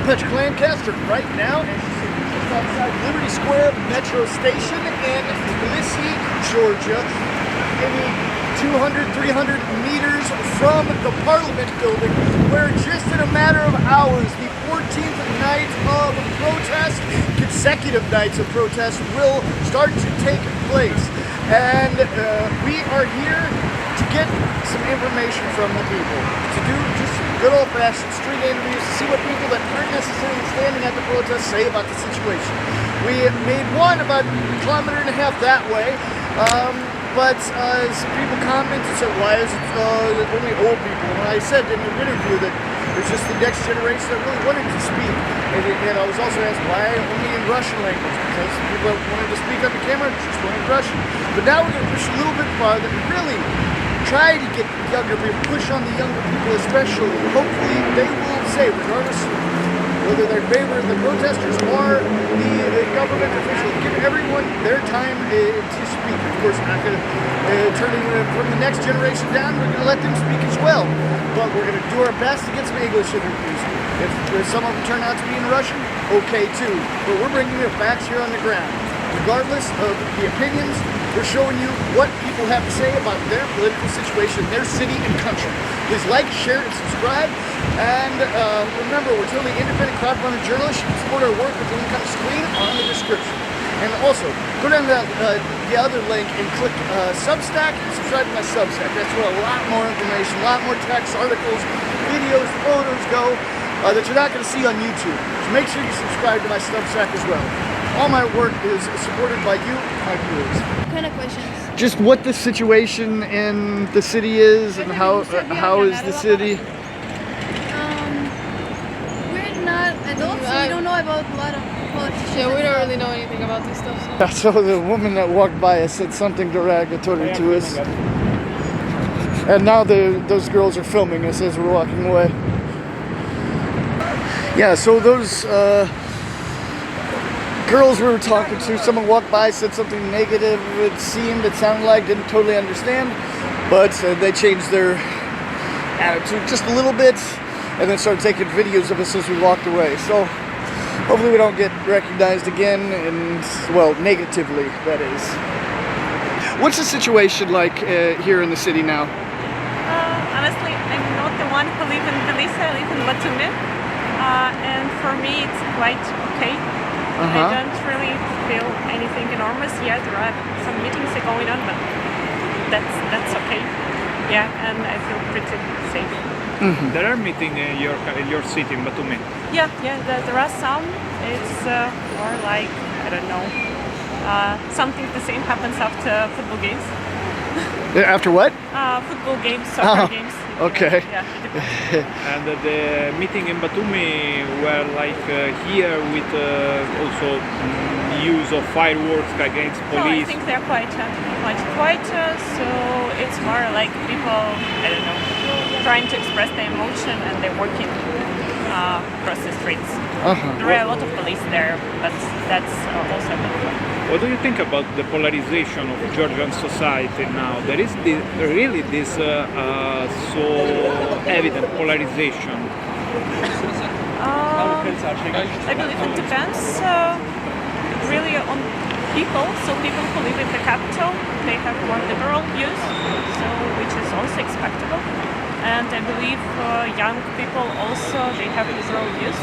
I'm Patrick Lancaster right now, and just outside Liberty Square Metro Station in Tbilisi, Georgia. Maybe 200, 300 meters from the Parliament building, where just in a matter of hours, the 14th night of protest, consecutive nights of protest, will start to take place. And we are here to get some information from the people, to do just good old-fashioned street interviews, to see what people that aren't necessarily standing at the protest say about the situation. We made one about a kilometer and a half that way, but some people commented and said, why is it only old people? And I said in an interview that it was just the next generation that really wanted to speak. And I was also asked why only in Russian language, because people that wanted to speak on the camera just wanted Russian. But now we're going to push a little bit farther and really try to get younger people, push on the younger people especially. Hopefully they will say, regardless of whether they're in favor of the protesters or the government officials, give everyone their time to speak. Of course, we're not going to turn from the next generation down. We're going to let them speak as well. But we're going to do our best to get some English interviews. If some of them turn out to be in Russian, okay too. But we're bringing you facts here on the ground. Regardless of the opinions, we're showing you what people have to say about their political situation, their city and country. Please like, share, and subscribe. And remember, we're totally independent, crowdfunded journalists. You can support our work with the link on the screen or in the description. And also, go down to the other link and click Substack and subscribe to my Substack. That's where a lot more information, a lot more text, articles, videos, photos go that you're not going to see on YouTube. So make sure you subscribe to my Substack as well. All my work is supported by you, my viewers. What kind of questions? Just what the situation in the city is and how is the city? We're not adults, so we don't know about a lot of politics. Yeah, we don't really know anything about this stuff. So So. the woman that walked by us said something derogatory to us. And now those girls are filming us as we're walking away. Yeah, so those girls we were talking to, someone walked by, said something negative, it sounded like, didn't totally understand, but they changed their attitude just a little bit, and then started taking videos of us as we walked away. So hopefully we don't get recognized again, and, well, negatively, that is. What's the situation like here in the city now? Honestly, I'm not the one who lives in Tbilisi, I live in Batumi, and for me it's quite okay. I don't really feel anything enormous yet. There are some meetings going on, but that's okay. Yeah, and I feel pretty safe. Mm-hmm. There are meetings in your city, in Batumi. Yeah, there are some. It's more like, I don't know, something the same happens after football games. After what? Football games, soccer games. Okay. Yeah, and the meeting in Batumi were like here with also use of fireworks against police. No, I think they're quite quiet, so it's more like people, I don't know, trying to express their emotion and they're walking across the streets. There are a lot of police there, but that's also not fun. What do you think about the polarization of Georgian society now? There is really this so evident polarization. I believe it depends really on people. So people who live in the capital, they have more liberal views, so which is also expectable. And I believe young people also, they have liberal views.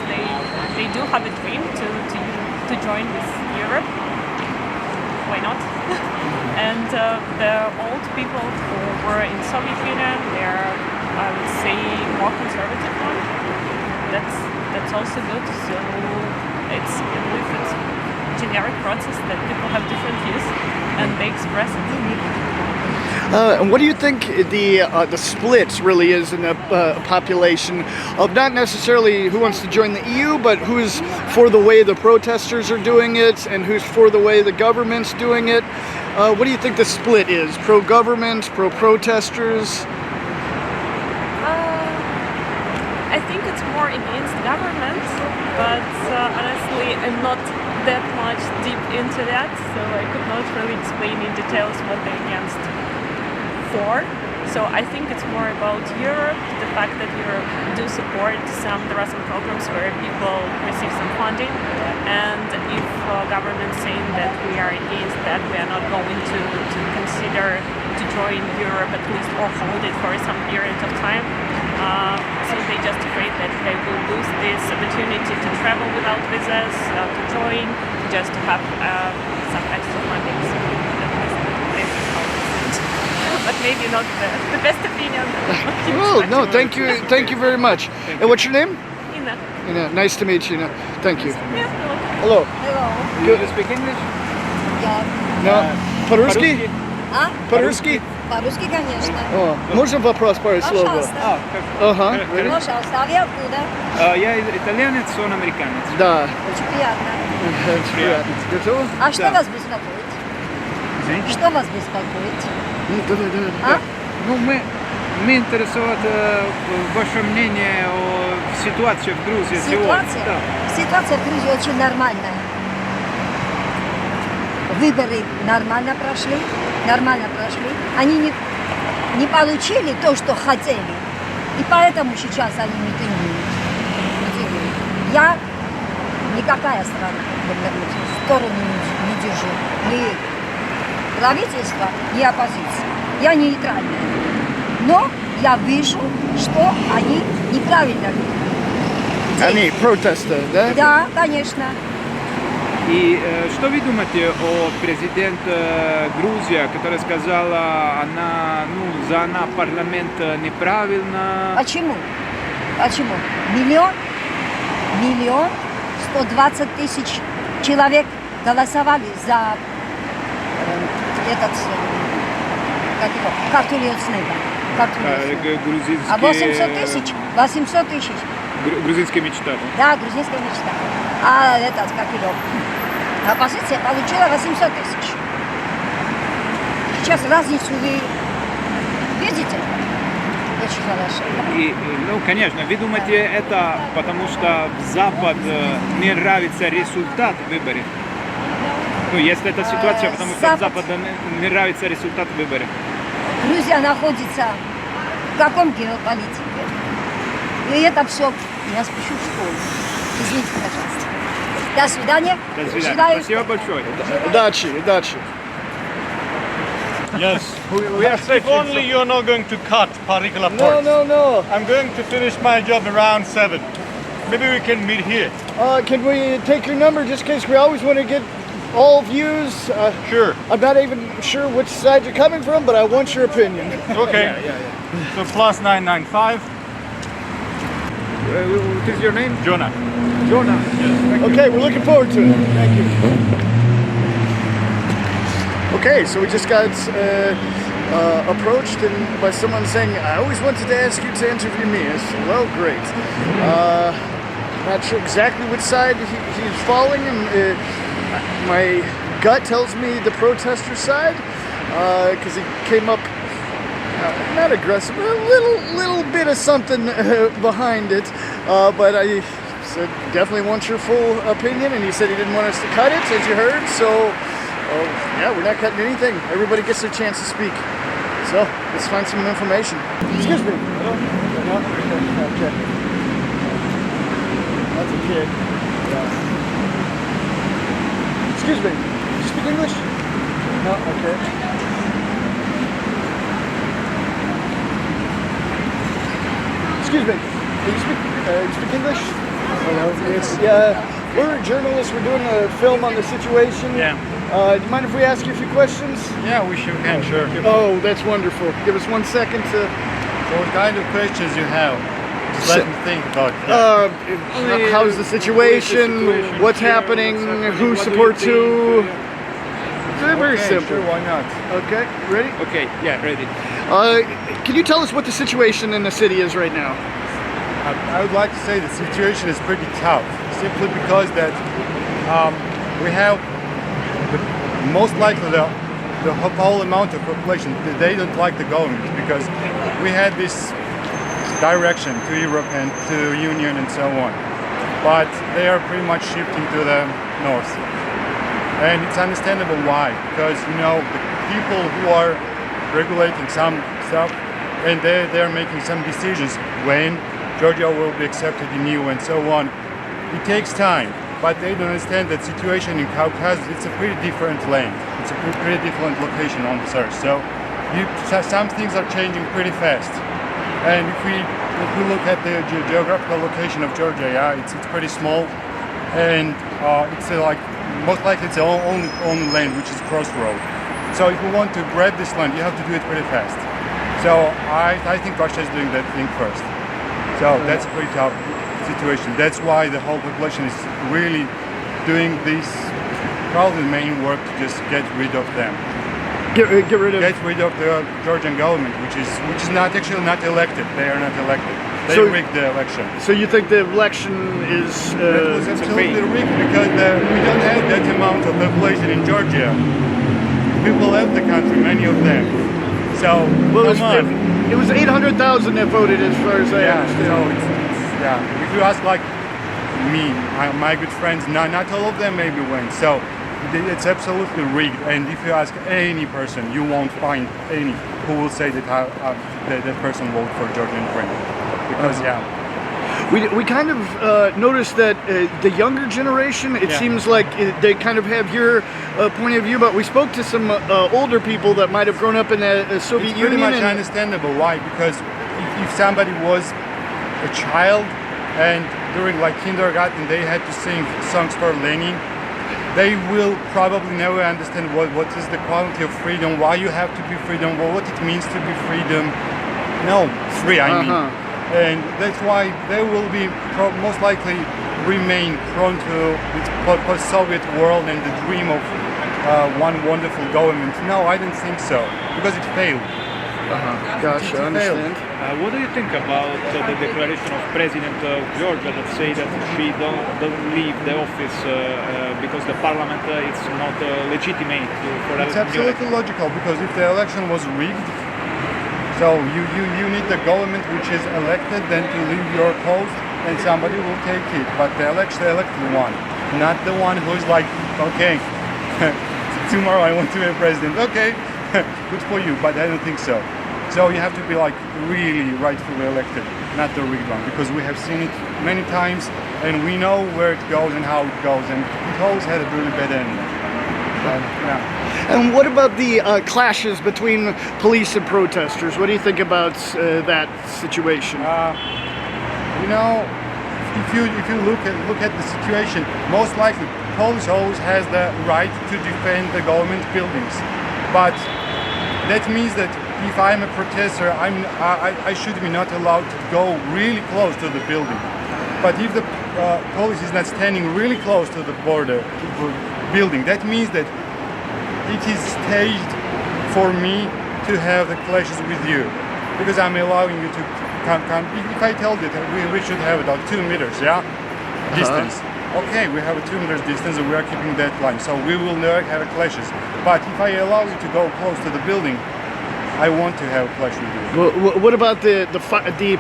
They do have a dream to join with Europe. Why not? And the old people who were in Soviet Union, they're, I would say, more conservative one. That's also good. So it's, I believe it's a generic process that people have different views and they express it. And what do you think the split really is in the population of not necessarily who wants to join the EU, but who's for the way the protesters are doing it and who's for the way the government's doing it? What do you think the split is? Pro-government, pro-protesters? I think it's more against government, but honestly I'm not that much deep into that, so I could not really explain in details what they're against for. So I think it's more about Europe, the fact that Europe do support there are some programs where people receive some funding, and if government saying that we are against that, we are not going to consider to join Europe at least or hold it for some period of time. So they just afraid that they will lose this opportunity to travel without visas, to join, just to have some extra funding. So this is how it is. But maybe not the best opinion. Well, no, thank you very much. And what's your name? Ina. Nice to meet you. Thank you. Yeah, Hello. Do you speak English? No. По-русски? А? По-русски? По-русски, конечно. О, можно вопрос пару слов? Пожалуйста. Ага. Пожалуйста. А вы откуда? Я итальянец, он американец. Да. Очень приятно. Очень приятно. Готово? А что Да. вас беспокоит? Извините? Что вас беспокоит? Да. А? Ну, мы интересует ваше мнение о ситуации в Грузии сегодня. Ситуация? Да. Ситуация в Грузии очень нормальная. Выборы нормально прошли. Они не получили то, что хотели. И поэтому сейчас они митингуют. Я никакая страна, сторону не держу. Ни правительство, ни оппозиция. Я нейтральная. Но я вижу, что они неправильно делают. Они протесты, да? Да, конечно. И что вы думаете о президенте Грузии, которая сказала, она парламент неправильно? Почему? Почему? Миллион 120 тысяч человек голосовали за картулю снега. Грузинские... А 800 тысяч? 800 тысяч. Грузинская мечта. Да, грузинская мечта. А оппозиция получила 800 тысяч. Сейчас разницу вы видите? Очень хорошо. Ну, конечно, вы думаете, это потому что в Запад не нравится результат выборов? Ну, если это ситуация, потому что в Запад не нравится результат выборов. Грузия находится в каком геополитике? И это все. Я спешу в школу. Извините, пожалуйста. До свидания. До свидания. Желаю Спасибо большое. Удачи. Yes. If only you're not going to cut particular parts. No. I'm going to finish my job around 7. Maybe we can meet here. Can we take your number just in case we always want to get all views? Sure. I'm not even sure which side you're coming from, but I want your opinion. Okay. So plus 995. What is your name? Jonah. Jonah. Okay, we're looking forward to it. Thank you. Okay, so we just got approached by someone saying, I always wanted to ask you to interview me. I said, well, great. Not sure exactly which side he's falling, and my gut tells me the protester side, because he came up not aggressive, but a little bit of something behind it. But I said, definitely want your full opinion, and he said he didn't want us to cut it, as you heard. So, yeah, we're not cutting anything. Everybody gets their chance to speak. So, let's find some information. Excuse me. No? Okay. That's a kid. Yeah. Excuse me. Do you speak English? No? Okay. Excuse me. Do you speak English? We're journalists. We're doing a film on the situation. Yeah. Do you mind if we ask you a few questions? Yeah, we sure can. Sure. Oh, that's wonderful. Give us 1 second to. So what kind of questions you have? Just let me think about it. How's the situation? What's happening? Who supports who? Very simple. Sure, why not? Okay, ready? Okay, yeah, ready. Can you tell us what the situation in the city is right now? I would like to say the situation is pretty tough, simply because that we have most likely the whole amount of population, they don't like the government because we had this direction to Europe and to Union and so on. But they are pretty much shifting to the north. And it's understandable why, because the people who are regulating some stuff, and they're making some decisions when Georgia will be accepted in EU and so on. It takes time, but they don't understand that situation in Caucasus, it's a pretty different land. It's a pretty different location on this earth. So some things are changing pretty fast. And if we look at the geographical location of Georgia, yeah, it's pretty small, and it's like most likely it's the only land which is crossroad. So if you want to grab this land, you have to do it pretty fast. So I think Russia is doing that thing first. So that's a pretty tough situation. That's why the whole population is really doing this, probably the main work to just get rid of them. Get rid of. Get rid of the Georgian government, which is not actually not elected. They are not elected. They So- rigged the election. So you think the election is? It was absolutely rigged because we don't have that amount of population in Georgia. People left the country, many of them. So Well, come on. it was 800,000 that voted, as far as I Yeah, understand. so yeah. If you ask like me, my good friends, not all of them maybe went. So it's absolutely rigged. And if you ask any person, you won't find any who will say that that person voted for Georgian Ukraine. Because We kind of noticed that the younger generation, it Yeah. seems like they kind of have your point of view, but we spoke to some older people that might have grown up in the Soviet it's pretty Union. much understandable. Why? Because if somebody was a child and during like kindergarten they had to sing songs for Lenin, they will probably never understand what is the quality of freedom, why you have to be freedom, what it means to be freedom. No, free, I mean. And that's why they will be most likely remain prone to this post-Soviet world and the dream of one wonderful government. No, I don't think so, because it failed. Gotcha, I understand. What do you think about the declaration of President of Georgia that say that she don't leave the office because the parliament is not legitimate for It's absolutely logical, because if the election was rigged, so you need the government which is elected then to leave your post and somebody will take it. But the elected one, not the one who's like, okay, tomorrow I want to be a president. Okay, good for you, but I don't think so. So you have to be like really rightfully elected, not the rigged one, because we have seen it many times and we know where it goes and how it goes, and it always had a really bad ending. Yeah. And what about the clashes between police and protesters? What do you think about that situation? You know, if you look at the situation, most likely police always has the right to defend the government buildings, but that means that if I'm a protester, I should be not allowed to go really close to the building. But if the police is not standing really close to the border building, that means that it is staged for me to have the clashes with you, because I'm allowing you to come. If I tell you that we should have about 2 meters, distance. Okay, we have a 2 meters distance and we are keeping that line, so we will never have clashes. But if I allow you to go close to the building, I want to have a clash with you. What about the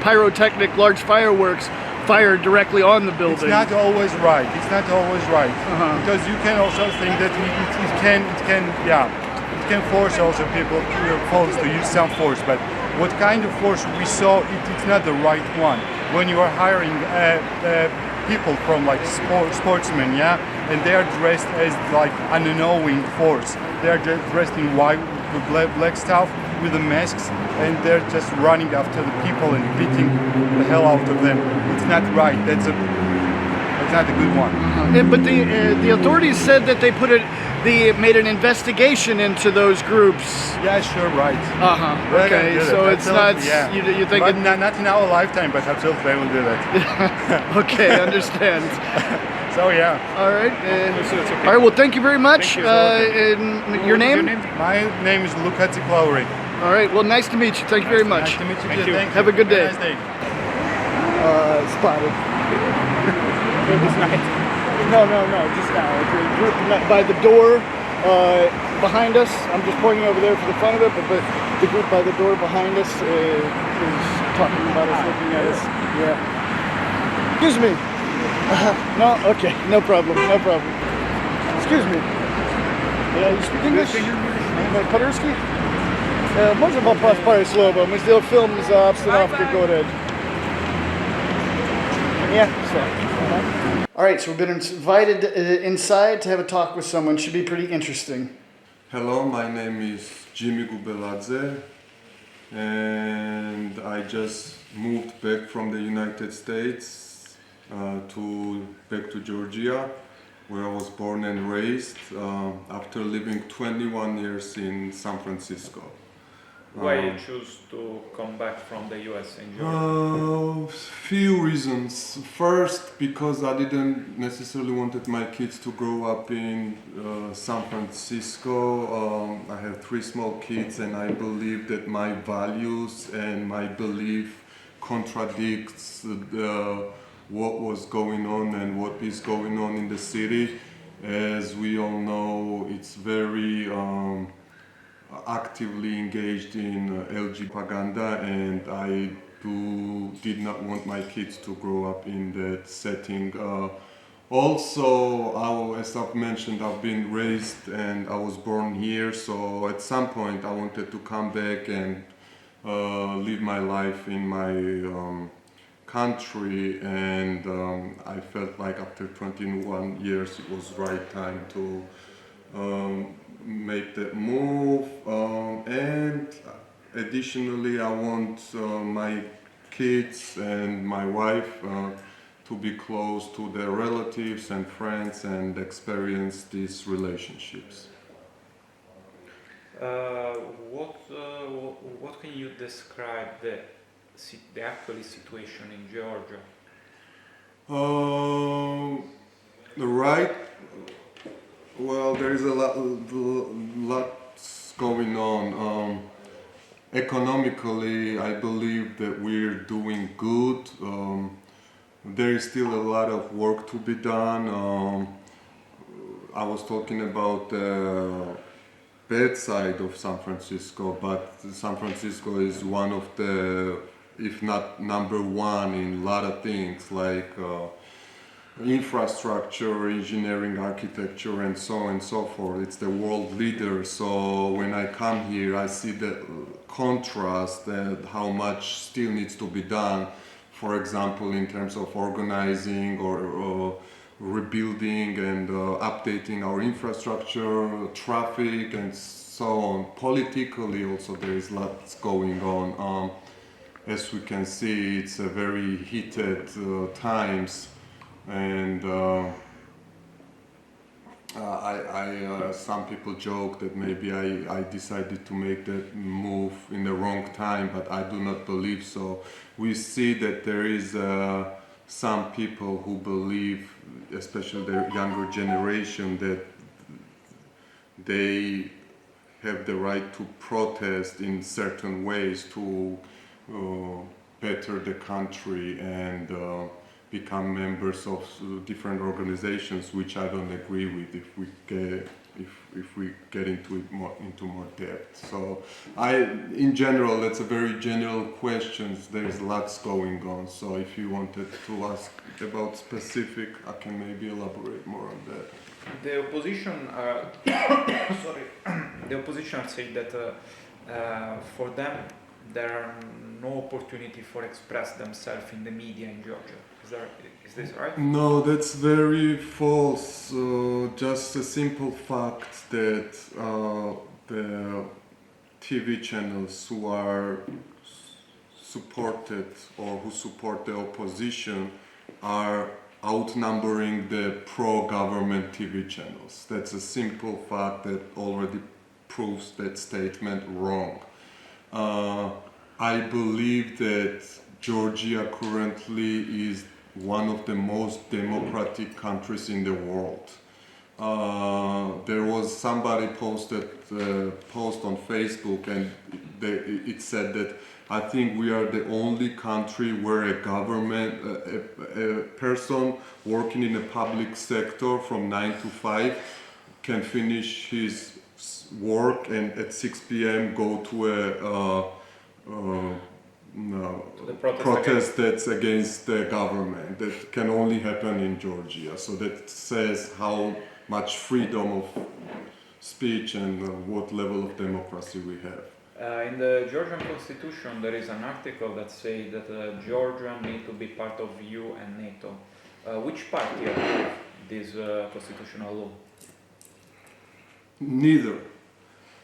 pyrotechnic large fireworks fired directly on the building? It's not always right. It's not always right, because you can also think that it can force also people to use some force. But what kind of force we saw? It's not the right one. When you are hiring people from like sportsmen, and they are dressed as like unknowing force. They are dressed in white, black stuff with the masks, and they're just running after the people and beating the hell out of them. It's not right. That's not a good one. But the authorities said that they made an investigation into those groups. Yeah, sure, right. Okay, so it's not. You think but not in our lifetime, but absolutely they will do that. Okay, understand. So yeah. All right. It's okay. All right. Well, thank you very much. Thank you. And your name? My name is Luka Tsiklauri. All right. Well, nice to meet you. Thank you very much. Nice to meet you. Thank too. you. Thank Have a good day. Have a nice day. Spotted. This night. No. Just now. The group by the door behind us. I'm just pointing over there for the front of it, but the group by the door behind us is talking about us, looking at us. Yeah. Excuse me. No. Okay. No problem. Excuse me. Yeah. You speak English? Paderski? Можно попасть пару слов? Мы сделали фильм за обстановкой города. Yeah, so. All right, so we've been invited inside to have a talk with someone. Should be pretty interesting. Hello, my name is Jimmy Gubeladze, and I just moved back from the United States back to Georgia, where I was born and raised, after living 21 years in San Francisco. Why you choose to come back from the US in Georgia? Few reasons. First, because I didn't necessarily wanted my kids to grow up in San Francisco. I have 3 small kids, and I believe that my values and my belief contradicts what was going on and what is going on in the city. As we all know, it's very actively engaged in LGBT propaganda, and I did not want my kids to grow up in that setting. Also, as I've mentioned, I've been raised and I was born here, so at some point I wanted to come back and live my life in my country, and I felt like after 21 years it was the right time to make that move, and additionally I want my kids and my wife to be close to their relatives and friends and experience these relationships. What can you describe the actual situation in Georgia? Well, there is a lot going on. Economically, I believe that we're doing good. There is still a lot of work to be done. I was talking about the bad side of San Francisco, but San Francisco is one of the, if not number one, in a lot of things like infrastructure, engineering, architecture, and so on and so forth. It's the world leader. So when I come here, I see the contrast and how much still needs to be done. For example, in terms of organizing or rebuilding and updating our infrastructure, traffic, and so on. Politically, also there is lots going on. As we can see, it's a very heated times. And some people joke that maybe I decided to make that move in the wrong time, but I do not believe so. We see that there is some people who believe, especially the younger generation, that they have the right to protest in certain ways to better the country and become members of different organizations, which I don't agree with if we get into more depth. So in general, that's a very general question. There is lots going on. So if you wanted to ask about specific, I can maybe elaborate more on that. The opposition, the opposition say that for them there are no opportunity for express themselves in the media in Georgia. Is this right? No, that's very false. Just a simple fact that the TV channels who are supported or who support the opposition are outnumbering the pro-government TV channels. That's a simple fact that already proves that statement wrong. I believe that Georgia currently is one of the most democratic countries in the world. There was somebody posted a post on Facebook, and it said that I think we are the only country where a government, a person working in the public sector from 9 to 5 can finish his work and at 6 p.m. go to a protest that's against the government. That can only happen in Georgia. So that says how much freedom of speech and what level of democracy we have. In the Georgian constitution, there is an article that says that Georgia need to be part of EU and NATO. Which party approved this constitutional law? Neither.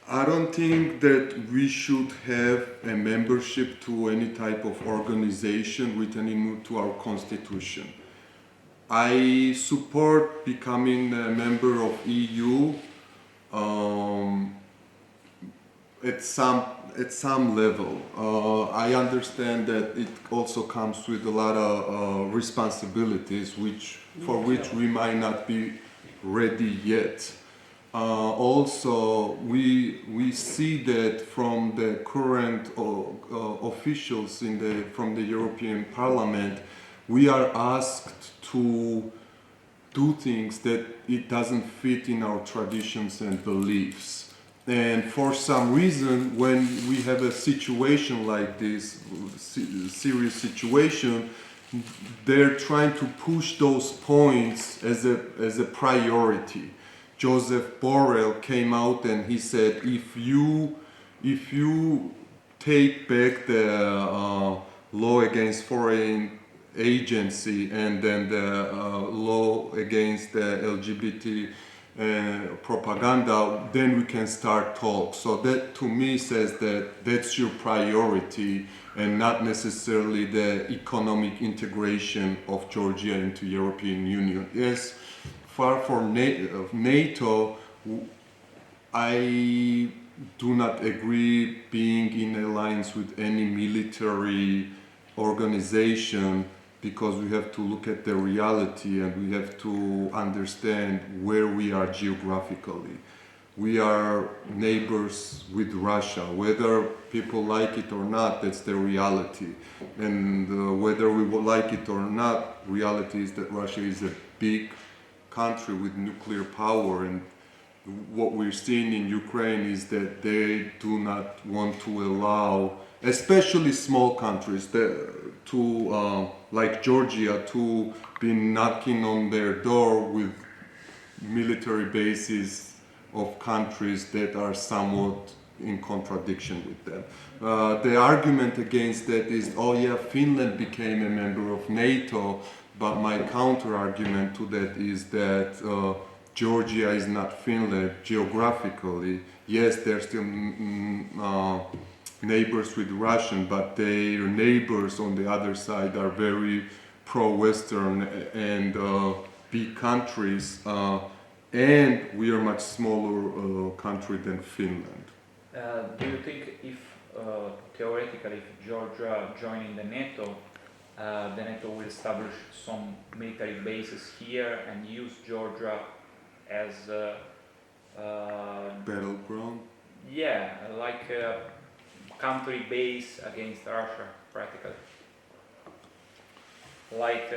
I don't think that we should have a membership to any type of organization written into our constitution. I support becoming a member of EU at some level. I understand that it also comes with a lot of responsibilities, for which we might not be ready yet. Also, we see that from the current officials from the European Parliament, we are asked to do things that it doesn't fit in our traditions and beliefs. And for some reason, when we have a situation like this, serious situation, they're trying to push those points as a priority. Joseph Borrell came out and he said, if you take back the law against foreign agency and then the law against the LGBT propaganda, then we can start talks. So that to me says that that's your priority and not necessarily the economic integration of Georgia into European Union. Yes, far from NATO, I do not agree being in alliance with any military organization, because we have to look at the reality and we have to understand where we are geographically. We are neighbors with Russia. Whether people like it or not, that's the reality. And whether we would like it or not, reality is that Russia is a big country with nuclear power, and what we're seeing in Ukraine is that they do not want to allow, especially small countries, like Georgia, to be knocking on their door with military bases of countries that are somewhat in contradiction with them. The argument against that is, oh yeah, Finland became a member of NATO, but my counter argument to that is that Georgia is not Finland geographically. Yes, they're still neighbors with Russian, but their neighbors on the other side are very pro-Western and big countries, and we are a much smaller country than Finland. Do you think if theoretically if Georgia joining the NATO will establish some military bases here and use Georgia as a battleground? Yeah, like a country base against Russia, practically. Like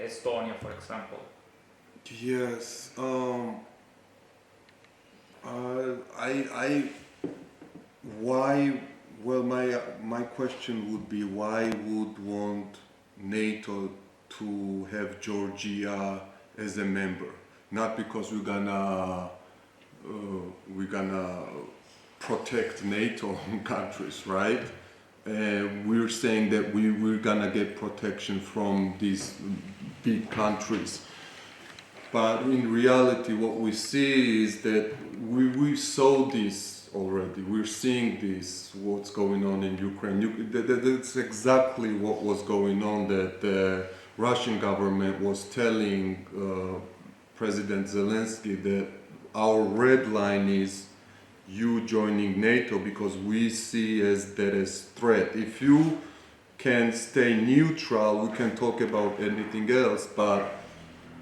Estonia, for example. Yes. Why? Well, my question would be, why would want NATO to have Georgia as a member? Not because we're gonna protect NATO countries, right? We're saying that we're gonna get protection from these big countries. But in reality, what we see is that we saw this already. We're seeing this, what's going on in Ukraine. That's exactly what was going on, that the Russian government was telling President Zelensky that our red line is you joining NATO, because we see that as threat. If you can stay neutral, we can talk about anything else, but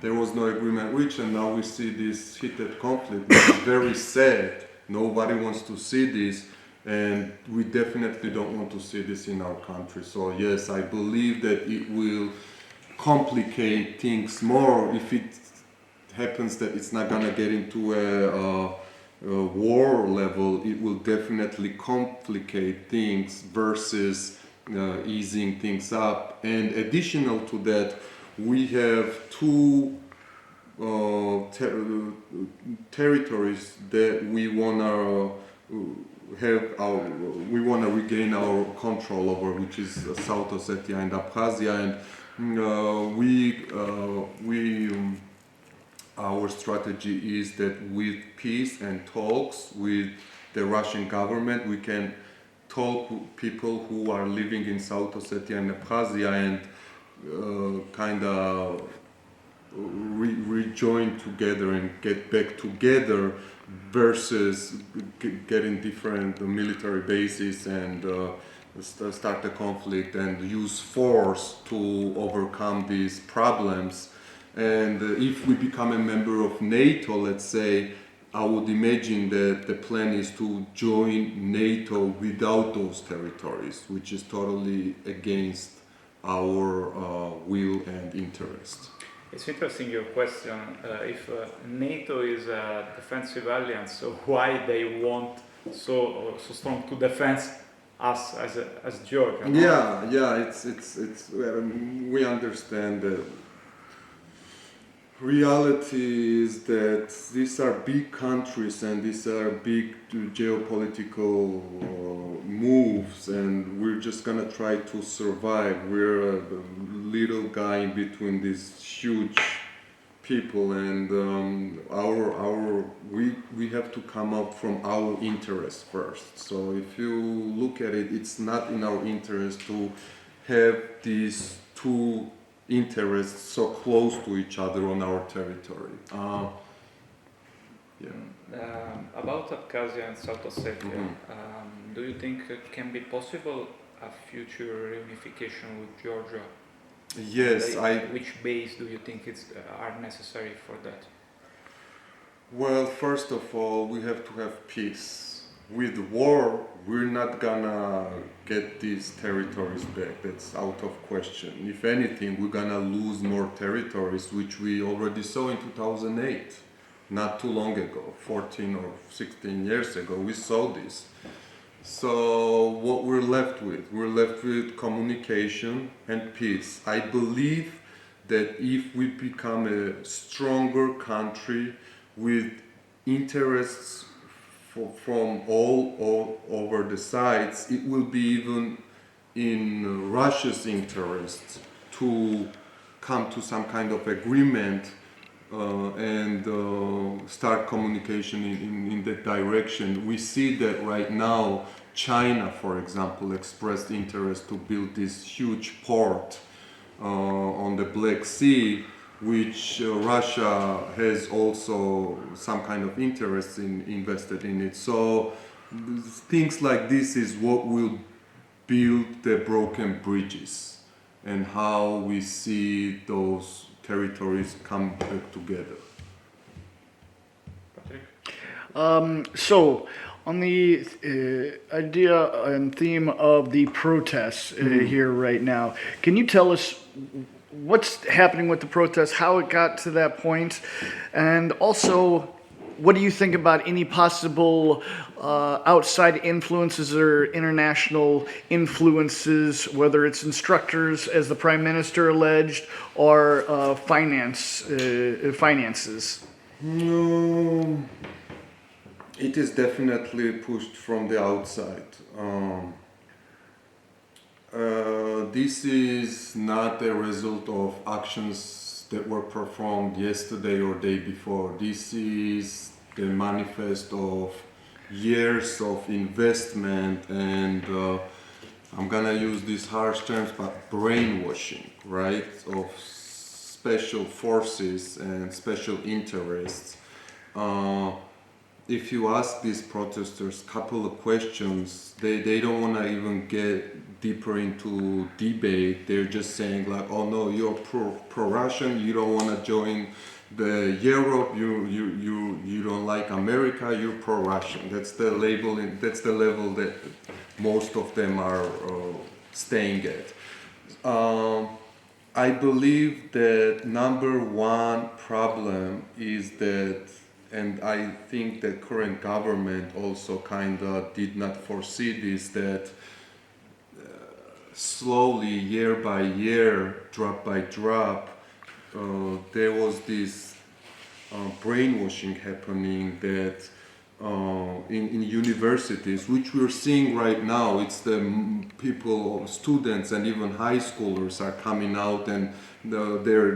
there was no agreement reached, and now we see this heated conflict, which is very sad. Nobody wants to see this, and we definitely don't want to see this in our country. So yes, I believe that it will complicate things more. If it happens that it's not gonna get into a war level, it will definitely complicate things versus easing things up. And additional to that, we have two territories that we want to we want to regain our control over, which is South Ossetia and Abkhazia, and our strategy is that with peace and talks with the Russian government, we can talk with people who are living in South Ossetia and Abkhazia and kind of rejoin together and get back together versus getting different military bases and start a conflict and use force to overcome these problems. And if we become a member of NATO, let's say, I would imagine that the plan is to join NATO without those territories, which is totally against our will and interest. It's interesting your question. If NATO is a defensive alliance, so why they want so strong to defend us as Georgia? No? Yeah. It's we understand that. Reality is that these are big countries and these are big geopolitical moves, and we're just gonna try to survive. We're a little guy in between these huge people, and we have to come up from our interests first. So if you look at it, it's not in our interest to have these two interests so close to each other on our territory. About Abkhazia and South Ossetia, do you think it can be possible a future reunification with Georgia? Yes, Which base do you think are necessary for that? Well, first of all, we have to have peace. With war, we're not gonna get these territories back. That's out of question. If anything, we're gonna lose more territories, which we already saw in 2008, not too long ago, 14 or 16 years ago, we saw this. So what we're left with communication and peace. I believe that if we become a stronger country with interests from all over the sides, it will be even in Russia's interests to come to some kind of agreement and start communication in that direction. We see that right now China, for example, expressed interest to build this huge port on the Black Sea, which Russia has also some kind of interest invested in it. So things like this is what will build the broken bridges and how we see those territories come back together. Patrick? So, on the idea and theme of the protests here right now, can you tell us what's happening with the protests, how it got to that point, and also what do you think about any possible outside influences or international influences, whether it's instructors, as the Prime Minister alleged, or finances? It is definitely pushed from the outside. This is not a result of actions that were performed yesterday or day before. This is the manifest of years of investment and I'm gonna use these harsh terms, but brainwashing, right, of special forces and special interests. If you ask these protesters a couple of questions, they don't want to even get deeper into debate. They're just saying like, oh no, you're pro-Russian, you don't want to join the Europe, you don't like America, you're pro-Russian. That's the label, that's the level that most of them are staying at. I believe that number one problem is that, and I think the current government also kind of did not foresee this, that slowly, year by year, drop by drop, there was this brainwashing happening that in universities, which we're seeing right now. It's the people, students, and even high schoolers are coming out, and their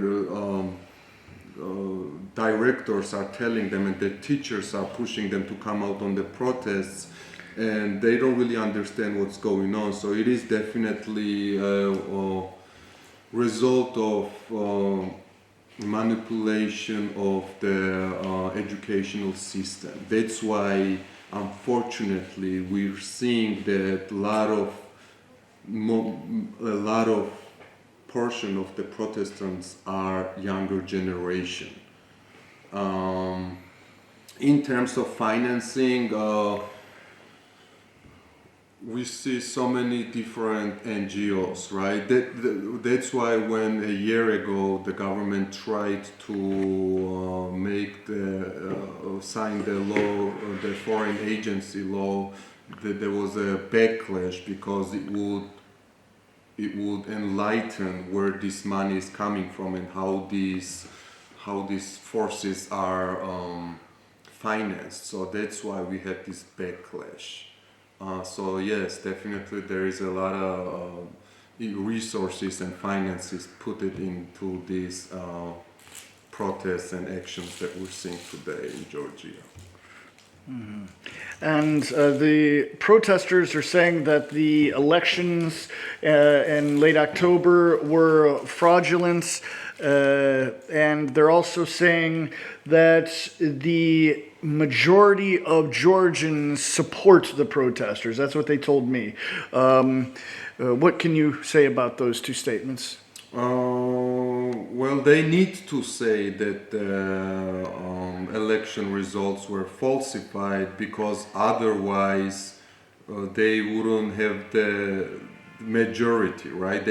directors are telling them, and the teachers are pushing them to come out on the protests, and they don't really understand what's going on. So it is definitely a result of manipulation of the educational system. That's why, unfortunately, we're seeing that a lot of portion of the Protestants are younger generation. In terms of financing, we see so many different NGOs, right? That's why when a year ago the government tried to sign the law, the foreign agency law, there was a backlash because it would enlighten where this money is coming from and how these forces are financed. So that's why we had this backlash. So yes, definitely there is a lot of resources and finances put it into these protests and actions that we're seeing today in Georgia. Mm-hmm. And the protesters are saying that the elections in late October were fraudulent, and they're also saying that the majority of Georgians support the protesters. That's what they told me. What can you say about those two statements? Well, they need to say that the election results were falsified, because otherwise they wouldn't have the majority, right?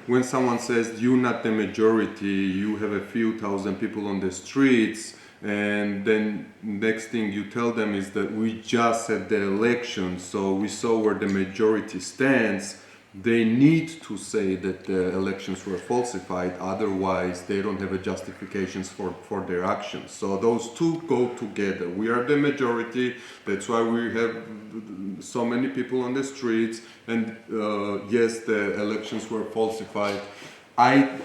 When someone says you're not the majority, you have a few thousand people on the streets, and then next thing you tell them is that we just had the election, so we saw where the majority stands. They need to say that the elections were falsified, otherwise they don't have a justifications for their actions. So those two go together. We are the majority, that's why we have so many people on the streets, and yes, the elections were falsified. I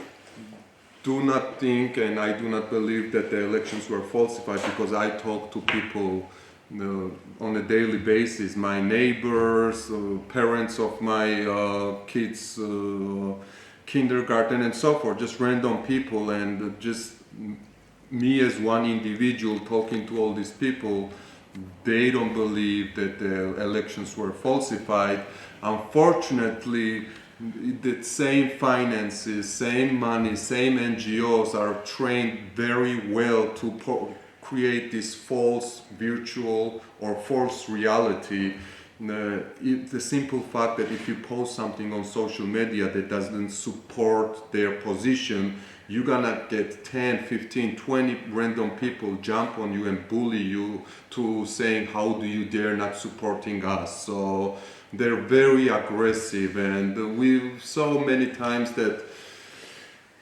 do not think and I do not believe that the elections were falsified, because I talk to people on a daily basis, my neighbors, parents of my kids, kindergarten and so forth, just random people, and just me as one individual talking to all these people. They don't believe that the elections were falsified. Unfortunately, the same finances, same money, same NGOs are trained very well to create this false virtual or false reality. The simple fact that if you post something on social media that doesn't support their position, you're gonna get 10, 15, 20 random people jump on you and bully you to saying, how do you dare not supporting us? So they're very aggressive, and we saw many times that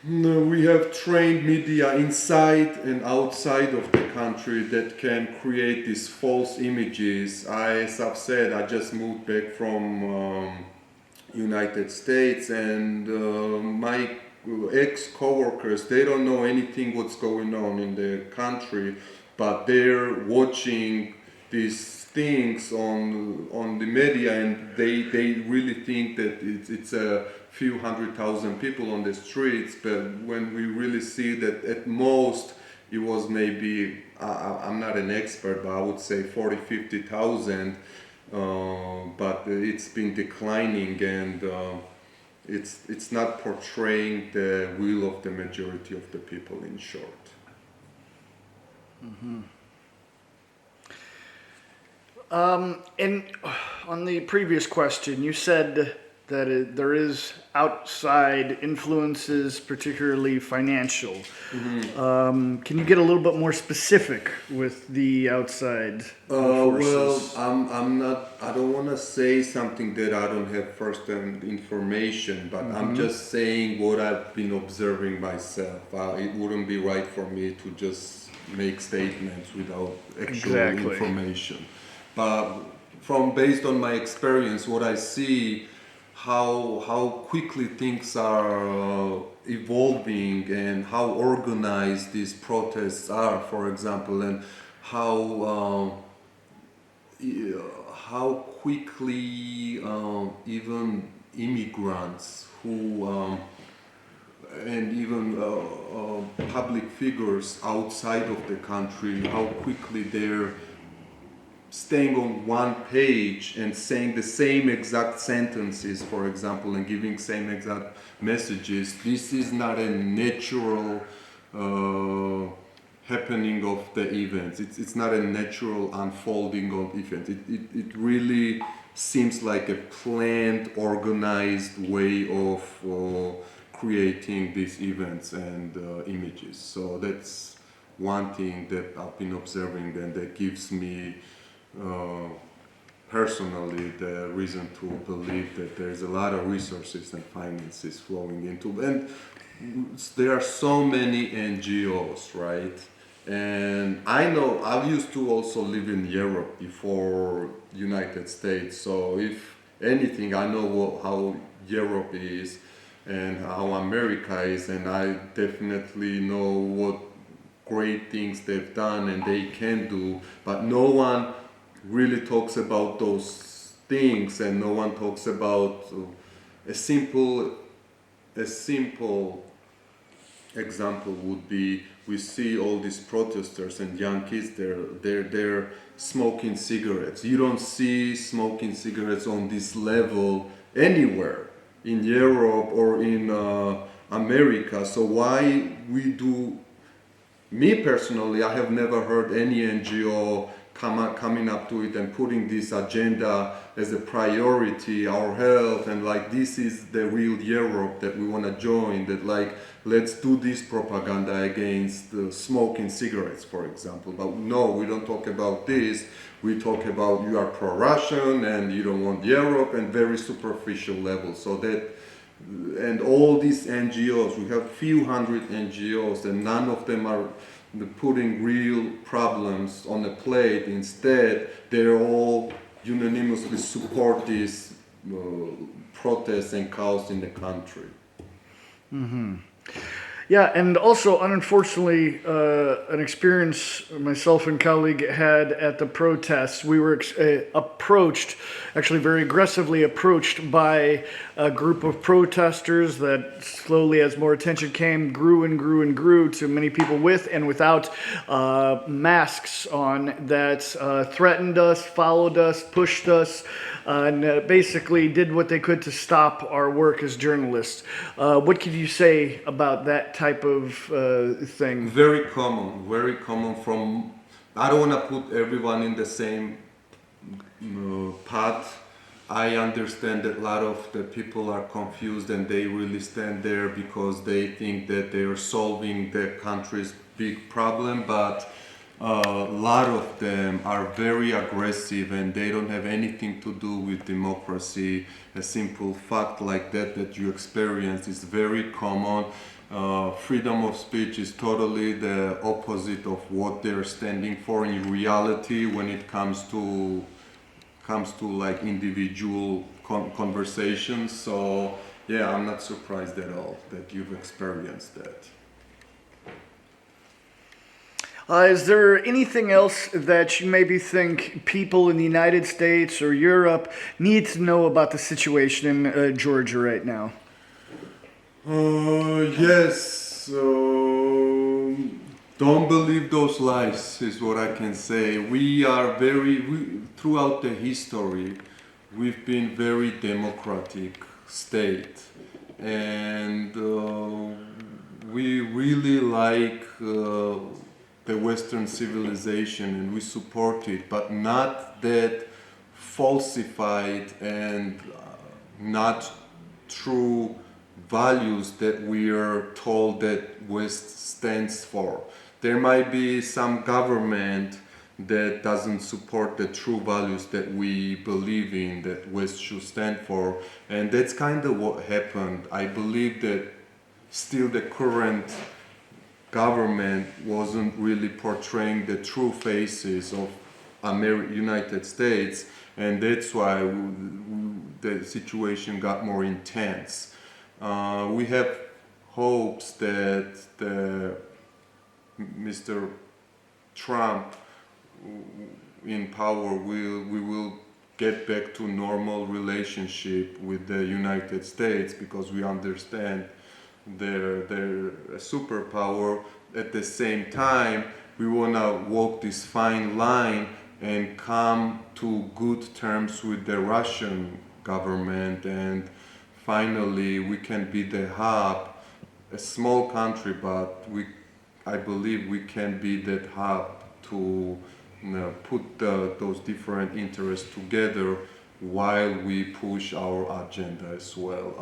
we have trained media inside and outside of the country that can create these false images. As I've said, I just moved back from United States, and my ex-coworkers, they don't know anything what's going on in the country, but they're watching these things on the media, and they really think that it's a few 100,000 people on the streets. But when we really see that at most it was maybe, I'm not an expert, but I would say 40,000-50,000, but it's been declining, and it's not portraying the will of the majority of the people, in short. Mm-hmm. And on the previous question, you said that there is outside influences, particularly financial. Mm-hmm. Can you get a little bit more specific with the outside forces? Well, I'm not. I don't want to say something that I don't have first-hand information, but mm-hmm. I'm just saying what I've been observing myself. It wouldn't be right for me to just make statements without actual Exactly. information. But based on my experience, what I see, how quickly things are evolving and how organized these protests are, for example, and how quickly even immigrants who and even public figures outside of the country, how quickly they're staying on one page and saying the same exact sentences, for example, and giving same exact messages. This is not a natural happening of the events. It's not a natural unfolding of events. It really seems like a planned, organized way of creating these events and images. So that's one thing that I've been observing, and that gives me personally the reason to believe that there's a lot of resources and finances flowing into, and there are so many NGOs, right? And I know I used to also live in Europe before United States, so if anything, I know how Europe is and how America is, and I definitely know what great things they've done and they can do, but no one really talks about those things, and no one talks about a simple example would be, we see all these protesters and young kids, they're smoking cigarettes. You don't see smoking cigarettes on this level anywhere in Europe or in America. So why we do, me personally, I have never heard any NGO coming up to it and putting this agenda as a priority, our health, and like this is the real Europe that we want to join, that like let's do this propaganda against smoking cigarettes, for example. But no, we don't talk about this. We talk about you are pro-Russian and you don't want Europe, and very superficial level. So that, and all these NGOs, we have few hundred NGOs, and none of them are putting real problems on a plate. Instead, they're all unanimously support these protests and chaos in the country. Yeah, and also, unfortunately, an experience myself and colleague had at the protests. We were approached, actually very aggressively approached by a group of protesters that slowly, as more attention came, grew and grew and grew to many people with and without masks on, that threatened us, followed us, pushed us, and basically did what they could to stop our work as journalists. What could you say about that type of thing? Very common from, I don't want to put everyone in the same pot. I understand that a lot of the people are confused and they really stand there because they think that they are solving the country's big problem, but a lot of them are very aggressive and they don't have anything to do with democracy. A simple fact like that you experience is very common. Freedom of speech is totally the opposite of what they're standing for in reality when it comes to like individual conversations. So yeah, I'm not surprised at all that you've experienced that. Is there anything else that you maybe think people in the United States or Europe need to know about the situation in Georgia right now? Yes. Don't believe those lies is what I can say. We are throughout the history, we've been very democratic state, and we really like the Western civilization, and we support it, but not that falsified and not true values that we are told that West stands for. There might be some government that doesn't support the true values that we believe in, that West should stand for, and that's kind of what happened. I believe that still the current government wasn't really portraying the true faces of United States, and that's why the situation got more intense. We have hopes that Mr. Trump in power we will get back to normal relationship with the United States, because we understand they're a superpower. At the same time, we want to walk this fine line and come to good terms with the Russian government, and finally we can be the hub, a small country, but I believe we can be that hub to put those different interests together while we push our agenda as well.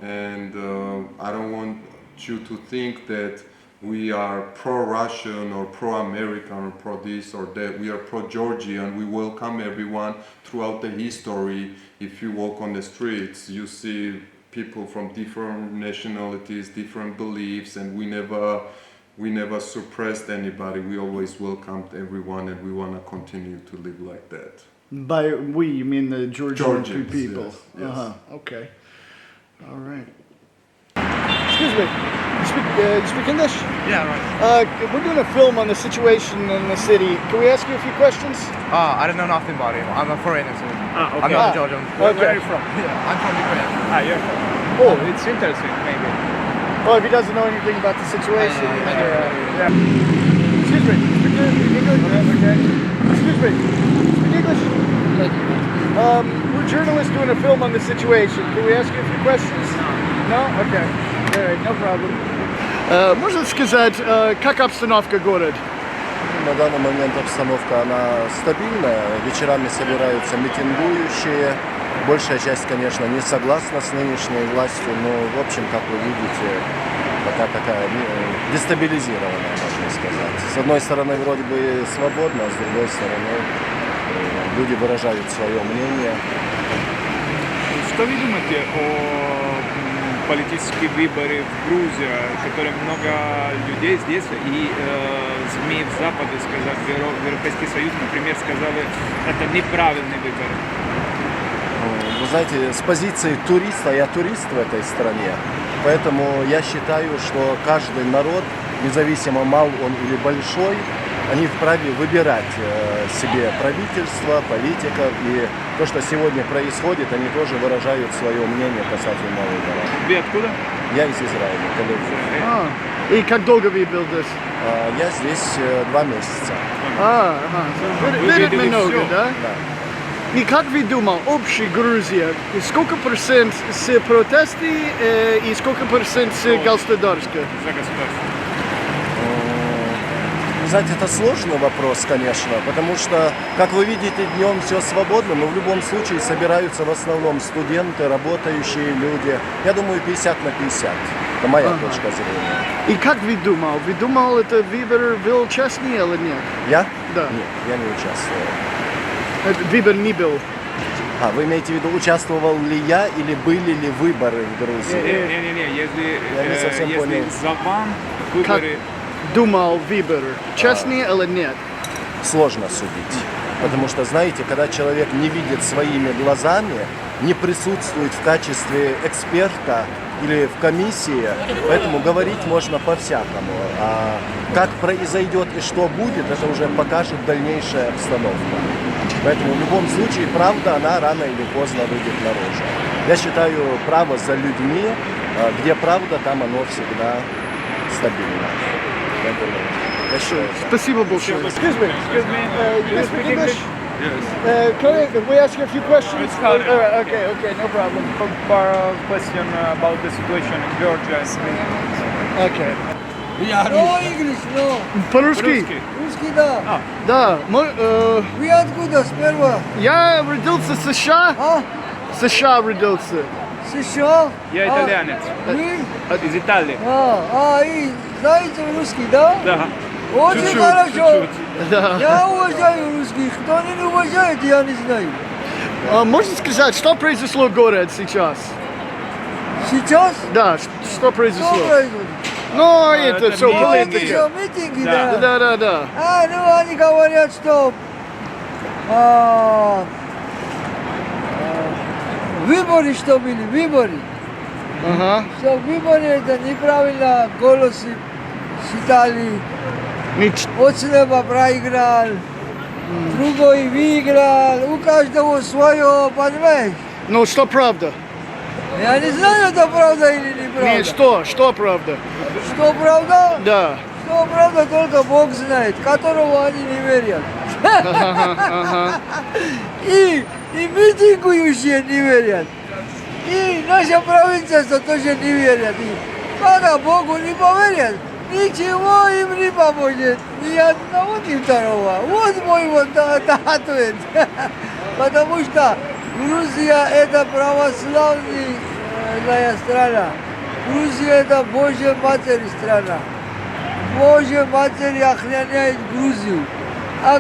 I don't want you to think that we are pro-Russian or pro-American or pro this or that. We are pro-Georgian. We welcome everyone throughout the history. If you walk on the streets, you see people from different nationalities, different beliefs, and we never suppressed anybody. We always welcomed everyone, and we want to continue to live like that. By we, you mean the Georgian people? Yes, yes. Okay. All right. Excuse me. You speak English? Yeah, right. We're doing a film on the situation in the city. Can we ask you a few questions? I don't know nothing about it. I'm a foreigner, so Okay. I'm not Georgian. Where are you from? I'm from Ukraine. You're from. Oh, it's interesting, maybe. Well, if he doesn't know anything about the situation. Yeah. Excuse me. Speak English? Okay. Excuse me. Speak English? We're journalists doing a film on the situation. Can we ask you a few questions? No? Okay. All right, no problem. Можно сказать, как обстановка город? На данный момент обстановка она стабильная. Вечерами собираются митингующие. Большая часть, конечно, не согласна с нынешней властью, но, в общем, как вы видите, пока такая дестабилизированная, можно сказать. С одной стороны, вроде бы свободно, а с другой стороны, люди выражают свое мнение. Что вы думаете о политические выборы в Грузии, которые много людей здесь и СМИ в Западе, Европейский Союз, например, сказали, это неправильный выбор? Вы знаете, с позиции туриста, я турист в этой стране, поэтому я считаю, что каждый народ, независимо мал он или большой, они вправе выбирать себе правительство, политиков, и то, что сегодня происходит, они тоже выражают свое мнение касательно выборов. Вы откуда? Я из Израиля, Тель-Авив. И как долго вы был здесь? Я здесь 2 месяца. Видит много, да? Да. И как вы думал, общая Грузия, сколько процент с протесты и сколько процент с государства? За государство. Знаете, это сложный вопрос, конечно, потому что, как вы видите, днем все свободно, но в любом случае собираются в основном студенты, работающие люди. Я думаю, 50 на 50. Это моя точка зрения. И как вы думал? Вы думал, это выбор был честный или нет? Я? Да. Нет, я не участвовал. Этот выбор не был. Вы имеете в виду, участвовал ли я или были ли выборы в Грузии? Не, Я не совсем понял. если за вам выборы... Думал выбор, честный или нет? Сложно судить. Потому что, знаете, когда человек не видит своими глазами, не присутствует в качестве эксперта или в комиссии, поэтому говорить можно по-всякому. А как произойдет и что будет, это уже покажет дальнейшая обстановка. Поэтому в любом случае правда, она рано или поздно выйдет наружу. Я считаю, право за людьми, где правда, там оно всегда стабильно. Спасибо большое. Excuse me. You speak English? Yes. Can we ask you a few questions? It's hard. Okay, no problem. Question about the situation in Georgia. Okay. No English, no. По-русски? Русский, да. Да. Вы откуда сперва? Я родился в США. В США родился. США? Я итальянец. Вы? Из Италии. И знаете русский, да? Да. Очень Чуть-чуть, хорошо. чуть-чуть. Я уважаю русский. Кто не уважает, я не знаю. Можно сказать, что произошло в городе сейчас? Сейчас? Да, что произошло? Что произошло? Ну, это все, Ну, они политика. же митинги, Да. да. Да. Ну, они говорят, что выборы, что были, выборы. Ага. Что выборы это неправильно голосы считали. Оцлеба проиграл, другой выиграл, у каждого свое, понимаешь? Ну, что правда? Я не знаю, это правда или неправда. Нет, что правда? Что правда? Да. Что правда, только Бог знает, которого они не верят. Ага. И митингующие не верят. И наша правительство тоже не верят. И пока Богу не поверят, ничего им не поможет. Ни одного, ни второго. Вот мой ответ. Потому что Грузия это православная страна. Грузия это Божья Матерь страна. Божья Матерь охраняет Грузию. А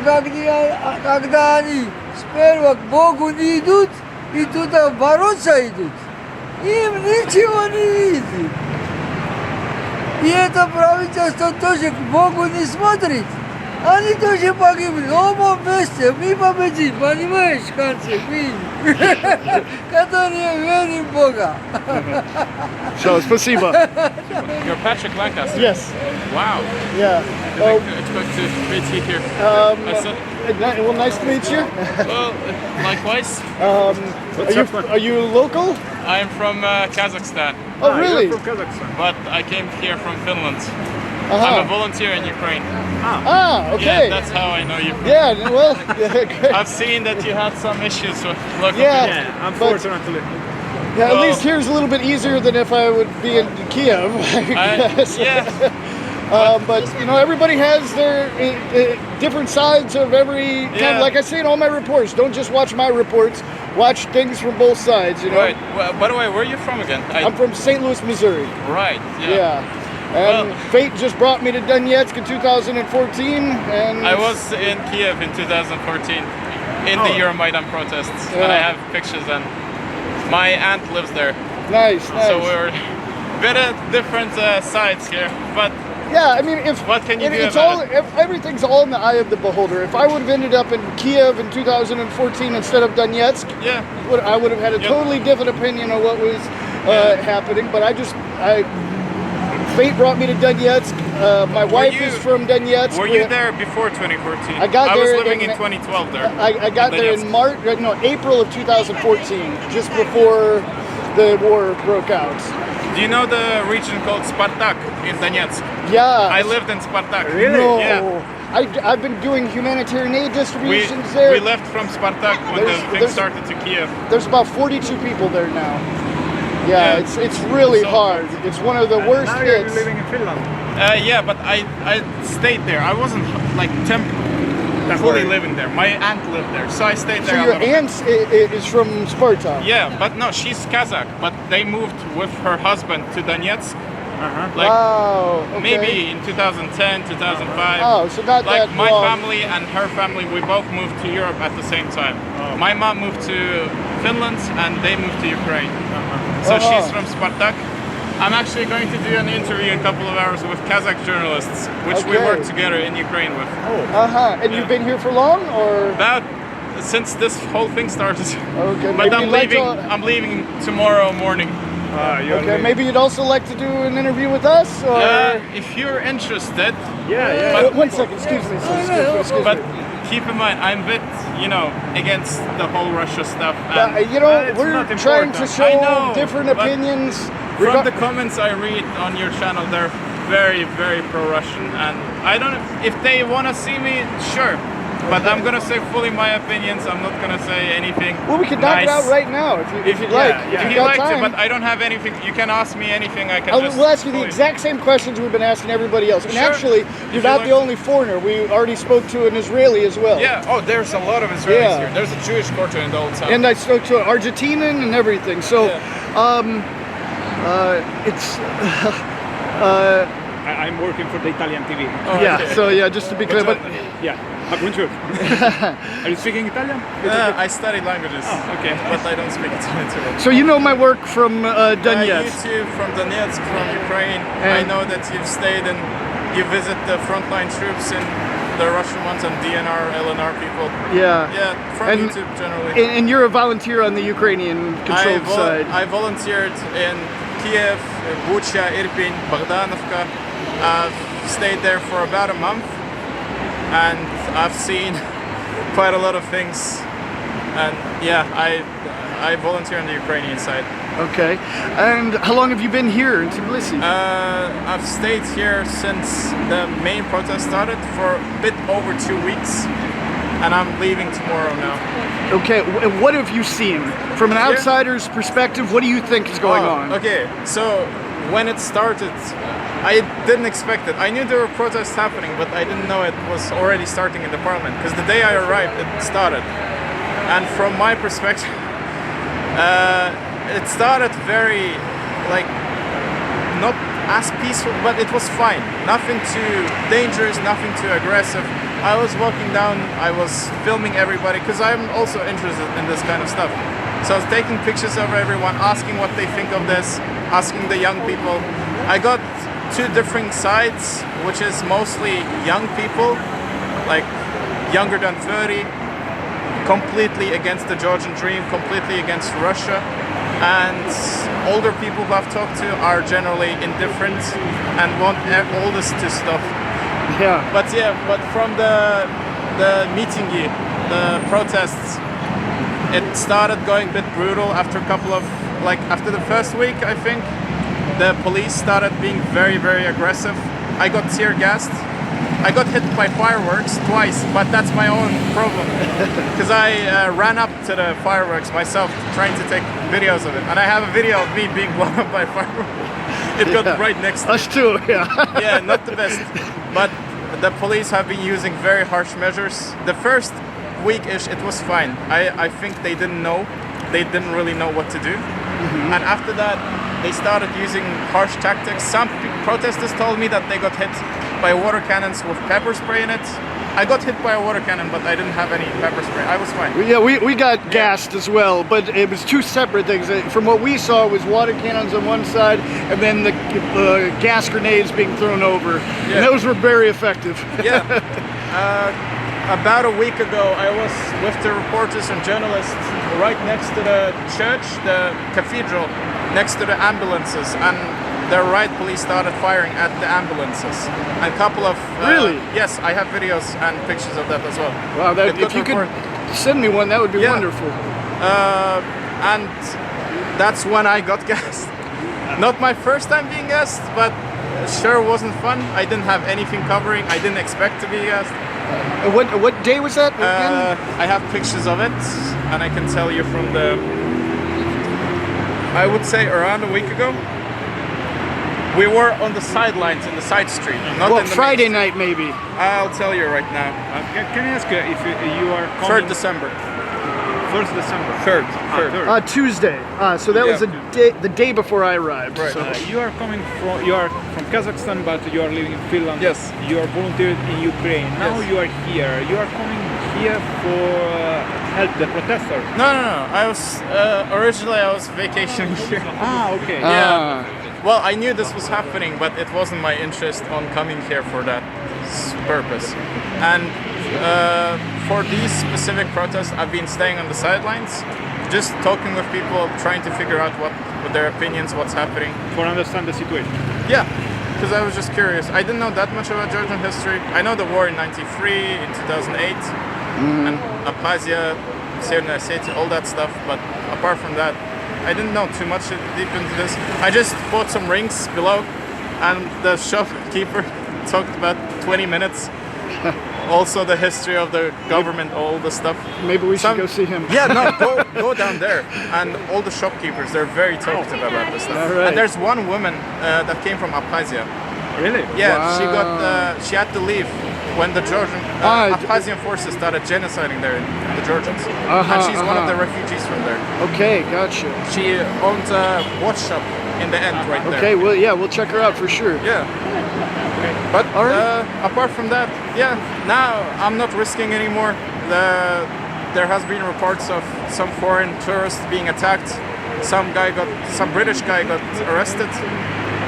когда они сперва к Богу не идут, и туда бороться идут, им ничего не видит. И это правительство тоже к Богу не смотрит. Они тоже погибли. Оба вместе, мы победим, понимаешь, в конце, мы, которые верим в Бога. Все, спасибо. You're Patrick Lancaster. Yes. Wow. Yeah. I didn't expect to meet you here. Well, nice to meet you. Well, likewise. Are you local? I'm from Kazakhstan, Oh, really? From Kazakhstan. but I came here from Finland. Uh-huh. I'm a volunteer in Ukraine. Okay. Yeah, that's how I know you. Yeah, well, great. I've seen that you had some issues with local Yeah. people. Yeah, unfortunately. Yeah, at Well- least here's a little bit easier than if I would be in Kiev, I guess. Yeah, But you know, everybody has their different sides of every. Yeah. Like I say in all my reports, don't just watch my reports. Watch things from both sides. You know. right. Well, by the way, where are you from again? I'm from St. Louis, Missouri. Right. Yeah. And Well- fate just brought me to Donetsk in 2014, and I was in Kiev in 2014 in the Euromaidan protests, and I Yeah. have pictures. And my aunt lives there, nice. so we're a bit of different sides here. But Yeah, I mean, if What can you do it's about all, everything's all in the eye of the beholder. If I would have ended up in Kiev in 2014 instead of Donetsk, yeah, I would have had a Yep. totally different opinion of what was happening. But fate brought me to Donetsk. My wife you- is from Donetsk. were you there before 2014? I got was there living in- in 2012 there. I got there in April of 2014, just before the war broke out. Do you know the region called Spartak in Donetsk? Yeah. I lived in Spartak. No. Yeah. I've been doing humanitarian aid We, distributions there. we left from Spartak when the thing there's- started to Kiev. There's about 42 people there now. Yeah, Yeah. it's really So- hard. It's one of the worst Now you're hits. living in Finland. Yeah, but I stayed there. I wasn't like fully living there. My aunt lived there, so I stayed So there. a your little bit. aunt is from Sparta. Yeah, but no, she's Kazakh, but they moved with her husband to Donetsk, like Wow. Okay. maybe in 2010, 2005. Oh, so not Like that my long. family and her family, we both moved to Europe at the same time. My mom moved to Finland and they moved to Ukraine. So she's from Spartak. I'm actually going to do an interview in a couple of hours with Kazakh journalists, which we Okay. work together in Ukraine with. And you've been here for long, or? About since this whole thing started. Okay, But maybe I'm you'd like leaving. to- I'm leaving tomorrow morning. Okay, maybe you'd also like to do an interview with us, or? If you're interested. Yeah. But, One second, excuse me. Excuse but me. keep in mind, I'm a bit, against the whole Russia stuff. And it's we're not trying to important. show I know, different but opinions. from the comments I read on your channel, they're very, very pro-Russian, and I don't know if they want to see me, sure. But I'm gonna say fully my opinions. I'm not gonna say anything. Well, we could knock it nice. out right now if you'd like. If you've you got like to, time. but I don't have anything. You can ask me anything. I can just. We'll ask you the fully- exact same questions we've been asking everybody else. And Sure. actually, If you're you not like- the only foreigner. We already spoke to an Israeli as well. Yeah. Oh, there's a lot of Israelis Yeah. here. There's a Jewish quarter in the old town. And I spoke to an Argentinian and everything. So, it's I'm working for the Italian TV. Yeah. So yeah, just to be clear, but Yeah, buongiorno. Are you speaking Italian? I studied languages, Okay. but I don't speak Italian too well. so you know my work from Donetsk. You too, from Donetsk, from Ukraine. I And- know that you've stayed and you visit the frontline troops and the Russian ones and DNR, LNR people. Yeah. Yeah, from And- YouTube generally. And you're a volunteer on the Ukrainian controlled side. I volunteered in Kiev, Bucha, Irpin, Bogdanovka. I've stayed there for about a month and I've seen quite a lot of things. And yeah, I volunteer on the Ukrainian side. Okay. And how long have you been here in Tbilisi? I've stayed here since the main protest started for a bit over 2 weeks, and I'm leaving tomorrow now. Okay. What have you seen from an outsider's perspective? What do you think is going on? Okay, so when it started, I didn't expect it. I knew there were protests happening, but I didn't know it was already starting in the parliament, because the day I arrived, it started. And from my perspective, it started very, like, not as peaceful, but it was fine. Nothing too dangerous, nothing too aggressive. I was walking down, I was filming everybody, because I'm also interested in this kind of stuff. So I was taking pictures of everyone, asking what they think of this, asking the young people. I got 2 different sides, which is mostly young people, like younger than 30, completely against the Georgian dream, completely against Russia. And older people who I've talked to are generally indifferent and want all this to stop. Yeah. But from the meeting, the protests, it started going a bit brutal after a couple of, like after the first week, I think. The police started being very, very aggressive. I got tear gassed. I got hit by fireworks twice, but that's my own problem. Because I ran up to the fireworks myself, trying to take videos of it. And I have a video of me being blown up by fireworks. It got right next to me. Us too, yeah. Yeah, not the best. But the police have been using very harsh measures. The first week-ish, it was fine. I think they didn't know. They didn't really know what to do. And after that, they started using harsh tactics. Some protesters told me that they got hit by water cannons with pepper spray in it. I got hit by a water cannon, but I didn't have any pepper spray. I was fine. Yeah, we got gassed as well, but it was 2 separate things. From what we saw was water cannons on one side, and then the gas grenades being thrown over. Yeah. And those were very effective. Yeah. About a week ago, I was with the reporters and journalists right next to the church, the cathedral, next to the ambulances, and the riot police started firing at the ambulances. A couple of Really? Yes, I have videos and pictures of that as well. Wow, that, It got if you could reported. send me one, that would be Yeah. wonderful. And that's when I got gassed. Not my first time being gassed, but sure wasn't fun. I didn't have anything covering. I didn't expect to be gassed. What day was that again? I have pictures of it, and I can tell you from the, I would say around a week ago. We were on the sidelines in the side street. Not Well, in the Friday main night maybe. street. I'll tell you right now. Can I ask if you are 3rd coming December. 1st December? 3rd. Tuesday. So that was the day before I arrived. Right. So. You are from Kazakhstan, but you are living in Finland. Yes. You are volunteered in Ukraine. Now Yes. you are here. You are coming here for help the protesters. No. I was originally I was vacationing here. Ah, okay. Yeah. Well, I knew this was happening, but it wasn't my interest on coming here for that purpose. And for these specific protests, I've been staying on the sidelines, just talking with people, trying to figure out what their opinions, what's happening. For understand the situation. Yeah, because I was just curious. I didn't know that much about Georgian history. I know the war in '93, in 2008, and Abkhazia, Severna Ossetia, all that stuff. But apart from that, I didn't know too much deep into this. I just bought some rings below, and the shopkeeper talked about 20 minutes. Also the history of the government, all the stuff. Maybe we should go see him. Yeah, no, go down there. And all the shopkeepers, they're very talkative about this stuff. All right. And there's one woman that came from Abkhazia. Really? Yeah, Wow. she had to leave when the Georgian Abkhazian forces started genociding there, the Georgians. And she's one of the refugees from there. Okay, gotcha. She owns a watch shop in the end right there. Okay, well, yeah, we'll check her out for sure. Yeah. But apart from that, yeah, now I'm not risking anymore. There has been reports of some foreign tourists being attacked. Some British guy got arrested.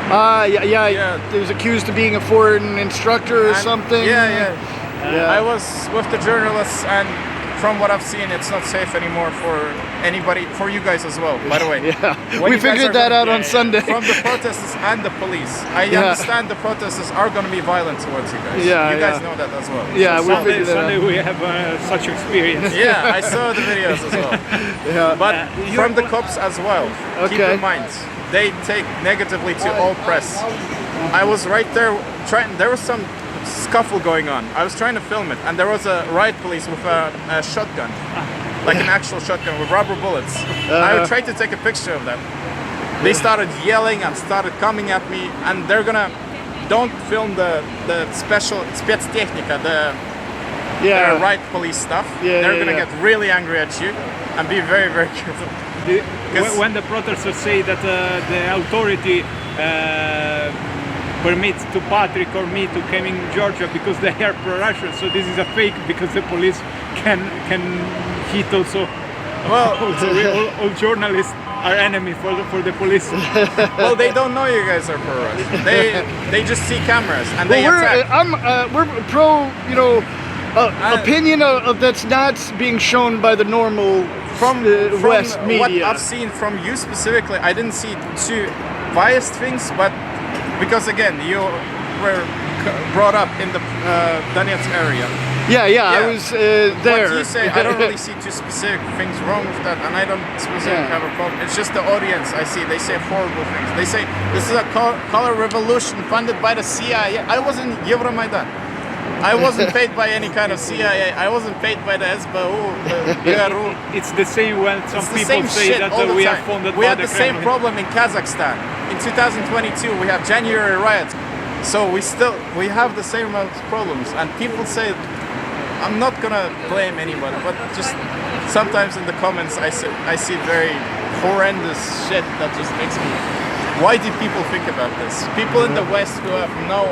Yeah. He was accused of being a foreign instructor or something. Yeah. I was with the journalists, and from what I've seen, it's not safe anymore for anybody, for you guys as well, by the way. We figured that out on Sunday. From the protesters and the police. I understand the protesters are going to be violent towards you guys. Yeah, you guys know that as well. Yeah, So we figured that Sunday out. we have such experience. Yeah, I saw the videos as well. But from the cops as well. Keep in mind, they take negatively to all press. I was right there there was some scuffle going on. I was trying to film it, and there was a riot police with a shotgun, like an actual shotgun with rubber bullets. I tried to take a picture of that. They started yelling and started coming at me, and they're gonna don't film the special spецтехника, the riot police stuff. They're gonna get really angry at you, and be very, very careful. When the protesters say that the authority permits to Patrick or me to come in Georgia because they are pro-Russian, so this is a fake because the police can hit also. Well, all journalists are enemy for the police. Well, they don't know you guys are pro-Russian. They just see cameras and they attack. We're pro, opinion of that's not being shown by the normal from West media. What I've seen from you specifically, I didn't see too biased things, but because again, you were brought up in the Donetsk area. Yeah, I was there. What you say, I don't really see too specific things wrong with that, and I don't specifically have a problem. It's just the audience I see. They say horrible things. They say this is a color revolution funded by the CIA. I was in Euromaidan. I wasn't paid by any kind of CIA. I wasn't paid by the SBU, the GRU. It's the same when some people say that we are funded by the Kremlin. We had the same problem in Kazakhstan. In 2022, we have January riots. So we have the same amount of problems. And people say, I'm not gonna blame anybody, but just sometimes in the comments I see very horrendous shit that just makes me. Why do people think about this? People in the West who have no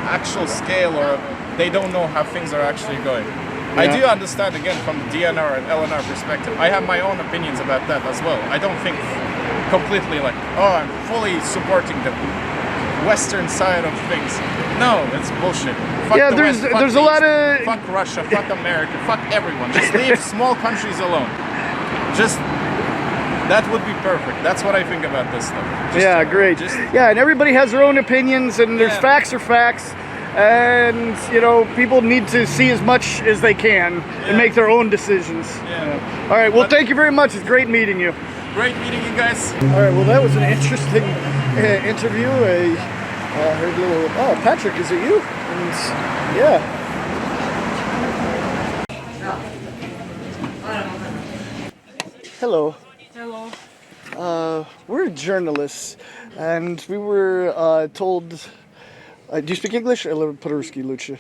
actual scale, or they don't know how things are actually going. I do understand again from the DNR and LNR perspective. I have my own opinions about that as well. I don't think completely I'm fully supporting the Western side of things. No, it's bullshit. Fuck the West, there's a lot of fuck Russia, fuck America, fuck everyone. Just leave small countries alone. That would be perfect. That's what I think about this stuff. Great. And everybody has their own opinions, and there's facts are facts, and people need to see as much as they can and make their own decisions. All right. Well, thank you very much. It's great meeting you. Great meeting you guys. All right. Well, that was an interesting interview. I heard a little. Oh, Patrick, is it you? And, Hello. Hello. We're journalists, and we were told. Do you speak English? Или по-русски лучше?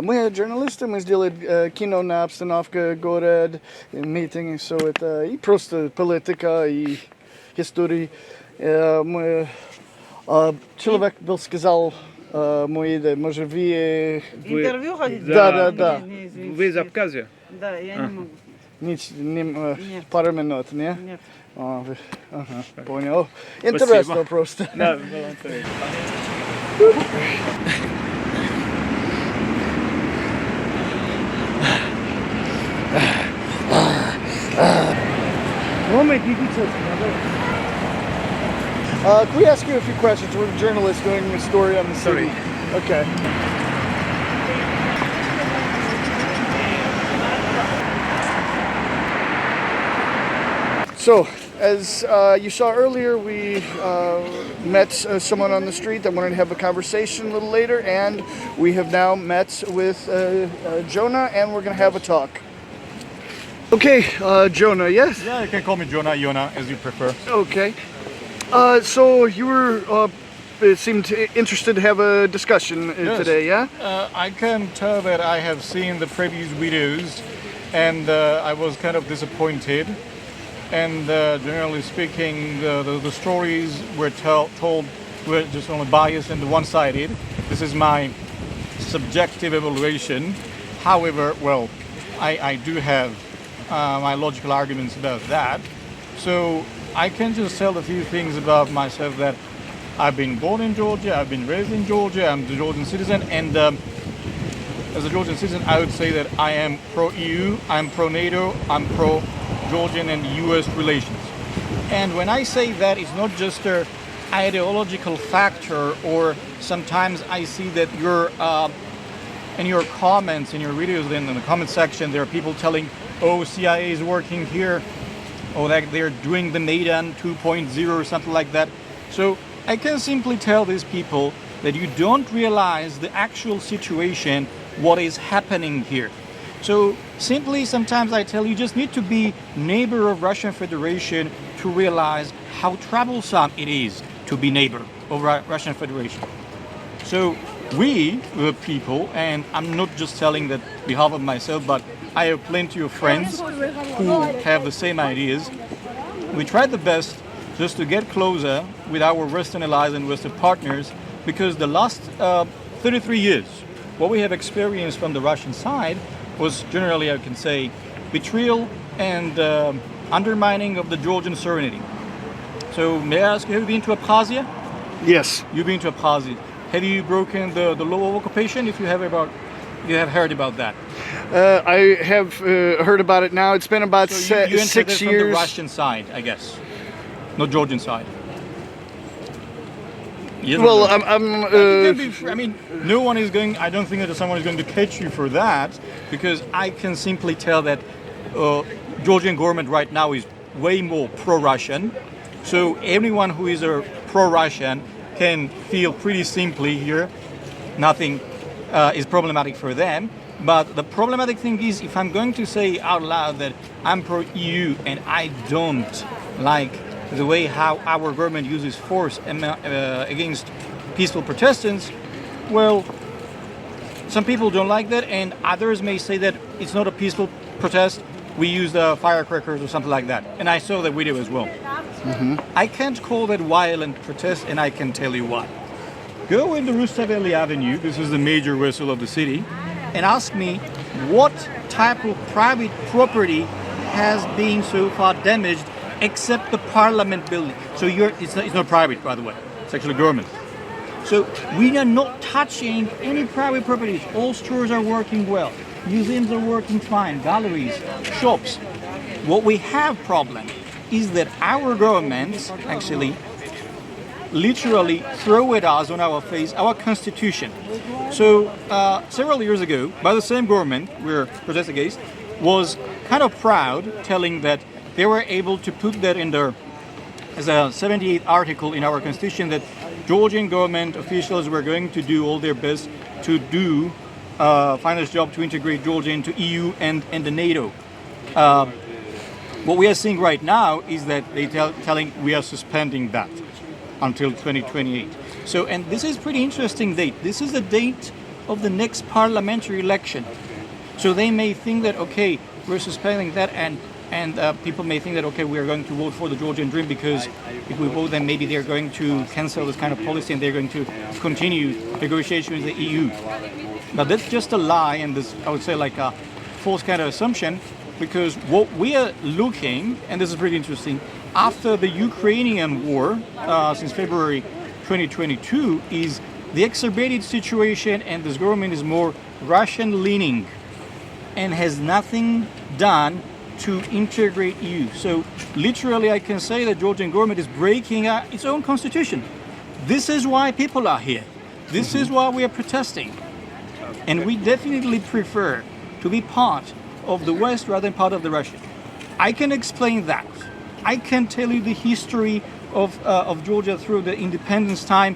Мы журналисты, мы сделали кино на обстановку города, митинги, все это, и просто политика, и истории. Человек был сказал, может, вы... Интервью хотите? Да. Вы из Абхазии? Да, я не могу. Пару минут, не? Нет. Понял. Интересно просто. Да, было интересно. Can we ask you a few questions? We're journalists doing a story on the city. Okay. So, as you saw earlier, we met someone on the street that wanted to have a conversation a little later, and we have now met with Jonah, and we're going to have a talk. Okay, Jonah, yes? Yeah, you can call me Jonah, as you prefer. Okay. So you were seemed interested to have a discussion today, yeah? I can tell that I have seen the previous videos, and I was kind of disappointed and generally speaking, the stories were told were just only biased and one-sided. This is my subjective evaluation. However, well, I do have my logical arguments about that. So I can just tell a few things about myself, that I've been born in Georgia, I've been raised in Georgia, I'm a Georgian citizen, and as a Georgian citizen, I would say that I am pro-EU, I'm pro-NATO, I'm pro-Georgian and US relations. And when I say that, it's not just a ideological factor, or sometimes I see that in your comments, in your videos, in the comment section, there are people telling, oh, CIA is working here, or that they're doing the Maidan 2.0 or something like that. So I can simply tell these people that you don't realize the actual situation, what is happening here. So simply, sometimes I tell you just need to be neighbor of Russian Federation to realize how troublesome it is to be neighbor of Russian Federation. So we, the people, and I'm not just telling that on behalf of myself, but I have plenty of friends who have the same ideas. We tried the best just to get closer with our Western allies and Western partners, because the last 33 years, what we have experienced from the Russian side was generally, I can say, betrayal and undermining of the Georgian sovereignty. So may I ask you, have you been to Abkhazia? Yes. You've been to Abkhazia. Have you broken the law of occupation? If you have heard about that. I have heard about it now. It's been about you entered 6 from years. the Russian side, I guess, not Georgian side. Yes, Well, I mean, no one is going. I don't think that someone is going to catch you for that, because I can simply tell that Georgian government right now is way more pro-Russian. So anyone who is a pro-Russian can feel pretty simply here. Nothing is problematic for them. But the problematic thing is, if I'm going to say out loud that I'm pro-EU and I don't like the way how our government uses force against peaceful protestants, well, some people don't like that, and others may say that it's not a peaceful protest, we use firecrackers or something like that. And I saw that video as well. I can't call that violent protest, and I can tell you why. Go in the Rustaveli Avenue, this is the major vessel of the city, and ask me what type of private property has been so far damaged except the parliament building. So it's not private, by the way, it's actually government. So we are not touching any private properties. All stores are working well, museums are working fine, galleries, shops. What we have problem is that our governments actually literally throw at us on our face our constitution. So several years ago, by the same government we're protesting against, was kind of proud, telling that they were able to put that in their, as a 78th article in our constitution, that Georgian government officials were going to do all their best to do finest job to integrate Georgia into EU and the NATO. What we are seeing right now is that they telling we are suspending that until 2028. So, and this is pretty interesting date. This is the date of the next parliamentary election. So they may think that, okay, we're suspending that, and people may think that, okay, we are going to vote for the Georgian Dream, because if we vote, then maybe they're going to cancel this kind of policy and they're going to continue negotiations with the EU. But that's just a lie, and this, I would say, like a false kind of assumption, because what we are looking, and this is pretty interesting, after the Ukrainian war since February 2022, is the exacerbated situation, and this government is more Russian-leaning and has nothing done to integrate EU. So literally I can say that Georgian government is breaking its own constitution. This is why people are here. This is why we are protesting. And we definitely prefer to be part of the West rather than part of the Russia. I can explain that. I can tell you the history of Georgia through the independence time.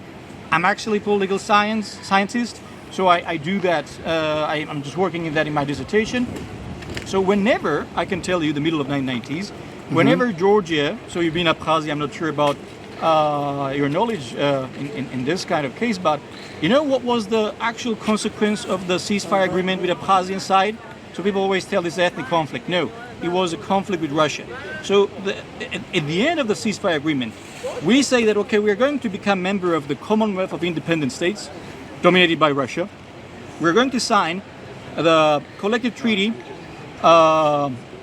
I'm actually a political scientist, so I do that. I'm just working in that in my dissertation. So whenever, I can tell you, the middle of 1990s, whenever Georgia, so you've been Abkhazia, I'm not sure about your knowledge in this kind of case, but you know what was the actual consequence of the ceasefire agreement with the Abkhazian side? So people always tell this ethnic conflict. No, it was a conflict with Russia. So at the end of the ceasefire agreement, we say that, okay, we are going to become member of the Commonwealth of Independent States, dominated by Russia. We're going to sign the collective treaty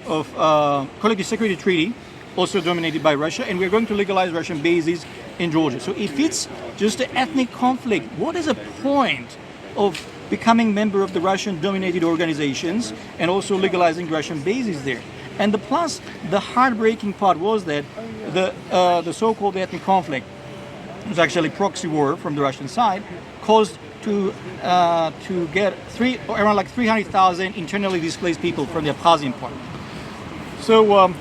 collective security treaty, also dominated by Russia, and we're going to legalize Russian bases in Georgia. So if it's just an ethnic conflict, what is the point of becoming member of the Russian-dominated organizations and also legalizing Russian bases there? And the heartbreaking part was that the so-called ethnic conflict was actually proxy war from the Russian side, caused to get around like 300,000 internally displaced people from the Abkhazian part. So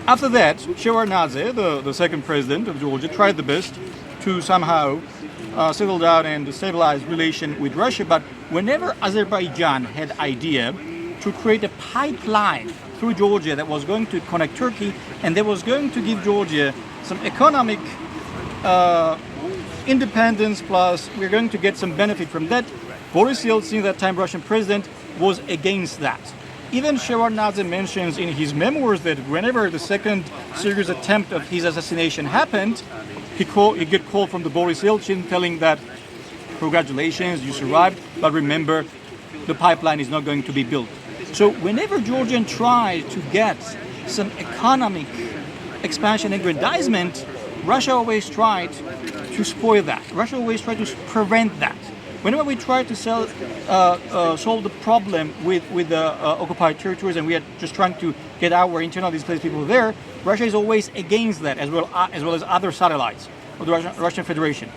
after that, Shevardnadze, the second president of Georgia, tried the best to somehow settle down and stabilize relation with Russia. But whenever Azerbaijan had idea to create a pipeline through Georgia that was going to connect Turkey and that was going to give Georgia some economic independence, plus we're going to get some benefit from that, Boris Yeltsin, that time Russian president, was against that. Even Shevardnadze mentions in his memoirs that whenever the second serious attempt of his assassination happened, he get called from the Boris Yeltsin telling that, congratulations, you survived, but remember, the pipeline is not going to be built. So whenever Georgian tried to get some economic expansion and aggrandizement, Russia always tried to spoil that. Russia always tried to prevent that. Whenever we try to solve the problem with the occupied territories and we are just trying to get our internal displaced people there, Russia is always against that, as well as other satellites of the Russian Federation.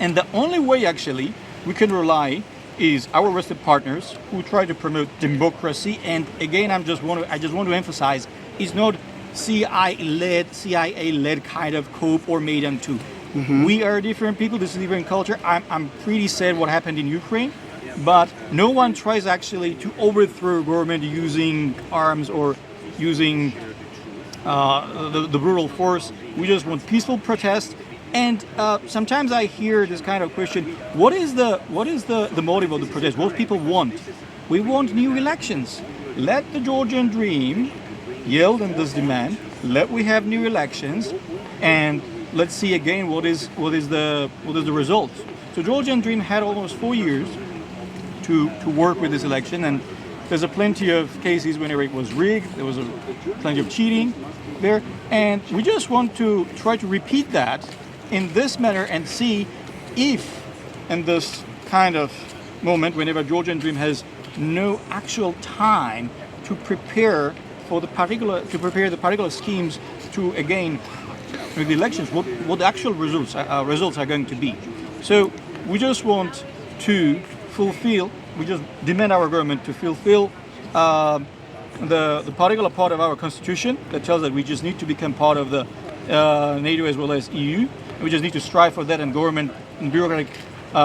And the only way actually we can rely is our Western partners who try to promote democracy. And again, I just want to emphasize, it's not CIA-led kind of coup or Maidan 2. We are different people. This is a different culture. I'm pretty sad what happened in Ukraine, but no one tries actually to overthrow government using arms or using the brutal force. We just want peaceful protest. And sometimes I hear this kind of question: what is the motive of the protest? What people want? We want new elections. Let the Georgian dream yield in this demand. Let we have new elections, and let's see again what is the result. So Georgian Dream had almost 4 years to work with this election, and there's a plenty of cases whenever it was rigged. There was plenty of cheating there, and we just want to try to repeat that in this manner and see if, in this kind of moment, whenever Georgian Dream has no actual time to prepare the particular schemes to again with the elections, what the actual results are going to be. So we just want to we just demand our government to fulfill the particular part of our constitution that tells that we just need to become part of the NATO as well as EU. We just need to strive for that, and government and bureaucratic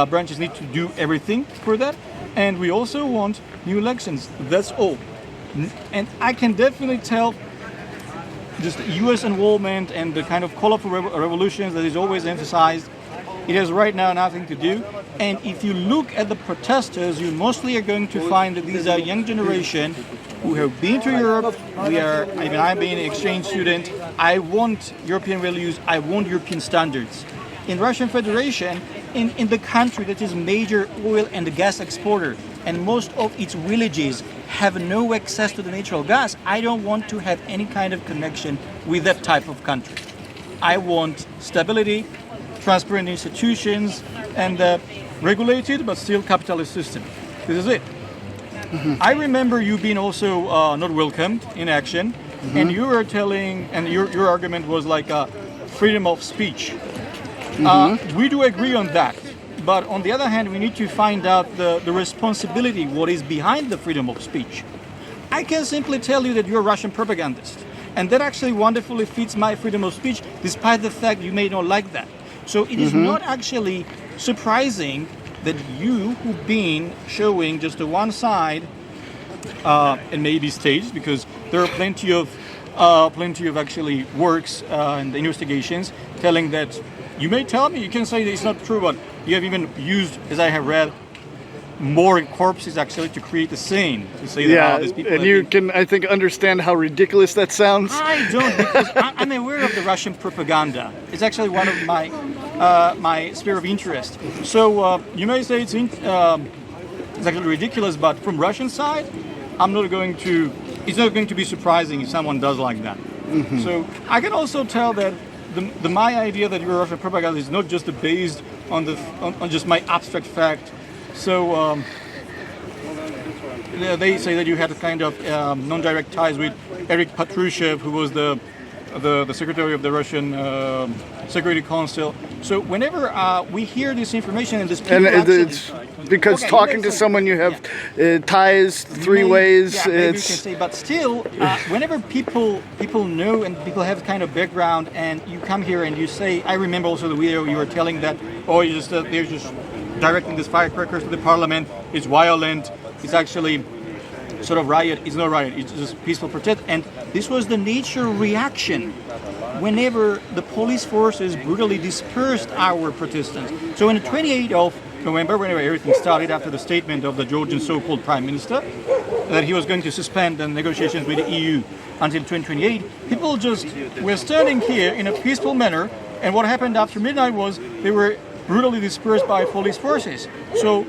branches need to do everything for that. And we also want new elections. That's all. And I can definitely tell just U.S. involvement and the kind of colorful revolutions that is always emphasized, it has right now nothing to do. And if you look at the protesters, you mostly are going to find that these are young generation who have been to Europe. I'm being an exchange student. I want European values. I want European standards. In Russian Federation, in the country that is major oil and gas exporter, and most of its villages have no access to the natural gas, I don't want to have any kind of connection with that type of country. I want stability, transparent institutions, and a regulated but still capitalist system. This is it. I remember you being also not welcomed in action, and you were telling, and your argument was like freedom of speech. We do agree on that. But on the other hand, we need to find out the responsibility, what is behind the freedom of speech. I can simply tell you that you're a Russian propagandist. And that actually wonderfully fits my freedom of speech, despite the fact you may not like that. So it is not actually surprising that you, who've been showing just the one side, and maybe staged, because there are plenty of actually works and investigations telling that. You may tell me, you can say that it's not true, but you have even used, as I have read, more corpses actually to create a scene to say that Yeah, these people and have you been- can, I think, understand how ridiculous that sounds. I don't, because I'm aware of the Russian propaganda. It's actually one of my my sphere of interest. So you may say it's actually ridiculous, but from Russian side, I'm not going to. It's not going to be surprising if someone does like that. So I can also tell that my idea that your Russian propaganda is not just based on on just my abstract fact. So they say that you had a kind of non-direct ties with Eric Patrushev, who was the secretary of the Russian Security Council. So whenever we hear this information and this, And it's because talking to someone you have ties three ways. Yeah, maybe you can It's say, but still, whenever people know and people have kind of background, and you come here and you say, I remember also the video you were telling that, oh, you just they're just directing these firecrackers to the parliament. It's violent. It's actually sort of riot. It's not riot. It's just peaceful protest. And this was the nature reaction whenever the police forces brutally dispersed our protestants. So on the 28th of November, whenever everything started after the statement of the Georgian so-called prime minister that he was going to suspend the negotiations with the EU until 2028, people just were standing here in a peaceful manner, and what happened after midnight was they were brutally dispersed by police forces. So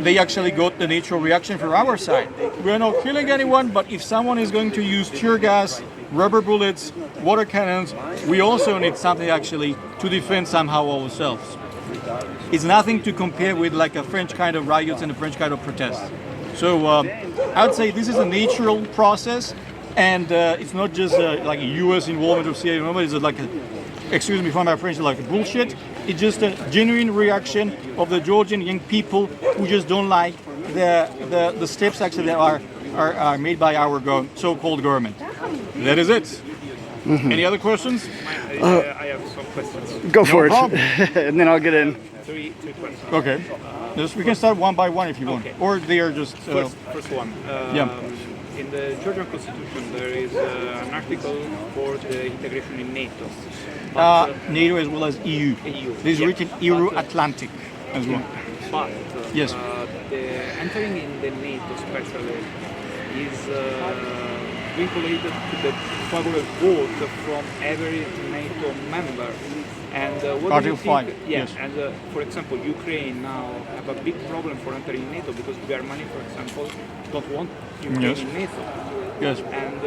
they actually got the natural reaction from our side. We're not killing anyone, but if someone is going to use tear gas, rubber bullets, water cannons, we also need something actually to defend somehow ourselves. It's nothing to compare with like a French kind of riots and a French kind of protest. So I would say this is a natural process, and it's not just like a U.S. involvement of CIA involvement. It's like excuse me for my French, like bullshit. It's just a genuine reaction of the Georgian young people who just don't like the steps actually that are made by our so-called government. That is it. Any other questions? I have some questions. Go for No it, problem. and then I'll get in. Three questions. Okay. We can start one by one if you want, or they are just. First one. Yeah. In the Georgian constitution, there is an article for the integration in NATO. NATO as well as EU. This is written Euro-Atlantic as well. But Yes. the entering in the NATO especially is vinculated to the favorable vote from every NATO member. And what Article do you think? 5, Yeah, yes. and for example, Ukraine now have a big problem for entering NATO because Germany, for example, don't want Ukraine Yes. in NATO. Yes. And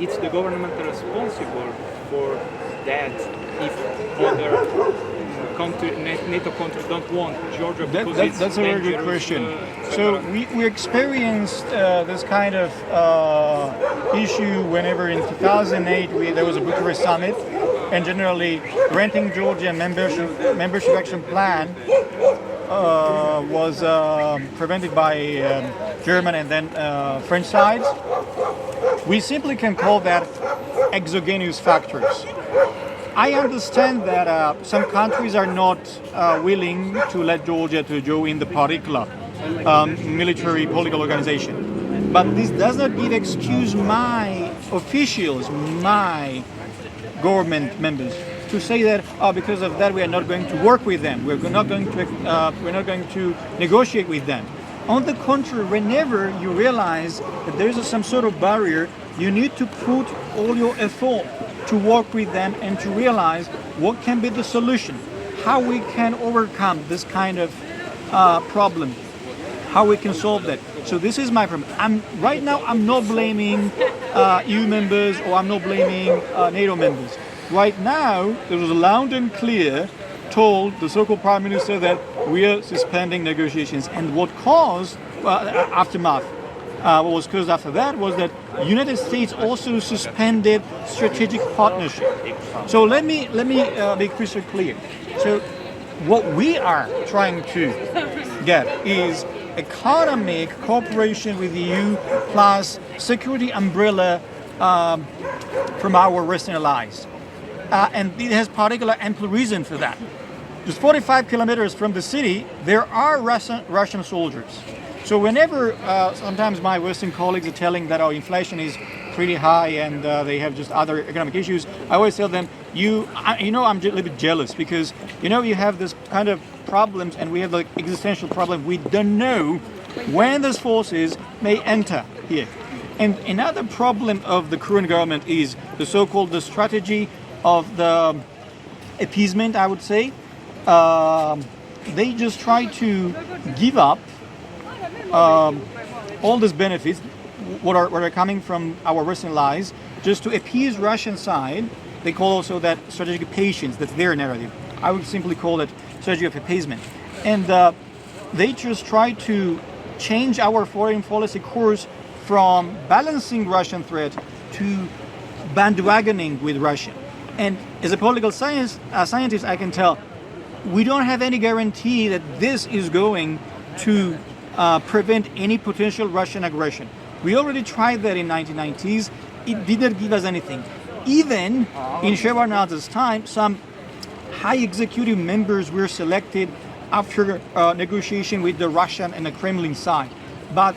it's the government responsible for that if other NATO countries don't want Georgia because it's That's a very good dangerous, question. etc. So we experienced this kind of issue whenever in 2008 there was a Bucharest summit, and generally granting Georgia a membership action plan was prevented by German and then French sides. We simply can call that exogenous factors. I understand that some countries are not willing to let Georgia to join the particular military political organization. But this does not give excuse my officials, my government members, to say that because of that we are not going to work with them. We're not going to negotiate with them. On the contrary, whenever you realize that there is some sort of barrier, you need to put all your effort to work with them and to realize what can be the solution, how we can overcome this kind of problem, how we can solve that. So this is my problem. Right now I'm not blaming EU members or I'm not blaming NATO members. Right now there was a loud and clear told the so-called prime minister that we are suspending negotiations, and what caused aftermath. What was caused after that was that United States also suspended strategic partnership. So let me be crystal clear. So what we are trying to get is economic cooperation with the EU plus security umbrella from our Western allies. And it has particular ample reason for that. Just 45 kilometers from the city, there are Russian soldiers. So whenever sometimes my Western colleagues are telling that our inflation is pretty high and they have just other economic issues, I always tell them, I'm a little bit jealous because, you have this kind of problems and we have the existential problem. We don't know when these forces may enter here. And another problem of the current government is the so-called the strategy of the appeasement, I would say. They just try to give up all these benefits, what are coming from our Western allies, just to appease Russian side. They call also that strategic patience. That's their narrative. I would simply call it strategy of appeasement. And they just try to change our foreign policy course from balancing Russian threat to bandwagoning with Russia. And as a political scientist, I can tell we don't have any guarantee that this is going to prevent any potential Russian aggression. We already tried that in 1990s. It didn't give us anything. Even in Shevardnadze's time, some high executive members were selected after negotiation with the Russian and the Kremlin side. But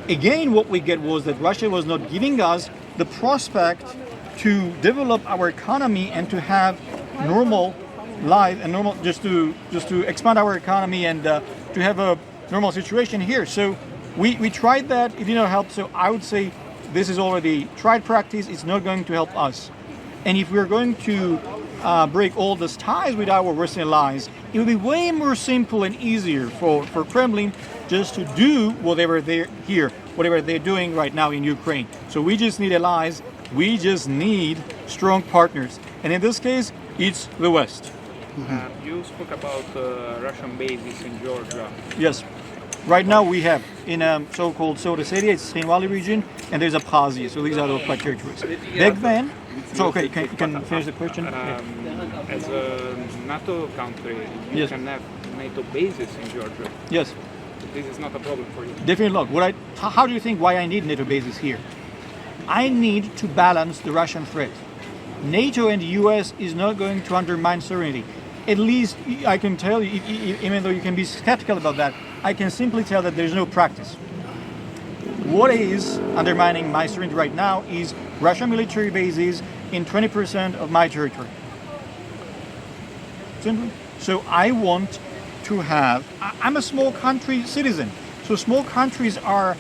again, what we get was that Russia was not giving us the prospect to develop our economy and to have normal life and just to expand our economy and to have a normal situation here. So we tried that. It didn't help. So I would say this is already tried practice. It's not going to help us. And if we're going to break all these ties with our Western allies, it would be way more simple and easier for Kremlin just to do whatever they're doing right now in Ukraine. So we just need allies. We just need strong partners. And in this case, it's the West. You spoke about Russian bases in Georgia. Yes. Right now we have in so-called South Ossetia, it's Stain Valley region, and there's Abkhazia. So these are the occupied territories. Back then, so okay, you can finish the question. As a NATO country, you Yes. can have NATO bases in Georgia. Yes. This is not a problem for you. Definitely not. How do you think why I need NATO bases here? I need to balance the Russian threat. NATO and the US is not going to undermine sovereignty. At least I can tell you, even though you can be skeptical about that, I can simply tell that there's no practice. What is undermining my sovereignty right now is Russian military bases in 20% of my territory. Simple. So I want to have, I'm a small country citizen, so small countries are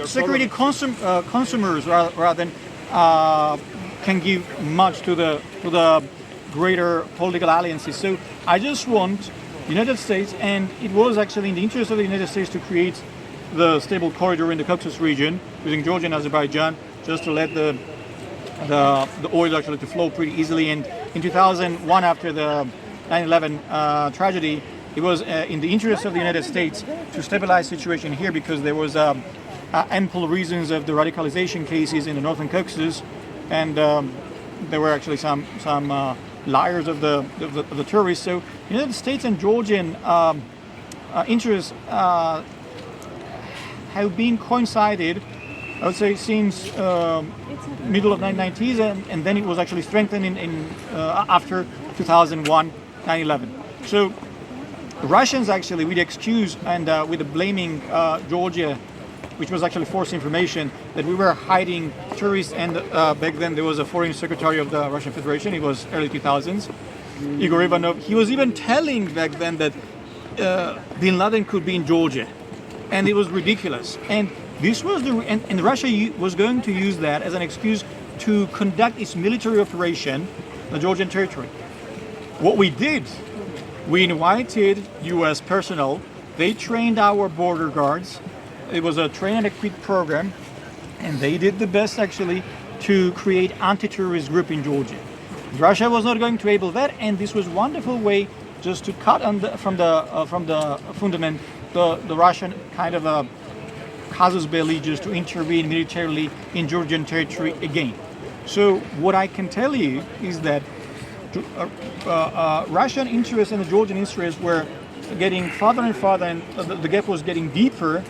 security consumers rather than can give much to the greater political alliances. So I just want United States, and it was actually in the interest of the United States to create the stable corridor in the Caucasus region using Georgia and Azerbaijan, just to let the oil actually to flow pretty easily. And in 2001, after the 9/11 tragedy, it was in the interest of the United States to stabilize the situation here because there was ample reasons of the radicalization cases in the Northern Caucasus, and there were actually some liars of the terrorists. So United States and Georgian interests have been coincided, I would say, since middle of 1990s, and then it was actually strengthened in after 2001, 9/11. So Russians actually, with the excuse and with the blaming Georgia, which was actually false information, that we were hiding terrorists, and back then there was a foreign secretary of the Russian Federation, it was early 2000s, Igor Ivanov, he was even telling back then that Bin Laden could be in Georgia, and it was ridiculous. And this was and Russia was going to use that as an excuse to conduct its military operation in the Georgian territory. What we did, we invited U.S. personnel, they trained our border guards. It was a train and equip program, and they did the best actually to create anti-terrorist group in Georgia. Russia was not going to enable that, and this was a wonderful way just to cut from the fundament the Russian kind of a casus belli, just to intervene militarily in Georgian territory again. So what I can tell you is that Russian interests and the Georgian interests were getting farther and farther, and the gap was getting deeper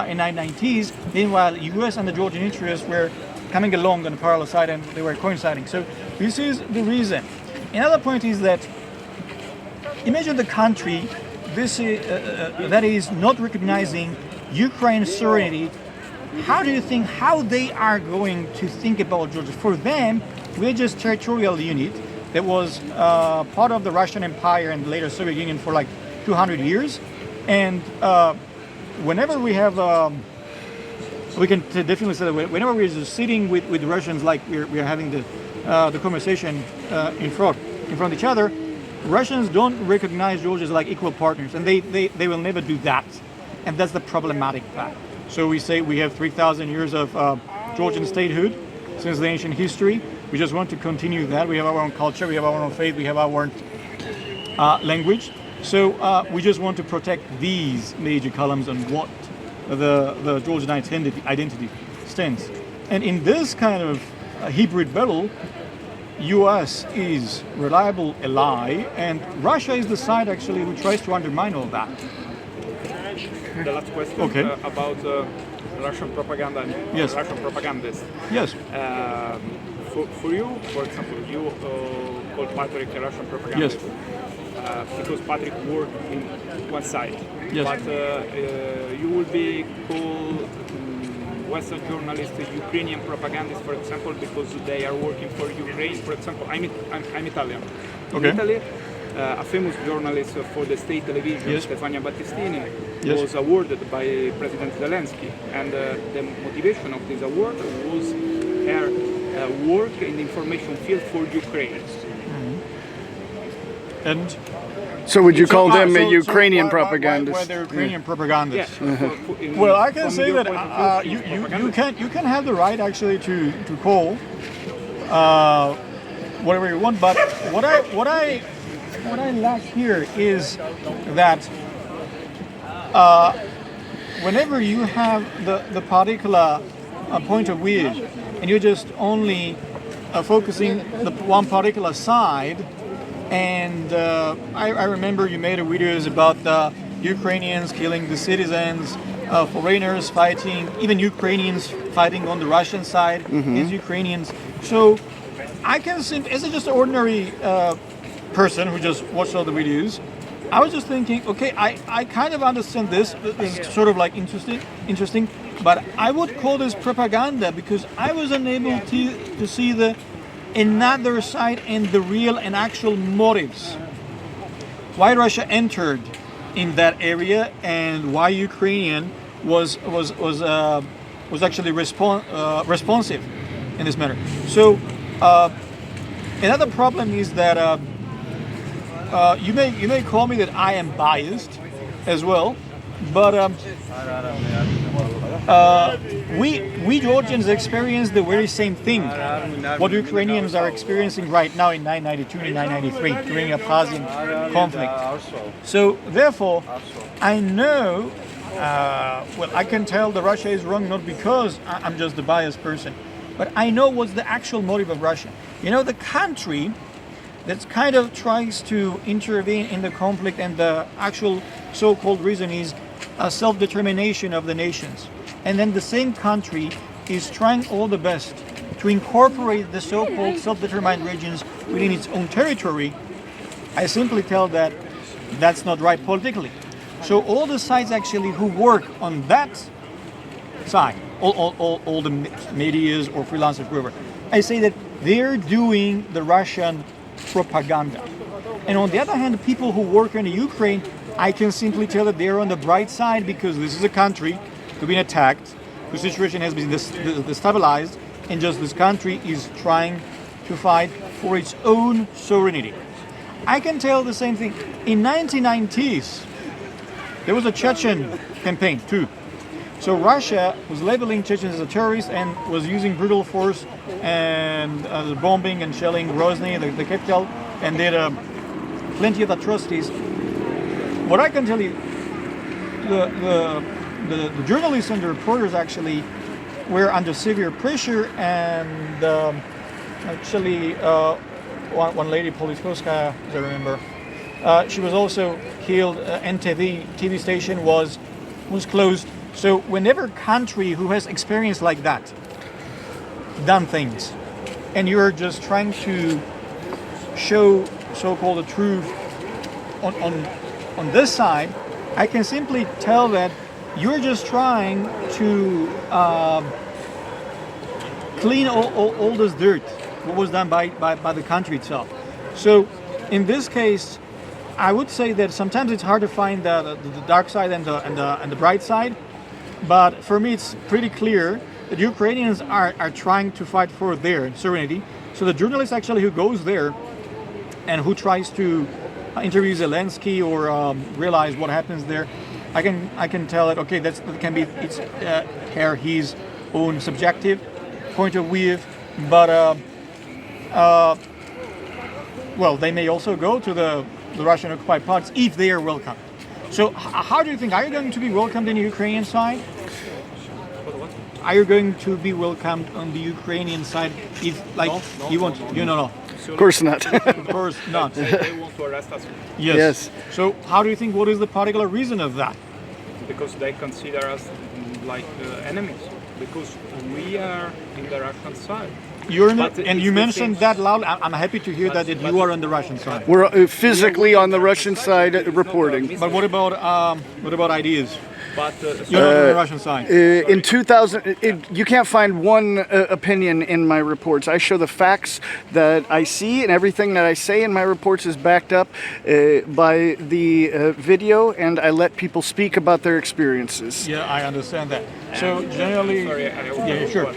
in the 1990s. Meanwhile, U.S. and the Georgian interests were coming along on the parallel side, and they were coinciding. So this is the reason. Another point is that imagine the country that is not recognizing Ukraine's sovereignty how do you think how they are going to think about Georgia? For them, we're just territorial unit that was part of the Russian Empire and later Soviet Union for like 200 years. And whenever we have, we can definitely say that whenever we're just sitting with the Russians, like we're having the conversation in front of each other, Russians don't recognize Georgia as like equal partners, and they will never do that. And that's the problematic part. So we say we have 3,000 years of Georgian statehood since the ancient history. We just want to continue that. We have our own culture, we have our own faith, we have our own language. So we just want to protect these major columns on what the Georgian identity stands. And in this kind of hybrid battle, US is reliable ally, and Russia is the side actually who tries to undermine all that. The last question about Russian propaganda and Yes. Russian propagandists. Yes. For you, for example, you call Patrick a Russian propagandist because Patrick worked in one side. Yes. But you will be called Western journalists, Ukrainian propagandists, for example, because they are working for Ukraine. For example, I'm Italian. Okay. In Italy, a famous journalist for the state television, Yes. Stefania Battistini, Yes. was awarded by President Zelensky. And the motivation of this award was her work in the information field for Ukraine. And So would you call them a so Ukrainian why propagandist? they're Ukrainian propagandists? In- Well, I can from say your that point of view, you can have the right actually to call whatever you want, but what I lack here is that whenever you have the particular point of view and you're just only focusing the one particular side. And I remember you made videos about the Ukrainians killing the citizens, foreigners fighting, even Ukrainians fighting on the Russian side as Ukrainians. So I can see, as just an ordinary person who just watched all the videos, I was just thinking, okay, I kind of understand this. This is sort of like interesting, but I would call this propaganda because I was unable to see another side and the real and actual motives. Why Russia entered in that area and why Ukrainian was actually responsive in this matter. So another problem is that you may call me that I am biased as well, but we Georgians experience the very same thing what Ukrainians are experiencing right now in 992 and 993 during the Abkhazian conflict. So therefore, I know, well, I can tell that Russia is wrong not because I'm just a biased person, but I know what's the actual motive of Russia. You know, the country that kind of tries to intervene in the conflict and the actual so-called reason is a self-determination of the nations. And then the same country is trying all the best to incorporate the so-called self-determined regions within its own territory. I simply tell that that's not right politically. So all the sides actually who work on that side, all the medias or freelancers, whoever, I say that they're doing the Russian propaganda. And on the other hand, the people who work in the Ukraine, I can simply tell that they're on the bright side because this is a country to be attacked, the situation has been destabilized, and just this country is trying to fight for its own sovereignty. I can tell the same thing. In 1990s, there was a Chechen campaign too. So Russia was labeling Chechens as a terrorist and was using brutal force and bombing and shelling Grozny, the capital, and did plenty of atrocities. What I can tell you, the journalists and the reporters actually were under severe pressure, and actually one lady, Politkovskaya, as I remember, she was also killed. NTV TV station was closed. So whenever country who has experience like that done things, and you're just trying to show so-called the truth on this side, I can simply tell that you're just trying to clean all this dirt, what was done by the country itself. So in this case, I would say that sometimes it's hard to find the dark side and the bright side, but for me it's pretty clear that Ukrainians are trying to fight for their sovereignty. So the journalist actually who goes there and who tries to interview Zelensky or realize what happens there, I can tell that okay, it's his own subjective point of view, but well, they may also go to the Russian occupied parts if they are welcome. So how do you think, are you going to be welcomed in the Ukrainian side? Are you going to be welcomed on the Ukrainian side if you want? No. Of course not. Of course not. They want to arrest us. Yes. So how do you think, what is the particular reason of that? Because they consider us like enemies. Because we are in the Russian side. You're not, and you mentioned that loud. I'm happy to hear that you are on the Russision side. We're physically on the Russian side reporting. But what about ideas? You're not on the Russian side. In 2000, you can't find one opinion in my reports. I show the facts that I see, and everything that I say in my reports is backed up by the video, and I let people speak about their experiences. Yeah, I understand that. So generally, sure.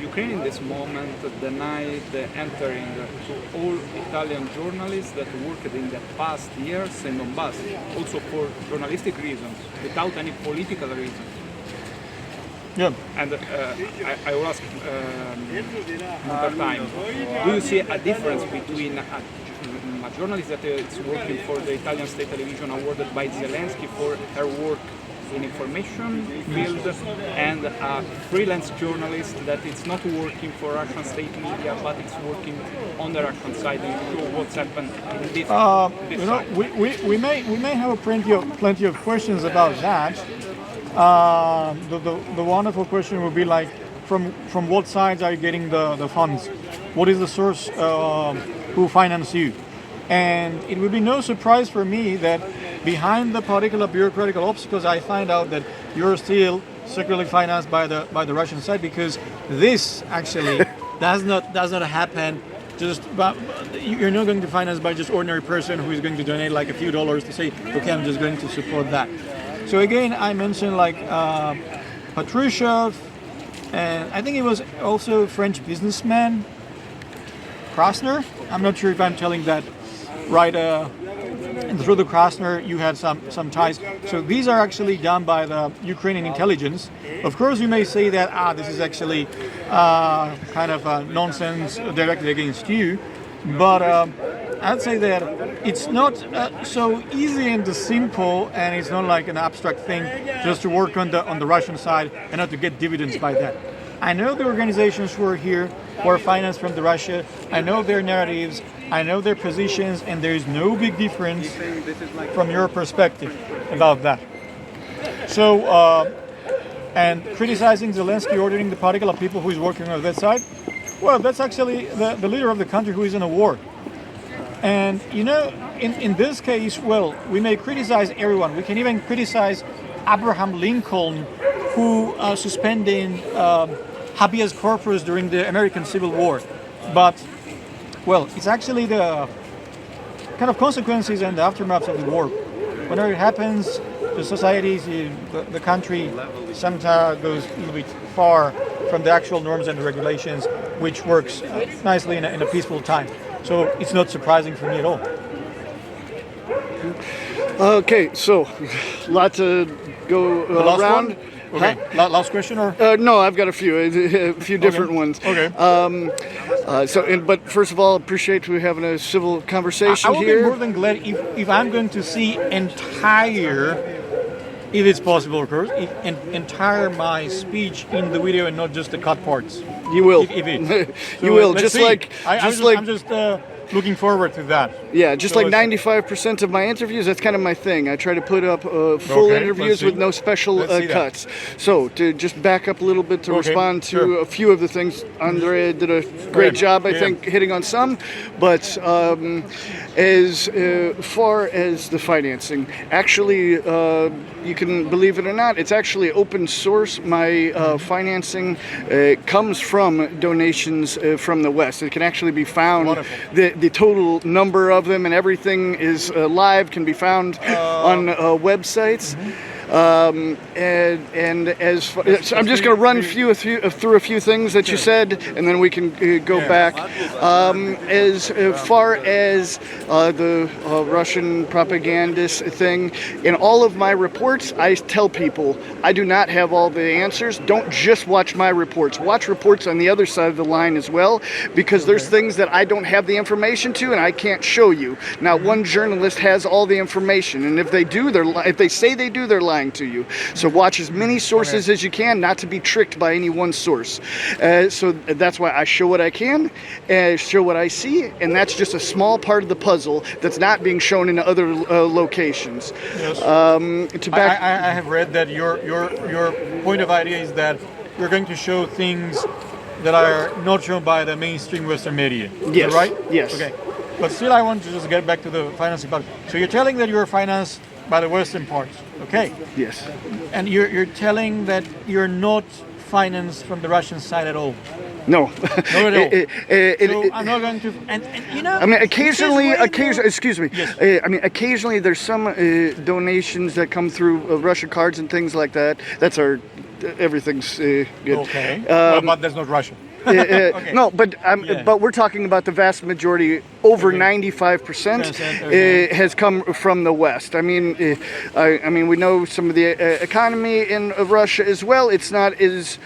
Ukraine in this moment denied entering to all Italian journalists that worked in the past years in Donbass, also for journalistic reasons, without any political reason. Yeah. And I will ask another time, do you see a difference between a journalist that is working for the Italian state television awarded by Zelensky for her work in information field and a freelance journalist that is not working for Russian state media but it's working on the Russian side and show what's happened in this side? We may have plenty of questions about that. The wonderful question would be like, from what sides are you getting the funds? What is the source who finance you? And it would be no surprise for me that behind the particular bureaucratic obstacles, I find out that you're still secretly financed by the Russian side, because this actually does not happen. You're not going to finance by just ordinary person who is going to donate like a few dollars to say, okay, I'm just going to support that. So again, I mentioned like Patrushev, and I think it was also a French businessman, Krasner. I'm not sure if I'm telling that right. And through the Krasner, you had some ties. So these are actually done by the Ukrainian intelligence. Of course, you may say that this is actually kind of nonsense directed against you, but I'd say that it's not so easy and simple, and it's not like an abstract thing just to work on the Russian side and not to get dividends by that. I know the organizations who are here, who are financed from the Russia. I know their narratives. I know their positions, and there is no big difference from your perspective about that. So, and criticizing Zelensky, ordering the particular people who is working on that side, well, that's actually the leader of the country who is in a war. And, you know, in this case, well, we may criticize everyone. We can even criticize Abraham Lincoln, who suspended habeas corpus during the American Civil War. But well, it's actually the kind of consequences and the aftermath of the war. Whenever it happens, the societies, the country sometimes goes a little bit far from the actual norms and regulations, which works nicely in a peaceful time. So it's not surprising for me at all. Okay, so lots to go around. One? Okay. Huh? Last question, or no? I've got a few different ones. Okay. But first of all, appreciate we having a civil conversation I will here. be more than glad if I'm going to see entire, if it's possible, of course, entire my speech in the video and not just the cut parts. You will. If it. You will. I'm just looking forward to that. Yeah, just So like it's- 95% of my interviews, that's kind of my thing. I try to put up full Okay, interviews let's with see. no special Let's see that. cuts. So to just back up a little bit to Okay, respond to sure. a few of the things, Andrea did a great job, I Yeah. think, hitting on some. But as far as the financing, actually, you can believe it or not, it's actually open source. My financing comes from donations from the West. It can actually be found. Wonderful. The total number of them and everything is live, can be found on websites. And as far, so I'm just going to run through a few things that you said, and then we can go back. As far as the Russian propagandist thing, in all of my reports, I tell people I do not have all the answers. Don't just watch my reports. Watch reports on the other side of the line as well, because there's things that I don't have the information to, and I can't show you. Now, one journalist has all the information, and if they do, if they say they do, they're lying to you. So watch as many sources as you can, not to be tricked by any one source. So that's why I show what I can, show what I see, and that's just a small part of the puzzle that's not being shown in other locations. Yes. To back, I have read that your point of idea is that you're going to show things that are not shown by the mainstream Western media. Is Yes. that right? Yes. Okay. But still, I want to just get back to the financing part. So you're telling that you're financed by the Western parts, okay? Yes. And you're telling that you're not financed from the Russian side at all. No. Not at all. So I'm not going to. And you know. I mean, occasionally, this is way excuse me. I mean, occasionally there's some donations that come through Russia cards and things like that. That's everything's good. Okay. But that's not Russian. Okay. No, but Yeah. but we're talking about the vast majority, over 95%, okay. has come from the West. I mean, I mean, we know some of the economy in Russia as well. It's not as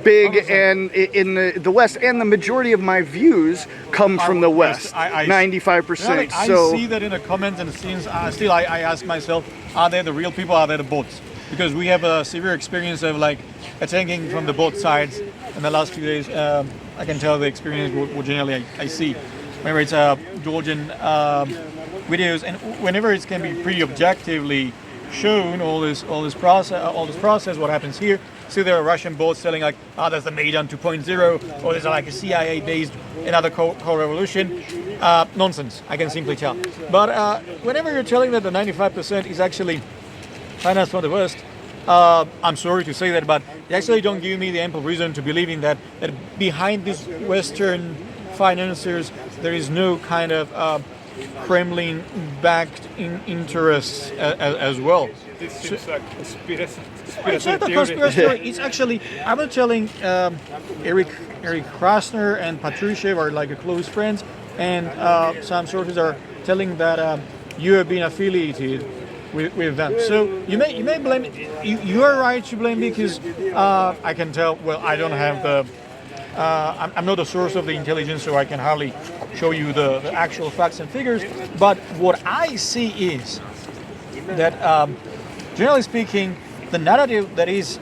big and in the West, and the majority of my views come from the West. 95%. I So see that in the comments, and since still I ask myself, are they the real people? Are they the bots? Because we have a severe experience of like attacking from the both sides in the last few days. I can tell the experience what generally I see. Whenever it's Georgian videos, and whenever it can be pretty objectively shown all this process, what happens here. See, there are Russian bots telling like, there's the Maidan 2.0, or there's like a CIA-based another co-revolution. Nonsense, I can simply tell. But whenever you're telling that the 95% is actually financed from the West, I'm sorry to say that, but they actually don't give me the ample reason to believe in that behind these Western financiers there is no kind of Kremlin-backed interests as well. This seems like conspiracy It's not a theory. conspiracy theory. It's actually, I was telling Eric Krasner and Patrushev are like a close friends, and some sources are telling that you have been affiliated with them. So you may blame you are right to blame me because I can tell. Well, I don't have the. I'm not a source of the intelligence, so I can hardly show you the actual facts and figures. But what I see is that, generally speaking, the narrative that is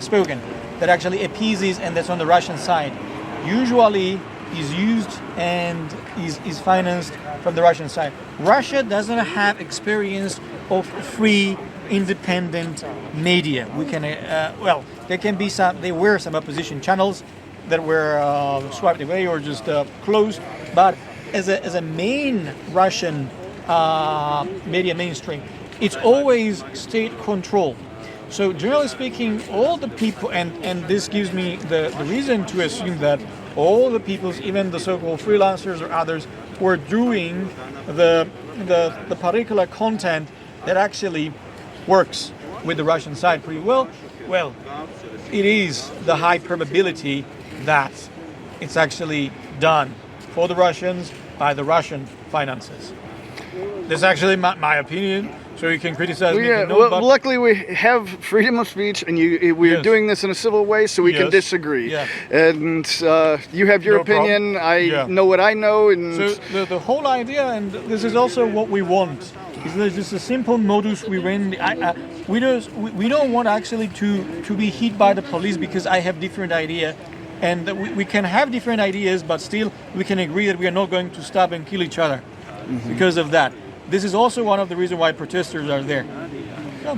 spoken, that actually appeases and that's on the Russian side, usually is used and is financed from the Russian side. Russia doesn't have experience of free, independent media. We can, there were some opposition channels that were swiped away or just closed, but as a main Russian media mainstream, it's always state controlled. So generally speaking, all the people, and this gives me the reason to assume that all the people, even the so-called freelancers or others, were doing the particular content that actually works with the Russian side pretty well. Well, it is the high probability that it's actually done for the Russians by the Russian finances. That's actually my opinion. So you can criticize me. Yeah, well, luckily we have freedom of speech, and we're doing this in a civil way, so we can disagree. Yeah. And you have your opinion. I know what I know, and so the whole idea, and this is also what we want, is there's just a simple modus vivendi. We don't want actually to be hit by the police because I have different idea and we can have different ideas, but still we can agree that we are not going to stop and kill each other because of that. This is also one of the reasons why protesters are there.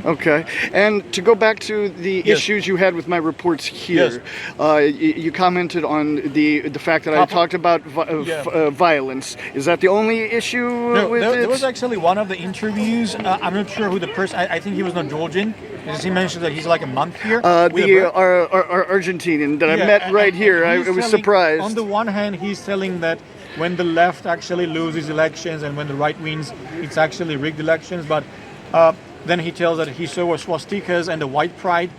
Okay, and to go back to the issues you had with my reports here, you commented on the fact that I talked about violence. Is that the only issue with it? There was actually one of the interviews. I'm not sure who the person. I think he was not Georgian. Because he mentioned that he's like a month here. Our Argentinian that I met right here. I was surprised. On the one hand, he's telling that when the left actually loses elections and when the right wins, it's actually rigged elections. But then he tells that he saw swastikas and the white pride.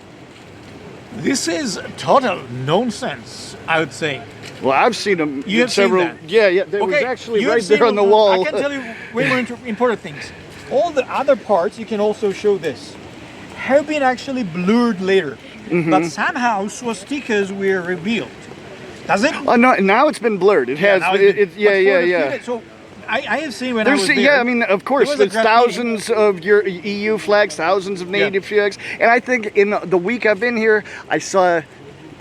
This is total nonsense, I would say. Well, I've seen them. You have several. Seen that? Yeah. There was actually right there on the wall. I can tell you way more important things. All the other parts, you can also show this, have been actually blurred later. But somehow swastikas were revealed. Does it? No, now it's been blurred. It has. Yeah. So I have seen when I was there. Yeah, I mean, of course, there's thousands of your EU flags, thousands of native flags, and I think in the week I've been here, I saw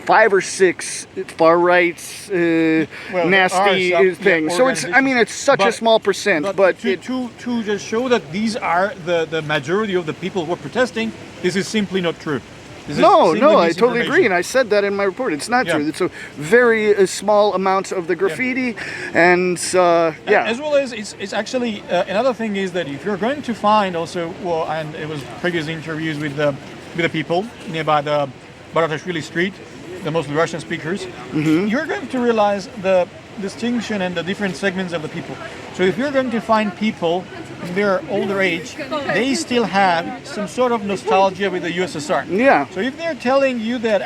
5 or 6 far right, nasty things. So it's, I mean, it's such a small percent, but to just show that these are the majority of the people who are protesting, this is simply not true. No, I totally agree, and I said that in my report. It's not true. It's a very small amount of the graffiti, and As well as it's actually another thing is that if you're going to find also, and it was previous interviews with the people nearby the Baratashvili Street, the mostly Russian speakers, you're going to realize the distinction and the different segments of the people. So if you're going to find people in their older age, they still have some sort of nostalgia with the USSR. Yeah. So if they're telling you that,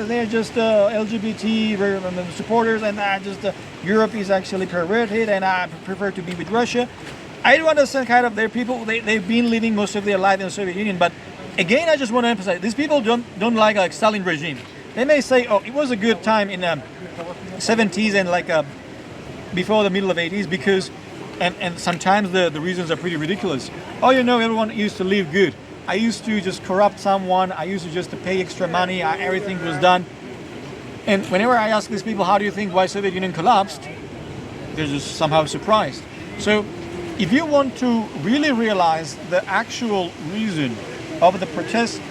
they're just LGBT supporters and Europe is actually perverted and I prefer to be with Russia, I do understand kind of their people, they've been living most of their life in the Soviet Union, but again, I just want to emphasize, these people don't like Stalin regime. They may say, it was a good time in 70s and before the middle of 80s because, and sometimes the reasons are pretty ridiculous. Everyone used to live good. I used to just corrupt someone. I used to just pay extra money. Everything was done. And whenever I ask these people, how do you think why Soviet Union collapsed? They're just somehow surprised. So if you want to really realize the actual reason of the protest,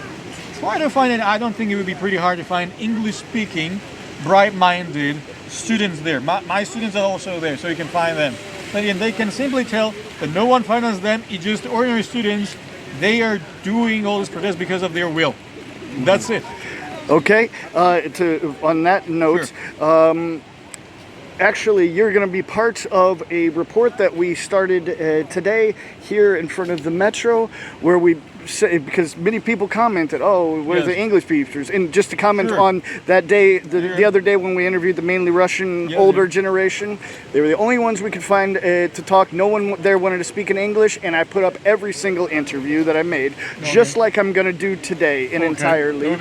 try to find it. I don't think it would be pretty hard to find English-speaking, bright-minded students there. My students are also there, so you can find them. But they can simply tell that no one finances them. It's just ordinary students. They are doing all this protest because of their will. That's it. Okay. On that note, actually, you're going to be part of a report that we started today here in front of the Metro, where we say, because many people commented, where are the English speakers? And just to comment on that day, the other day when we interviewed the mainly Russian older generation, they were the only ones we could find to talk. No one there wanted to speak in English, and I put up every single interview that I made, just like I'm going to do today, entirely.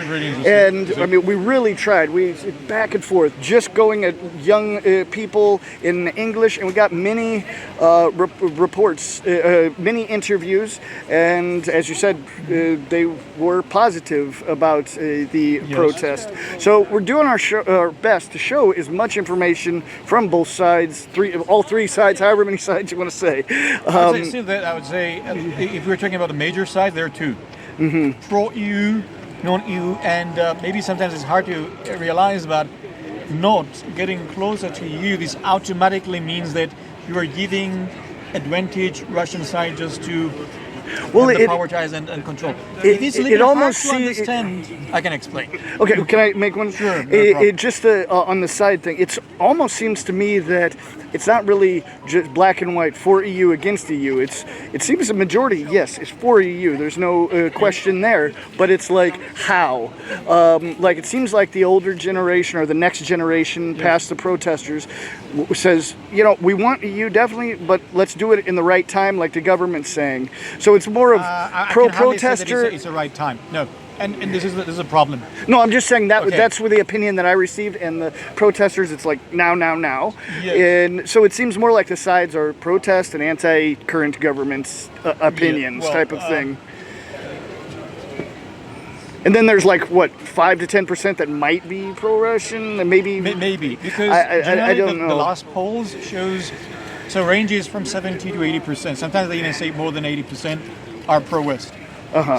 And I mean, we really tried. We back and forth, just going at young people in English, and we got many reports, many interviews, and as you said, they were positive about the protest. So we're doing our best to show as much information from both sides, all three sides, however many sides you want to say. I would say, if we're talking about the major sides, there are two. Pro-EU, non-EU, and maybe sometimes it's hard to realize, but not getting closer to EU, this automatically means that you are giving advantage Russian side just to power and control. It almost hard to understand. I can explain. Okay, can I make one? Sure. Just on the side thing, it almost seems to me that it's not really just black and white for EU against EU. It seems a majority, yes, is for EU. There's no question there. But it's like how? It seems like the older generation or the next generation past the protesters says, we want EU definitely, but let's do it in the right time, like the government's saying. So it's more of pro-protester. It's the right time. No. And this is a problem. No, I'm just saying that's the opinion that I received, and the protesters, it's like now. Yes. And so it seems more like the sides are protest and anti-current government's opinions type of thing. And then there's like what 5 to 10% that might be pro-Russian, and maybe because I don't know. The last polls shows ranges from 70 to 80%. Sometimes they even say more than 80% are pro-West.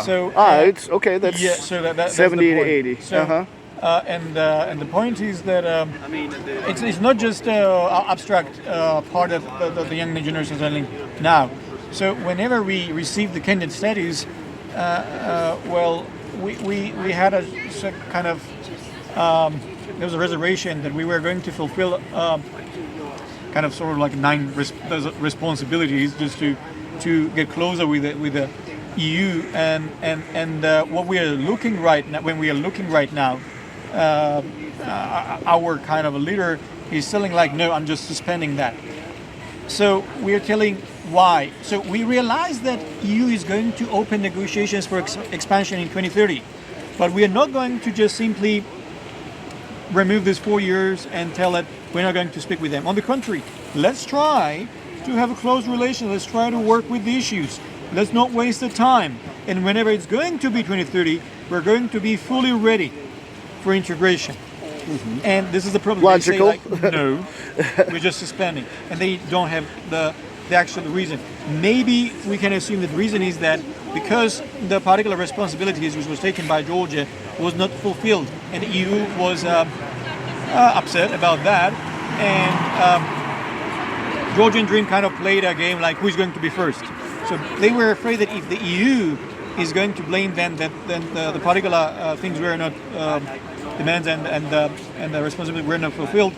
So it's okay. That's so that's 70 the to 80. So, and the point is that it's not just abstract part of the young generations only now. So whenever we receive the candidate status, we had a kind of there was a reservation that we were going to fulfill kind of sort of like 9 responsibilities just to get closer with the EU and what we are looking right now when we are looking right now. Our kind of a leader is telling like, no, I'm just suspending that. So we are telling why. So we realize that EU is going to open negotiations for expansion in 2030, but we are not going to just simply remove this 4 years and tell that we're not going to speak with them. On the contrary, let's try to have a close relation. Let's try to work with the issues. Let's not waste the time. And whenever it's going to be 2030, we're going to be fully ready for integration. And this is the problem. Logical. They say like, no, we're just suspending. And they don't have the actual reason. Maybe we can assume that the reason is that because the particular responsibilities which was taken by Georgia was not fulfilled, and the EU was upset about that, and Georgian Dream kind of played a game like who's going to be first. So they were afraid that if the EU is going to blame them, that then the particular things were not demands and the responsibilities were not fulfilled,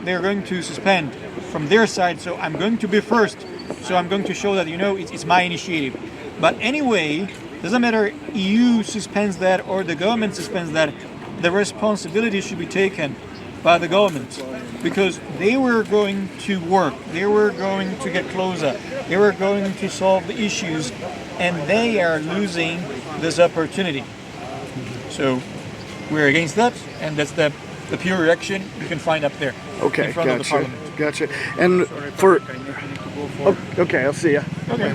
they're going to suspend from their side. So I'm going to be first. So I'm going to show that it's my initiative. But anyway, doesn't matter EU suspends that or the government suspends that. The responsibility should be taken by the government because they were going to work. They were going to get closer. They were going to solve the issues, and they are losing this opportunity. So we're against that, and that's the pure reaction you can find up there in front of the parliament. Gotcha. And for okay, I'll see you. Okay.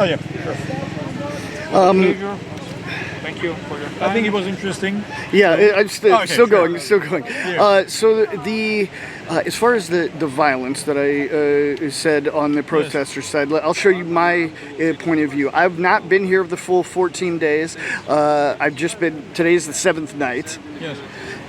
Oh yeah. Sure. Thank you for your time. I think it was interesting. Yeah, I'm still sure. going. Yeah. So the as far as the violence that I said on the protesters' side, I'll show you my point of view. I've not been here the full 14 days. I've just been. Today's the 7th night. Yes.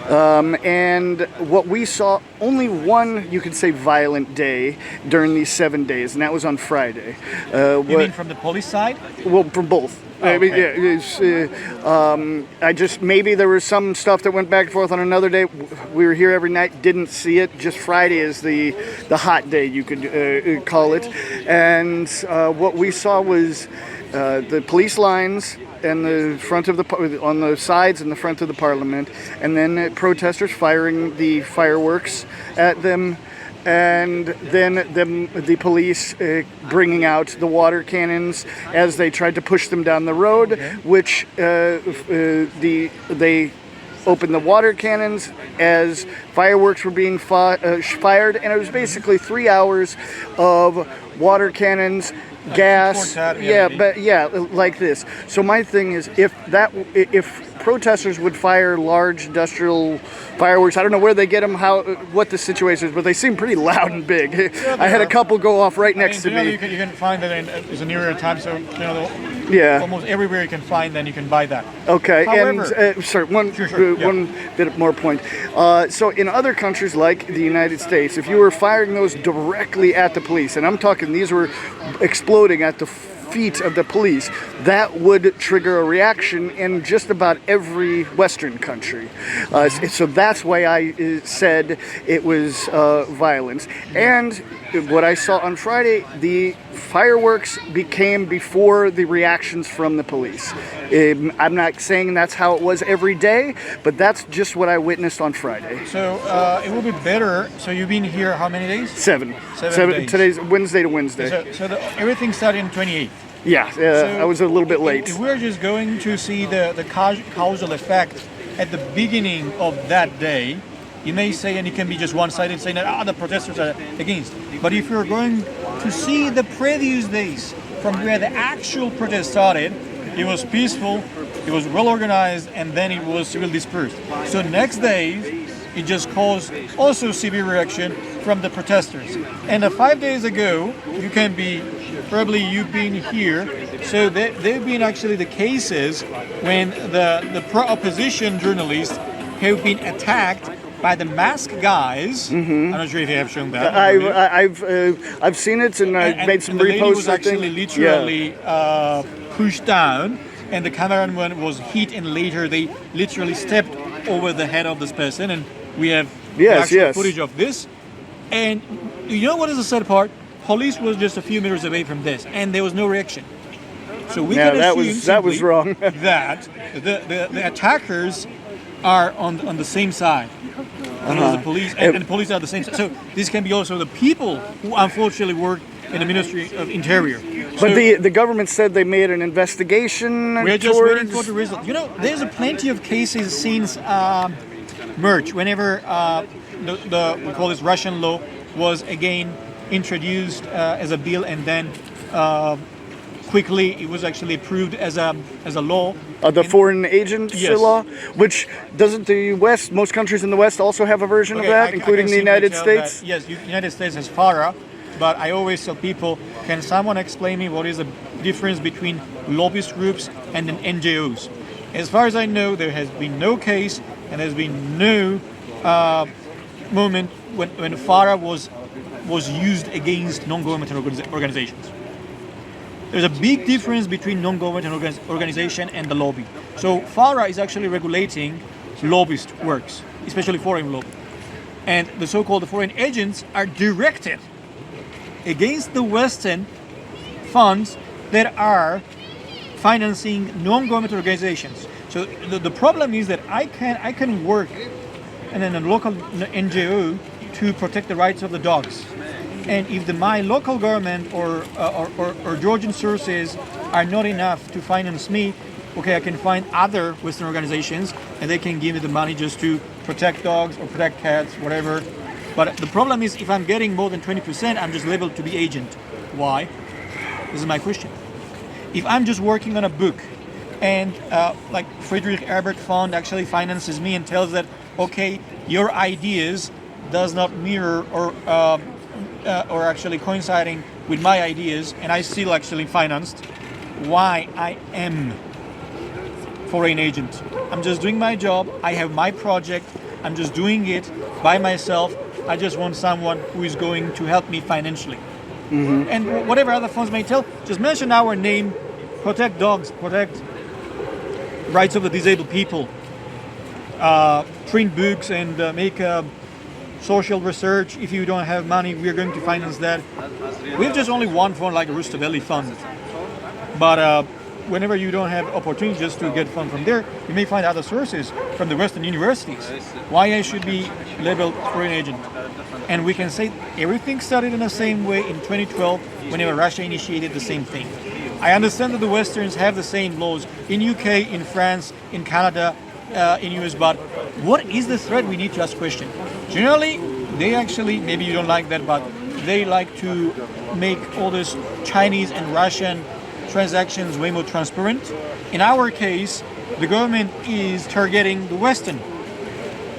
And what we saw, only one, you could say, violent day during these 7 days, and that was on Friday. You mean from the police side? Well, from both. Oh, okay. I just, maybe there was some stuff that went back and forth on another day. We were here every night, didn't see it. Just Friday is the hot day, you could call it. And what we saw was the police lines and the front of on the sides and the front of the parliament, and then protesters firing the fireworks at them, and then the police bringing out the water cannons as they tried to push them down the road, which they opened the water cannons as fireworks were being fired, and it was basically 3 hours of water cannons, gas, like this. So my thing is, if protesters would fire large industrial fireworks, I don't know where they get them, what the situation is, but they seem pretty loud and big. I had a couple go off right next to me. You can find that it's a nearer time, so yeah, almost everywhere you can find, then you can buy that. Okay, however, and sorry, one bit more point. So in other countries like the United States, if you were firing those directly at the police, and I'm talking these were exploding at the feet of the police, that would trigger a reaction in just about every Western country. So that's why I said it was violence. And what I saw on Friday, the fireworks became before the reactions from the police. I'm not saying that's how it was every day, but that's just what I witnessed on Friday. So it will be better. So you've been here how many days? 7 days. Today's Wednesday to Wednesday. So everything started in 28th. Yeah, I was a little bit late. If we're just going to see the causal effect at the beginning of that day, you may say, and it can be just one-sided, saying that the protesters are against. But if you're going to see the previous days from where the actual protest started, it was peaceful, it was well organized, and then it was severely dispersed. So next day, it just caused also severe reaction from the protesters. And 5 days ago, you can be, probably you've been here, so they've been actually the cases when the pro-opposition journalists have been attacked by the masked guys. I'm not sure if you have shown that. I've seen it, and I made some and the lady reposts. was actually literally pushed down, and the cameraman was hit, and later they literally stepped over the head of this person, and we have actual footage of this. And you know what is the sad part? Police was just a few meters away from this, and there was no reaction. So we can assume that was wrong. that the attackers are on the same side. The police and the police are the same side. So this can be also the people who unfortunately work in the Ministry of Interior. But the government said they made an investigation. We're just waiting for the result. You know, there's plenty of cases since March, whenever we call this Russian law was again introduced as a bill, and then quickly it was actually approved as a law. The foreign agent law, which doesn't the West, most countries in the West also have a version of that, including the United States? Yes, the United States has FARA, but I always tell people, can someone explain me what is the difference between lobbyist groups and NGOs? As far as I know, there has been no case, and there's been no moment when FARA was used against non-governmental organizations. There's a big difference between non-governmental organization and the lobby. So FARA is actually regulating lobbyist works, especially foreign lobby. And the so-called foreign agents are directed against the Western funds that are financing non-governmental organizations. So the problem is that I can work in a local NGO to protect the rights of the dogs. And if my local government or Georgian sources are not enough to finance me, okay, I can find other Western organizations, and they can give me the money just to protect dogs or protect cats, whatever. But the problem is, if I'm getting more than 20%, I'm just labeled to be agent. Why? This is my question. If I'm just working on a book, and like Friedrich Ebert Fund actually finances me and tells that, okay, your ideas does not mirror or actually coinciding with my ideas, and I still actually financed, why I am foreign agent? I'm just doing my job. I have my project. I'm just doing it by myself. I just want someone who is going to help me financially. And whatever other funds may tell, just mention our name, protect dogs, protect rights of the disabled people, print books and make social research. If you don't have money, we are going to finance that. We have just only one fund, like a Rustaveli fund. But whenever you don't have opportunity just to get fund from there, you may find other sources from the Western universities. Why I should be labeled foreign agent? And we can say everything started in the same way in 2012, whenever Russia initiated the same thing. I understand that the Westerns have the same laws in UK, in France, in Canada, in US, but what is the threat? We need to ask question. Generally, they actually, maybe you don't like that, but they like to make all this Chinese and Russian transactions way more transparent. In our case, the government is targeting the Western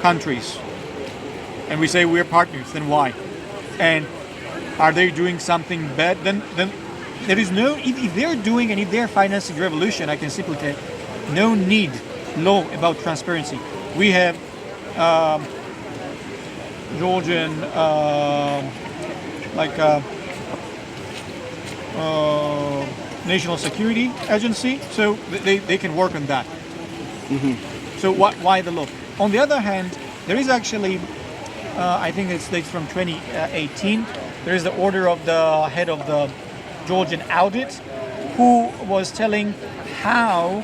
countries. And we say we're partners, then why? And are they doing something bad? Then there is no, if they're doing and if they're financing revolution, I can simply tell, no need law about transparency. We have Georgian National Security Agency, so they can work on that. So why the law? On the other hand, there is actually, I think it's from 2018, there is the order of the head of the Georgian audit, who was telling how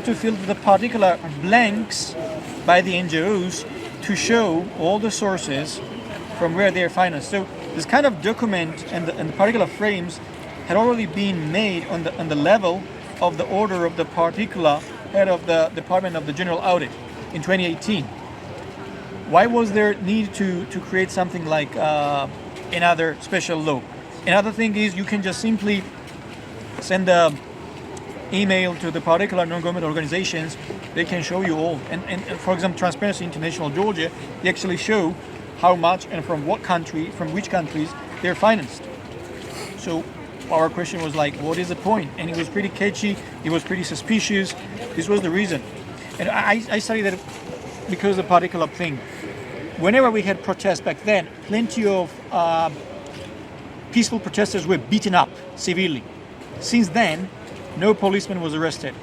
to fill the particular blanks by the NGOs to show all the sources from where they're financed. So this kind of document and the particular frames had already been made on the level of the order of the particular head of the Department of the General Audit in 2018. Why was there need to create something like another special law? Another thing is you can just simply send a email to the particular non-government organizations, they can show you all. And for example, Transparency International Georgia, they actually show how much and from what country, from which countries they're financed. So our question was like, what is the point? And it was pretty catchy, it was pretty suspicious. This was the reason. And I studied that because of a particular thing. Whenever we had protests back then, plenty of peaceful protesters were beaten up severely. Since then, no policeman was arrested.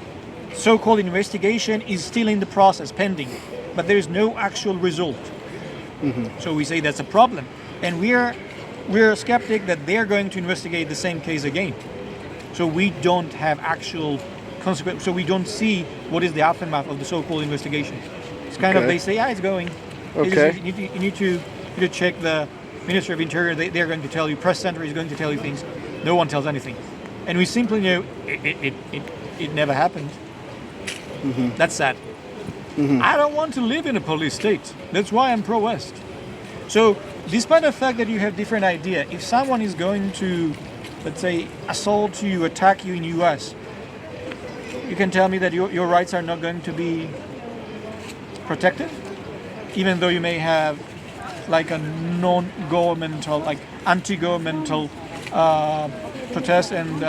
So-called investigation is still in the process, pending, but there is no actual result. So we say that's a problem, and we're skeptic that they're going to investigate the same case again. So we don't have actual consequence. So we don't see what is the aftermath of the so-called investigation. It's kind of, they say, yeah, it's going. Okay. You need to check the Ministry of Interior. They're going to tell you. Press Center is going to tell you things. No one tells anything, and we simply know it never happened. That's sad. I don't want to live in a police state. That's why I'm pro-West. So, despite the fact that you have different idea, if someone is going to, let's say, assault you, attack you in U.S., you can tell me that your rights are not going to be protected, even though you may have like a non-governmental, like anti-governmental protest and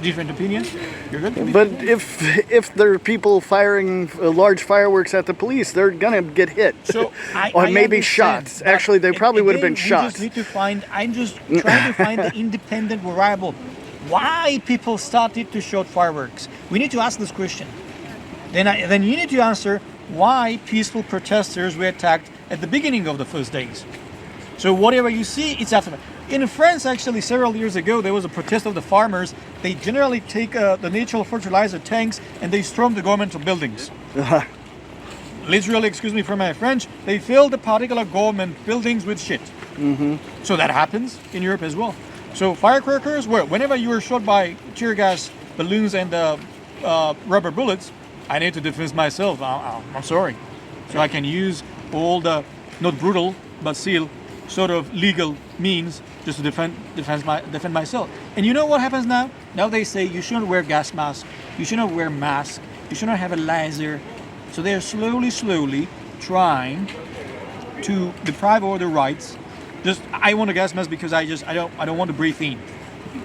different opinions. You're good to be. But if there are people firing large fireworks at the police, they're gonna get hit, So or I maybe understand, shot. but Actually, they probably would have been again, shot. We just need to find. I'm just trying to find the independent variable. Why people started to shoot fireworks? We need to ask this question. Then you need to answer why peaceful protesters were attacked at the beginning of the first days. So whatever you see, it's after. In France, actually, several years ago, there was a protest of the farmers. They generally take the natural fertilizer tanks and they storm the governmental buildings. Literally, excuse me for my French, they fill the particular government buildings with shit. So that happens in Europe as well. So firecrackers, well, whenever you are shot by tear gas balloons and rubber bullets, I need to defend myself. I'm sorry. So I can use all the, not brutal, but still sort of legal means just to defend myself. And you know what happens now? Now they say you shouldn't wear gas mask, you shouldn't wear mask, you shouldn't have a laser. So they're slowly trying to deprive all the rights. Just I want a gas mask because I don't want to breathe in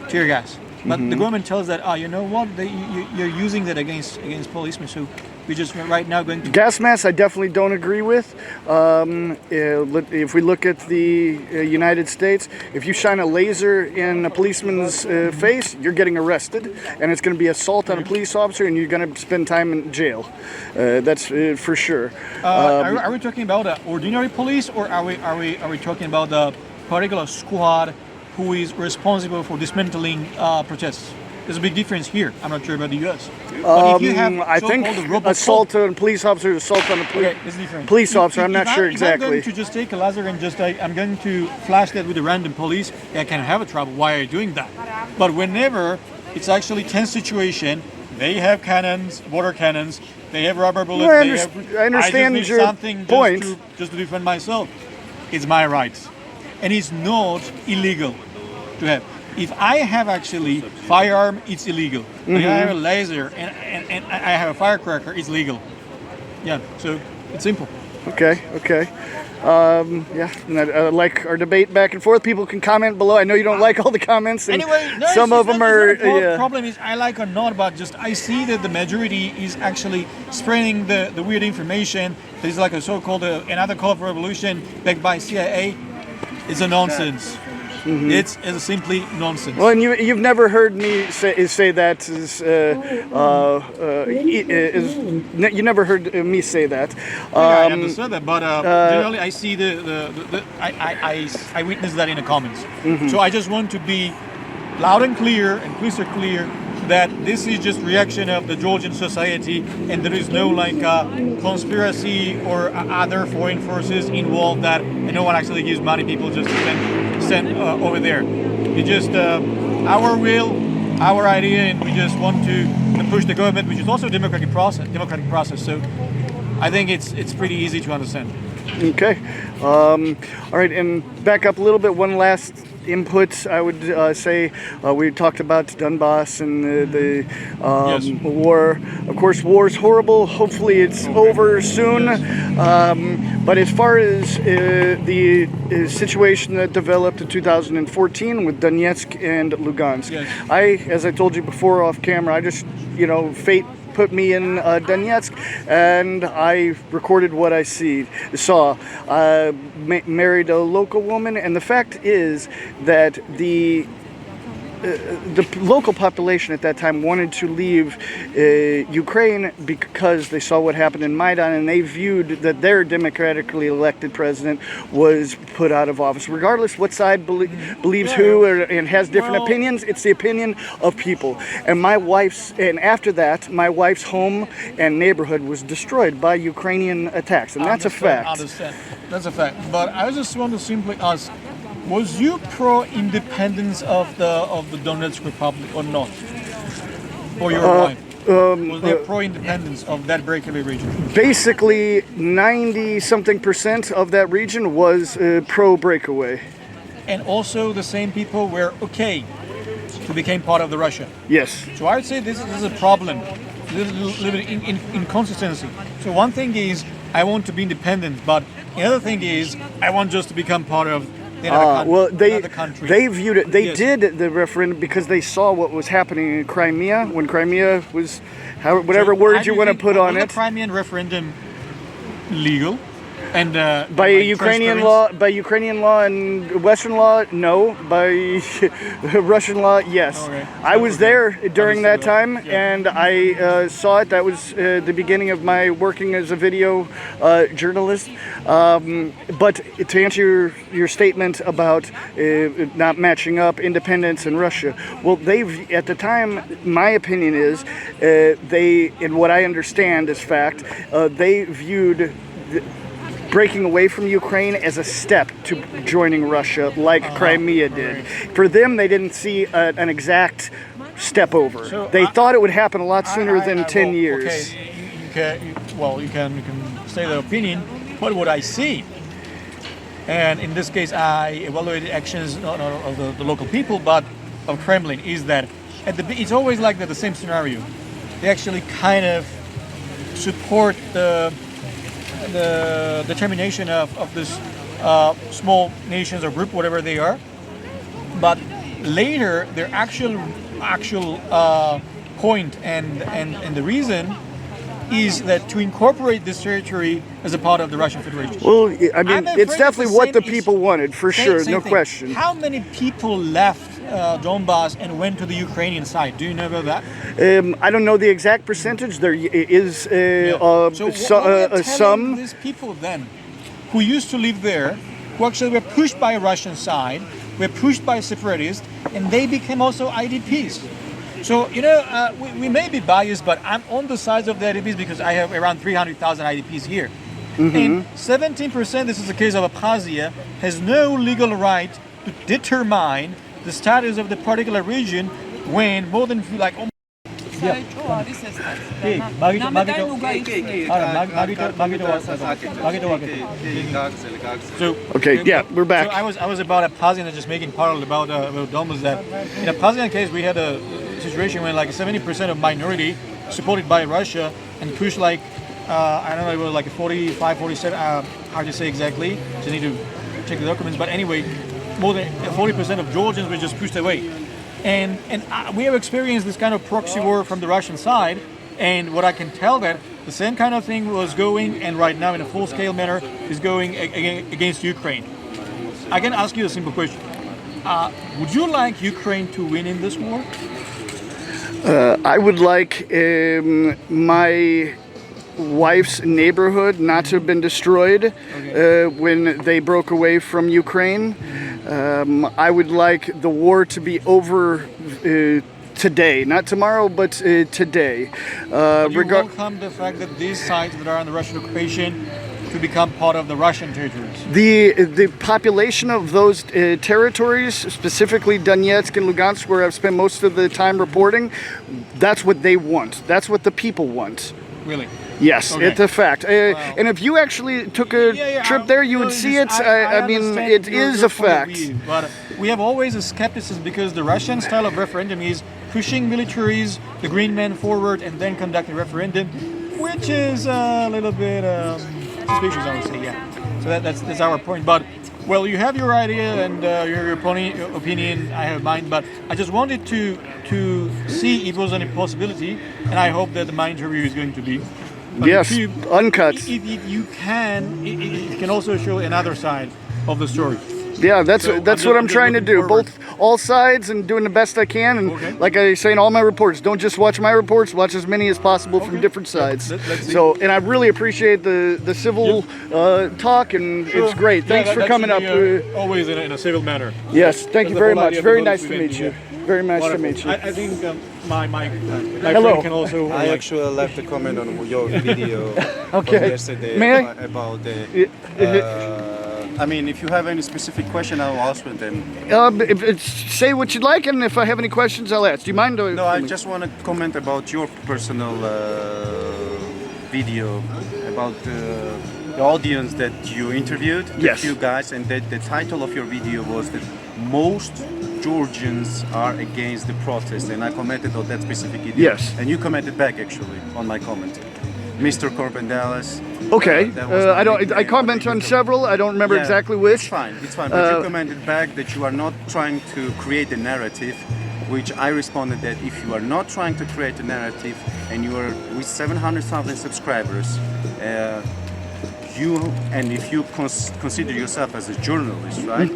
tear gas. But the government tells that you know what, you're using that against policemen. So we just right now going to Gas masks, I definitely don't agree with. If we look at the United States, if you shine a laser in a policeman's face, you're getting arrested, and it's going to be assault on a police officer, and you're going to spend time in jail. That's for sure. Are we talking about the ordinary police, or are we talking about the particular squad who is responsible for dismantling protests? There's a big difference here. I'm not sure about the U.S. But if you have I think assault on a police officer, assault on a police officer. I'm not sure exactly. If I'm going to just take a laser and just I'm going to flash that with a random police, I can have a trouble. Why are you doing that? But whenever it's actually tense situation, they have cannons, water cannons, they have rubber bullets. I understand I just need your something point. Just to defend myself. It's my rights, and it's not illegal to have. If I have actually firearm, it's illegal. If I have a laser and I have a firecracker, it's legal. Yeah, so it's simple. Okay. Yeah, and I like our debate back and forth. People can comment below. I know you don't like all the comments, and anyway, no, some of them are. The problem is I like or not, but just I see that the majority is actually spreading the weird information. There's like a so-called another call for revolution backed by CIA. It's a nonsense. It's simply nonsense. Well, and you've never heard me say that. You never heard me say that. I understand that, but generally I see I witness that in the comments. So I just want to be loud and clear and crystal clear that this is just reaction of the Georgian society, and there is no like conspiracy or other foreign forces involved that, and no one actually gives money people just to send over there. It's just our will, our idea, and we just want to push the government, which is also a democratic process. So I think it's pretty easy to understand. Okay. All right, and back up a little bit. One last input, I would say we talked about Donbass and the war. Of course, war is horrible. Hopefully, it's over soon. But as far as the situation that developed in 2014 with Donetsk and Lugansk, as I told you before off camera, I just, fate put me in Donetsk, and I recorded what I saw. Married a local woman, and the fact is that the local population at that time wanted to leave Ukraine because they saw what happened in Maidan, and they viewed that their democratically elected president was put out of office. Regardless what side believes who and has different opinions, it's the opinion of people. And after that, my wife's home and neighborhood was destroyed by Ukrainian attacks, and that's a fact. I understand. That's a fact. But I just want to simply ask, was you pro-independence of the Donetsk Republic or not? Or your wife? Was there pro-independence of that breakaway region? Basically, 90-something% of that region was pro-breakaway. And also the same people were okay to become part of the Russia? Yes. So I would say this is a problem, a little bit inconsistency. So one thing is, I want to be independent, but the other thing is, I want just to become part of another country. They viewed it. They did the referendum because they saw what was happening in Crimea when Crimea was, whatever word you want to put on it. Was the Crimean referendum legal? And by Ukrainian law and Western law, no. By Russian law, yes. Okay. I was there during that time, and I saw it. That was the beginning of my working as a video journalist. But to answer your statement about not matching up independence and Russia, well, at the time, my opinion is, and what I understand is fact, they viewed breaking away from Ukraine as a step to joining Russia, like Crimea did. For them, they didn't see an exact step over. So they thought it would happen a lot sooner than 10 years. Okay, you can say the opinion, but what I see, and in this case, I evaluated actions not of the local people, but of Kremlin, is that it's always like the same scenario. They actually kind of support the determination of this small nations or group, whatever they are, but later their actual point and the reason is that to incorporate this territory as a part of the Russian Federation. Well, I mean, it's definitely what the people wanted, for sure, no question. How many people left Donbass and went to the Ukrainian side? Do you know about that? I don't know the exact percentage. There is some. These people then, who used to live there, who actually were pushed by Russian side, were pushed by separatists, and they became also IDPs. So, we may be biased, but I'm on the side of the IDPs because I have around 300,000 IDPs here. Mm-hmm. And 17%, this is the case of Abkhazia, has no legal right to determine the status of the particular region when more than we're back. So I was about Abkhazia and just making parallel about Donbass, that in Abkhazian case we had a situation when 70% of minority supported by Russia and pushed I don't know, it was 45, 47, hard to say exactly, so I need to check the documents, but anyway, more than 40% of Georgians were just pushed away. And we have experienced this kind of proxy war from the Russian side, and what I can tell that the same kind of thing was going, and right now in a full-scale manner, is going against Ukraine. I can ask you a simple question. Would you like Ukraine to win in this war? I would like my wife's neighborhood not to have been destroyed when they broke away from Ukraine. I would like the war to be over today, not tomorrow, but today. But you welcome the fact that these sites that are under Russian occupation to become part of the Russian territories? The population of those territories, specifically Donetsk and Lugansk, where I've spent most of the time reporting, that's what they want. That's what the people want. Really? Yes, Okay. it's a fact. And if you actually took a trip there, you would see it. I mean, understand it your is a point of fact. view, but we have always a skepticism because the Russian style of referendum is pushing militaries, the green men forward, and then conducting a referendum, which is a little bit suspicious, I would say. Yeah. So that's our point. But well, you have your idea and your opinion. I have mine, but I just wanted to see if there was any possibility, and I hope that my interview is going to be on Yes, YouTube. uncut. If you can, it can also show another side of the story. Yeah, that's So what I'm just trying to looking do. forward. All sides and doing the best I can. And Okay. like I say in all my reports, don't just watch my reports. Watch as many as possible from different sides. Let's see. So, and I really appreciate the civil talk, and it's great. Yeah, Thanks for that coming up. should be, always in a civil manner. Yes, thank That's you the very whole much. idea of Very the nice to Polish meet event, you. Very nice to Wonderful. meet you. I think my Hello. friend can also. I actually left a comment on your video Okay. from yesterday May I? about the. I mean, if you have any specific question, I'll answer them. Say what you'd like, and if I have any questions, I'll ask. Do you mind? No, I just want to comment about your personal video about the audience that you interviewed, Yes. a few guys, and that the title of your video was that most Georgians are against the protest, and I commented on that specific video. Yes. And you commented back actually on my comment, Mr. Corbin Dallas. Okay. That was my I don't. nickname I on comment the on YouTube. several. I don't remember Yeah, exactly which. It's fine. It's fine. But you commented back that you are not trying to create a narrative, which I responded that if you are not trying to create a narrative and you are with 700,000 subscribers, if you consider yourself as a journalist, right?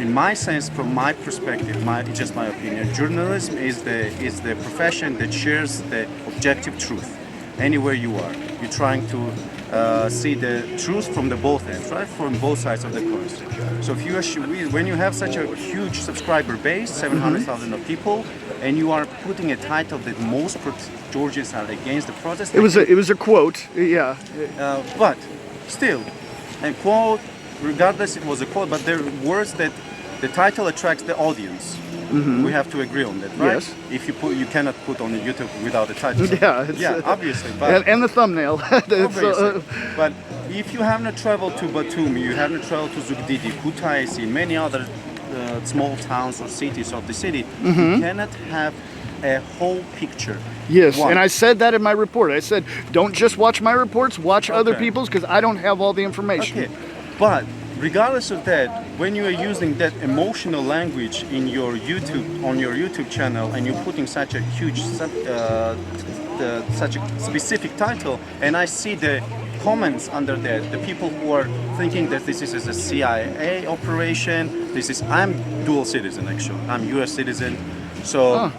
In my sense, from my perspective, just my opinion, journalism is the profession that shares the objective truth. Anywhere you are, you're trying to see the truth from the both ends, right? From both sides of the coin. So if you are, when you have such a huge subscriber base, 700,000 of people, and you are putting a title that most Georgians are against the protest, It was a quote. Yeah. but still, and quote, regardless, it was a quote, but there are words that the title attracts the audience. We have to agree on that, right? Yes. If you cannot put on YouTube without a title. Yeah. It's, obviously. But and the thumbnail. obviously. But if you have not traveled to Batumi, you have not traveled to Zugdidi, Kutaisi, many other small towns or cities of the city, you cannot have a whole picture. Yes, One. and I said that in my report. I said, don't just watch my reports, watch other Okay. people's, because I don't have all the information. Okay, but regardless of that, when you are using that emotional language in your on your YouTube channel, and you're putting such a huge, such a specific title, and I see the comments under that, the people who are thinking that this is a CIA operation. I'm dual citizen actually. I'm U.S. citizen, so.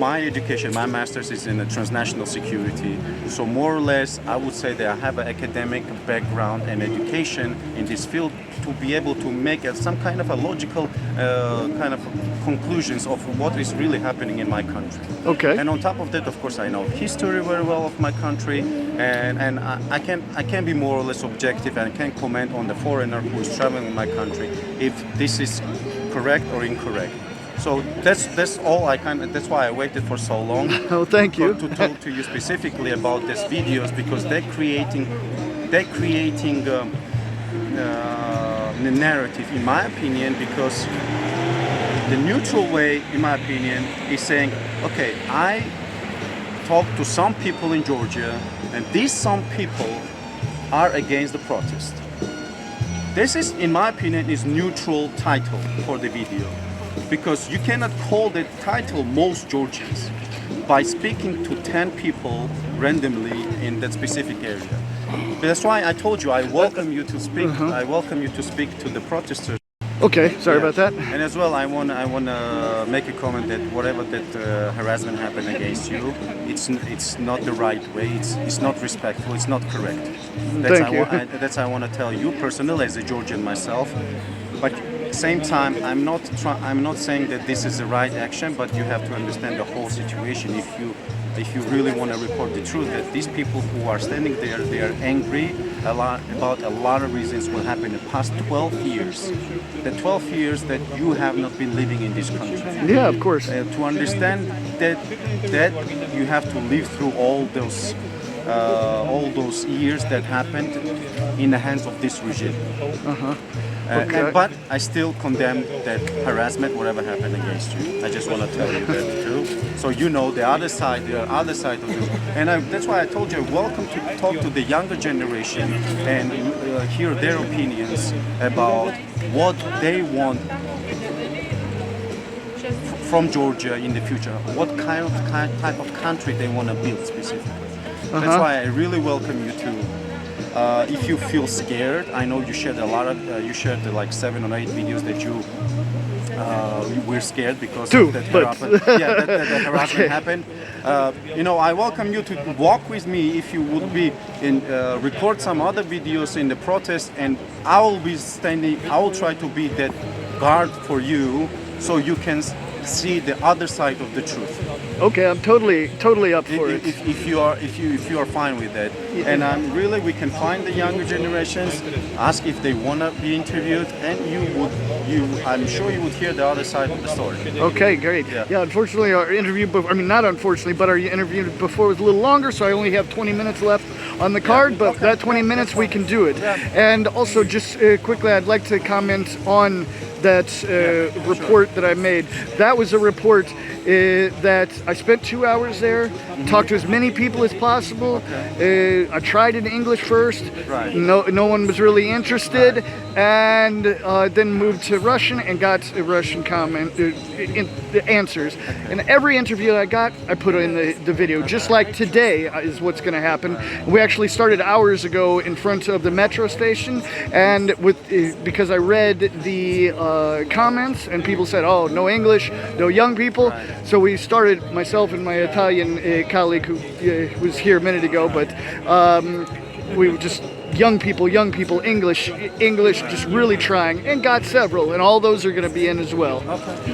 My education, my master's is in transnational security. So more or less, I would say that I have an academic background and education in this field to be able to make some kind of a logical kind of conclusions of what is really happening in my country. Okay. And on top of that, of course, I know history very well of my country, and I can be more or less objective and can comment on the foreigner who is traveling in my country if this is correct or incorrect. So that's all I can. That's why I waited for so long. Oh, thank you. To talk to you specifically about these videos, because they're creating the narrative, in my opinion. Because the neutral way, in my opinion, is saying, okay, I talked to some people in Georgia, and these some people are against the protest. This is, in my opinion, is neutral title for the video. Because you cannot call the title most Georgians by speaking to 10 people randomly in that specific area. But that's why I told you I welcome you to speak. I welcome you to speak to the protesters. Okay, sorry about that. And as well, I want to make a comment that whatever that harassment happened against you, it's not the right way. It's not respectful. It's not correct. Thank you. That's I want to tell you personally as a Georgian myself. But same time, I'm not saying that this is the right action, but you have to understand the whole situation. If you really want to report the truth, that these people who are standing there, they are angry about a lot of reasons will happen in the past 12 years. The 12 years that you have not been living in this country. Yeah, of course. To understand that you have to live through all those all those years that happened in the hands of this regime. Okay. But I still condemn that harassment, whatever happened against you. I just want to tell you that too. So you know the other side of it. And that's why I told you, welcome to talk to the younger generation and hear their opinions about what they want from Georgia in the future. What type of country they want to build specifically. That's why I really welcome you to. If you feel scared, I know you shared you shared like 7 or 8 videos that you were scared because of that harassment happened. I welcome you to walk with me if you would be record some other videos in the protest, and I will be standing. I will try to be that guard for you, so you can see the other side of the truth. Okay, I'm totally up for it. If you are fine with that, and we can find the younger generations, ask if they want to be interviewed, and I'm sure you would hear the other side of the story. Okay, great. Yeah, unfortunately our interview, not unfortunately, but our interview before was a little longer, so I only have 20 minutes left on the card, but that 20 minutes we can do it. And also just quickly, I'd like to comment on that report that I made. That was a report that I spent 2 hours there, talked to as many people as possible. I tried in English first. No one was really interested, and then moved to Russian and got a Russian answers. And every interview I got, I put in the video. Just like today is what's going to happen. We actually started hours ago in front of the metro station, and because I read the comments and people said, "Oh, no English, no young people." So we started, myself and my Italian colleague who was here a minute ago, but we were just young people, English, just really trying, and got several, and all those are going to be in as well.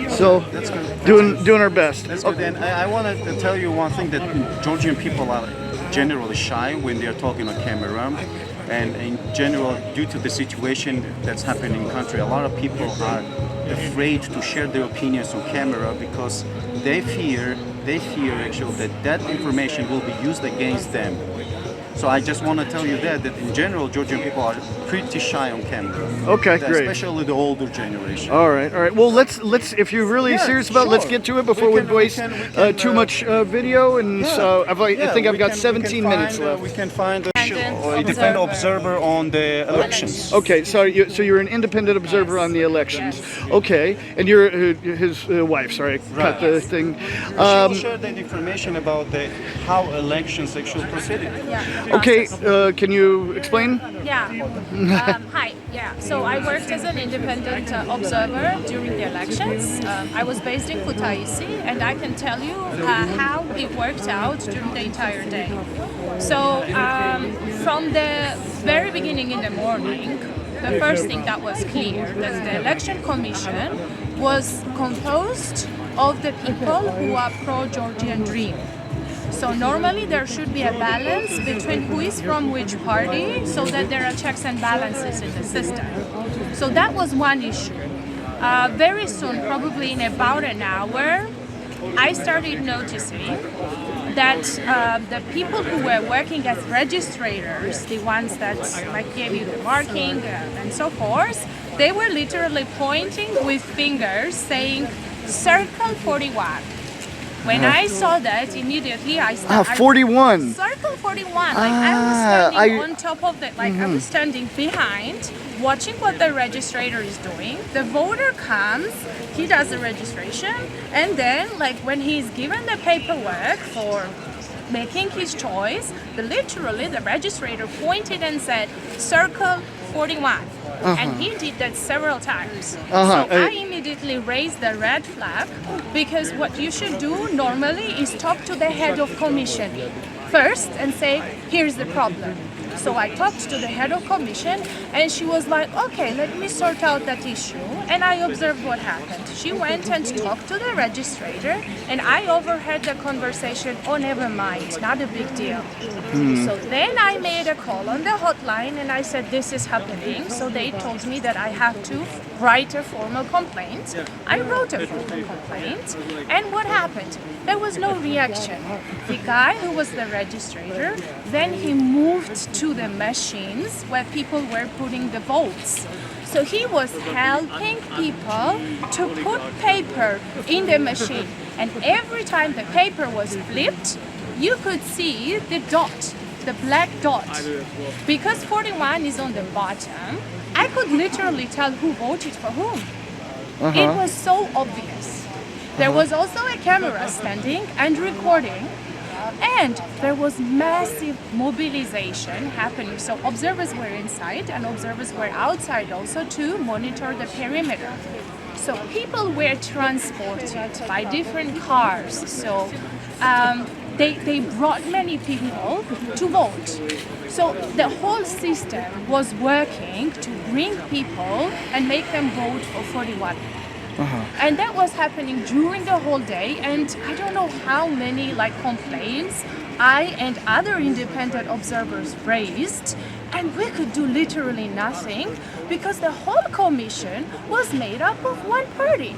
So that's good. Doing our best. That's good. And I want to tell you one thing, that Georgian people are generally shy when they are talking on camera. And in general, due to the situation that's happening in the country, a lot of people are afraid to share their opinions on camera because they fear actually that information will be used against them. So I just want to tell you that in general, Georgian people are pretty shy on camera. Okay, great. Especially the older generation. All right. Well, let's if you're really serious about it, let's get to it before we waste too much video. And so I think I've got 17 minutes left. We can find a independent observer on the elections. Okay, so you're an independent observer on the elections. Okay, and you're his wife. Sorry, I cut the thing. She'll share that information about how elections actually proceeded. Okay, can you explain? Yeah. Hi. Yeah. So I worked as an independent observer during the elections. I was based in Kutaisi, and I can tell you how it worked out during the entire day. So from the very beginning in the morning, the first thing that was clear that the election commission was composed of the people who are pro-Georgian Dream. So normally there should be a balance between who is from which party, so that there are checks and balances in the system. So that was one issue. Very soon, probably in about an hour, I started noticing that the people who were working as registrators, the ones that gave you the marking and so forth, they were literally pointing with fingers saying, "Circle 41." When I saw that, immediately I started. 41. Circle 41. I was standing on top of the. I was standing behind, watching what the registrator is doing. The voter comes, he does the registration, and then, when he's given the paperwork for making his choice, literally the registrator pointed and said, "Circle 41." And he did that several times. So I immediately raised the red flag, because what you should do normally is talk to the head of commission first and say, "Here's the problem." So I talked to the head of commission, and she was like, "Okay, let me sort out that issue." and I observed what happened. She went and talked to the registrator, and I overheard the conversation. Oh, never mind, not a big deal. So then I made a call on the hotline, and I said, this is happening. So they told me that I have to write a formal complaint. I wrote a formal complaint, and what happened? There was no reaction. The guy who was the registrator, then he moved to the machines where people were putting the votes. So he was helping people to put paper in the machine. And every time the paper was flipped, you could see the dot, the black dot. Because 41 is on the bottom, I could literally tell who voted for whom. It was so obvious. There was also a camera standing and recording, and there was massive mobilization happening. So observers were inside and observers were outside also to monitor the perimeter. So people were transported by different cars. So they brought many people to vote. So the whole system was working to bring people and make them vote for 41. And that was happening during the whole day, and I don't know how many complaints I and other independent observers raised, and we could do literally nothing because the whole commission was made up of one party.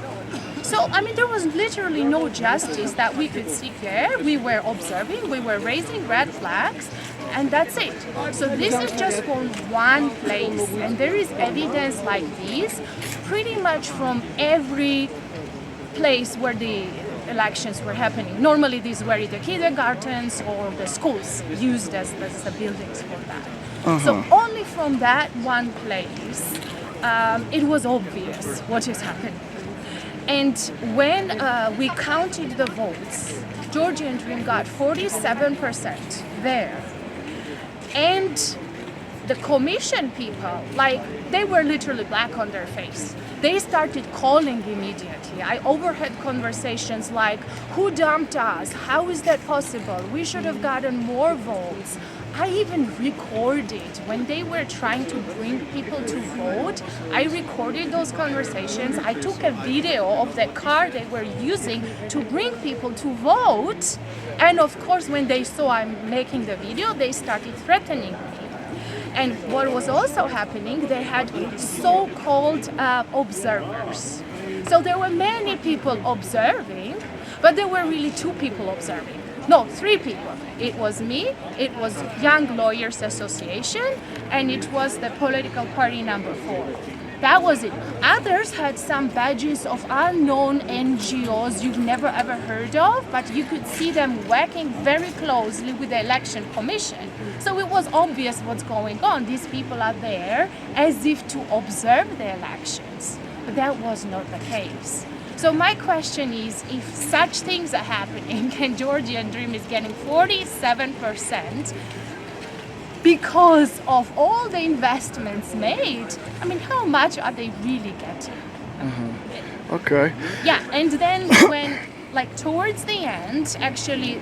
So, I mean, there was literally no justice that we could seek there. We were observing, we were raising red flags, and that's it. So this is just for one place, and there is evidence like this pretty much from every place where the elections were happening. Normally these were either kindergartens or the schools used as the buildings for that. So only from that one place it was obvious what is happening. And when we counted the votes, Georgian Dream got 47% there. And the commission people, they were literally black on their face. They started calling immediately. I overheard conversations like, who dumped us? How is that possible? We should have gotten more votes. I even recorded when they were trying to bring people to vote. I recorded those conversations. I took a video of the car they were using to bring people to vote. And of course, when they saw I'm making the video, they started threatening me. And what was also happening, they had so-called observers. So there were many people observing, but there were really two people observing. No, three people. It was me, it was Young Lawyers Association, and it was the political party number 4. That was it. Others had some badges of unknown NGOs you've never ever heard of, but you could see them working very closely with the election commission. So it was obvious what's going on. These people are there as if to observe the elections, but that was not the case. So my question is, if such things are happening and Georgian Dream is getting 47%, because of all the investments made, I mean, how much are they really getting? Okay. Yeah, and then when, towards the end, actually,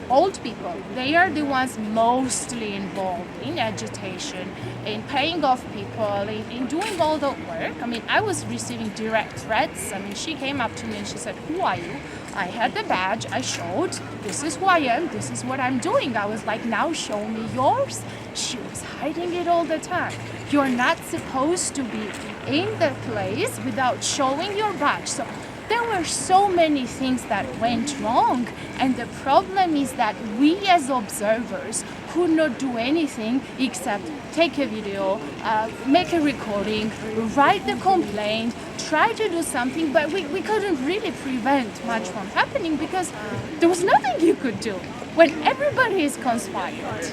old people, they are the ones mostly involved in agitation, in paying off people, in doing all the work. I mean, I was receiving direct threats. I mean, she came up to me and she said, who are you? I had the badge, I showed, this is who I am, this is what I'm doing. I was like, now show me yours. She was hiding it all the time. You're not supposed to be in the place without showing your badge. So there were so many things that went wrong, and the problem is that we as observers could not do anything except take a video, make a recording, write the complaint, try to do something, but we couldn't really prevent much from happening because there was nothing you could do when everybody is conspired.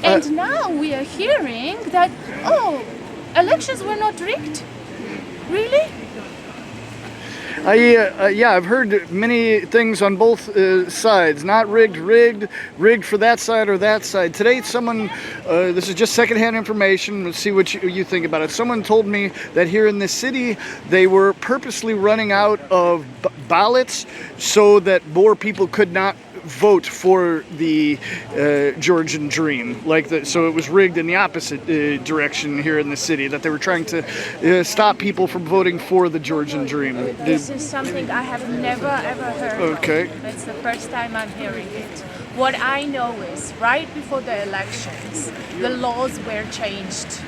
And now we are hearing that, elections were not rigged. Really? I've heard many things on both sides. Not rigged, rigged for that side or that side. Today, someone, this is just secondhand information. Let's see what you think about it. Someone told me that here in this city, they were purposely running out of ballots so that more people could not vote for the Georgian dream. So it was rigged in the opposite direction here in the city, that they were trying to stop people from voting for the Georgian dream. This is something I have never ever heard Okay. of. It's the first time I'm hearing it. What I know is right before the elections, the laws were changed.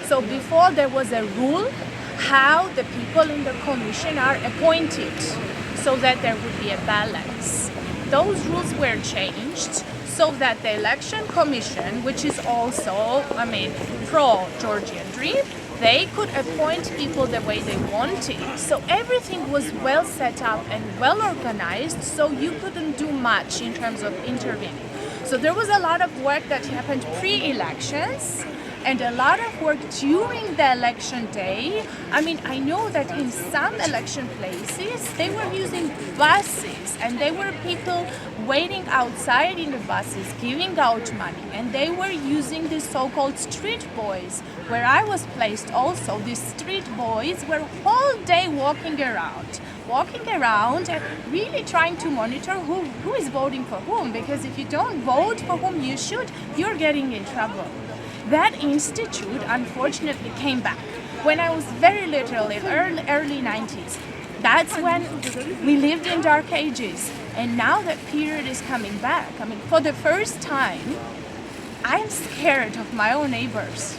So before there was a rule how the people in the commission are appointed so that there would be a balance. Those rules were changed so that the election commission, which is also, pro-Georgian dream, they could appoint people the way they wanted. So everything was well set up and well organized, so you couldn't do much in terms of intervening. So there was a lot of work that happened pre-elections and a lot of work during the election day. I know that in some election places they were using buses and there were people waiting outside in the buses giving out money, and they were using the so-called street boys. Where I was placed also, these street boys were all day walking around and really trying to monitor who is voting for whom, because if you don't vote for whom you should, you're getting in trouble. That institute unfortunately came back when I was very little, in early 90s. That's when we lived in dark ages, and now that period is coming back. For the first time, I'm scared of my own neighbors.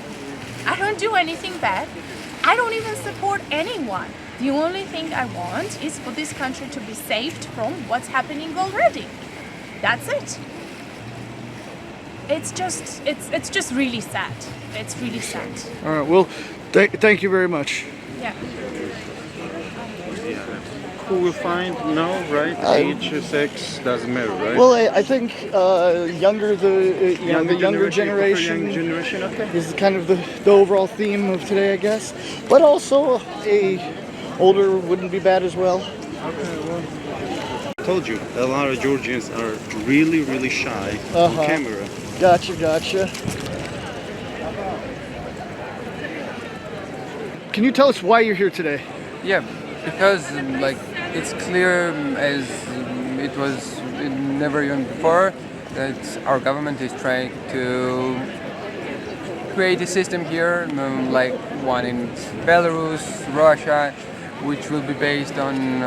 I don't do anything bad. I don't even support anyone. The only thing I want is for this country to be saved from what's happening already. That's it. It's just really sad. It's really sad. All right. Well, thank you very much. Yeah. Who will find? No, right? Age, sex doesn't matter, right? Well, I think younger generation. Young generation, okay. Is kind of the overall theme of today, I guess. But also older wouldn't be bad as well. Okay, well. I told you, a lot of Georgians are really, really shy on camera. Gotcha. Can you tell us why you're here today? Yeah, because it's clear as it was never even before that our government is trying to create a system here, like one in Belarus, Russia, which will be based on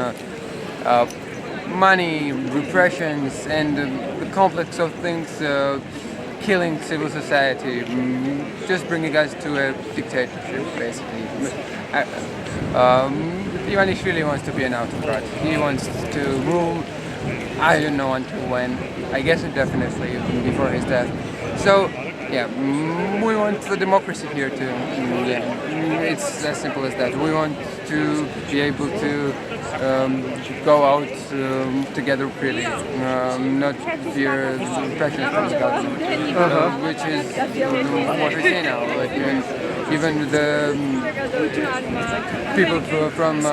money, repressions, and the complex of things, killing civil society, just bringing us to a dictatorship, basically. Ivanishvili wants to be an autocrat. He wants to rule, I don't know until when, I guess indefinitely, before his death. So, yeah, we want the democracy here too. It's as simple as that. We want to be able to go out together freely, not fear pressure from the government, which is what we see now. Even the people from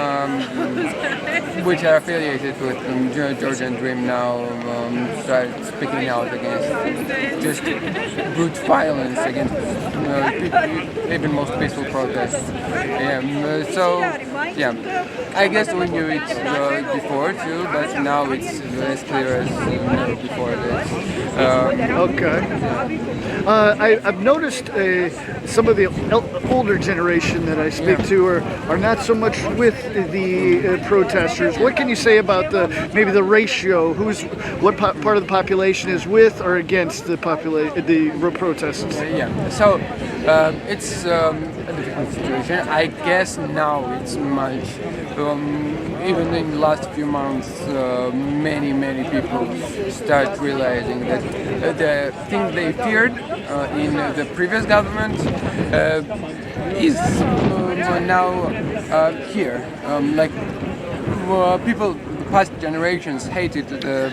which are affiliated with Georgian Dream now start speaking out against just brute violence against even most peaceful protests. I guess we knew it before too, but now it's as clear as never before. I've noticed some of the older generation that I speak to are not so much with the protesters. What can you say about maybe the ratio? What part of the population is with or against the protesters? So it's a difficult situation. I guess now it's much. Even in the last few months, many people start realizing that the thing they feared in the previous government is now here. People, the past generations hated the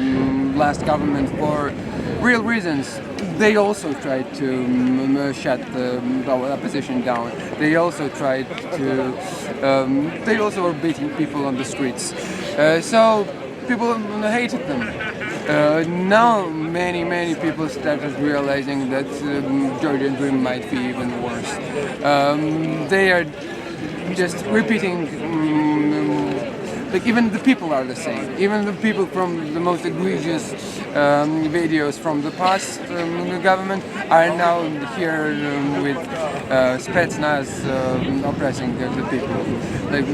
last government for real reasons. They also tried to shut the opposition down. They also tried to. They also were beating people on the streets. So people hated them. Now many people started realizing that Georgian Dream might be even worse. They are just repeating like even the people are the same. Even the people from the most egregious videos from the past government are now here with Spetsnaz oppressing the people. Like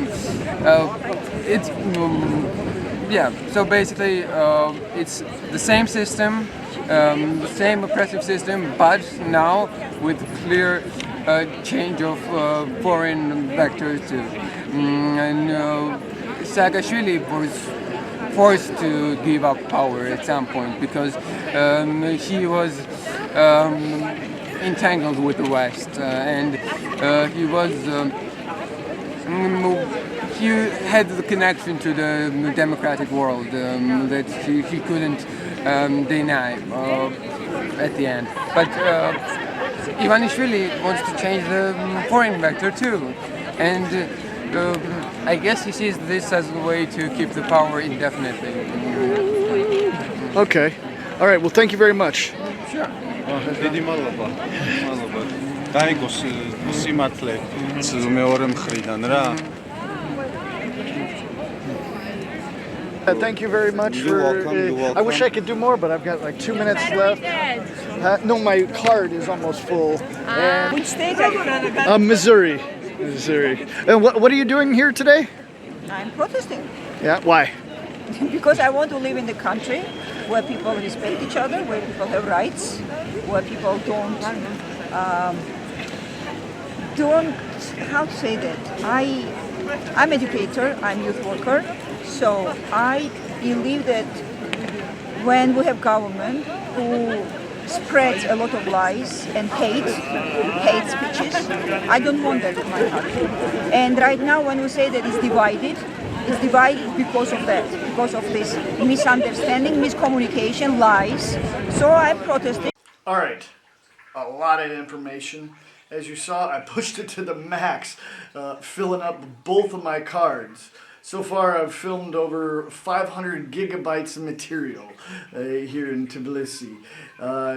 it's yeah. So basically, it's the same system, the same oppressive system, but now with clear change of foreign vectors too. And Saakashvili was forced to give up power at some point because he was entangled with the West and he was he had the connection to the democratic world that he couldn't deny at the end. But Ivanishvili wants to change the foreign vector too, and I guess he sees this as a way to keep the power indefinitely. Okay. All right. Well, thank you very much. Sure. Thank you very much You're for. welcome, you're welcome. I wish I could do more, but I've got like 2 minutes left. No, my card is almost full. Which state are you from? Missouri. And what are you doing here today? I'm protesting Yeah. Why? because I want to live in the country where people respect each other, where people have rights, where people don't how to say that? I'm educator, I'm youth worker, so I believe that when we have government who spreads a lot of lies and hate speeches, I don't want that in my country. And right now when we say that it's divided because of that, because of this misunderstanding, miscommunication, lies. So I'm protesting. All right. A lot of information. As you saw, I pushed it to the max, filling up both of my cards. So far, I've filmed over 500 gigabytes of material here in Tbilisi.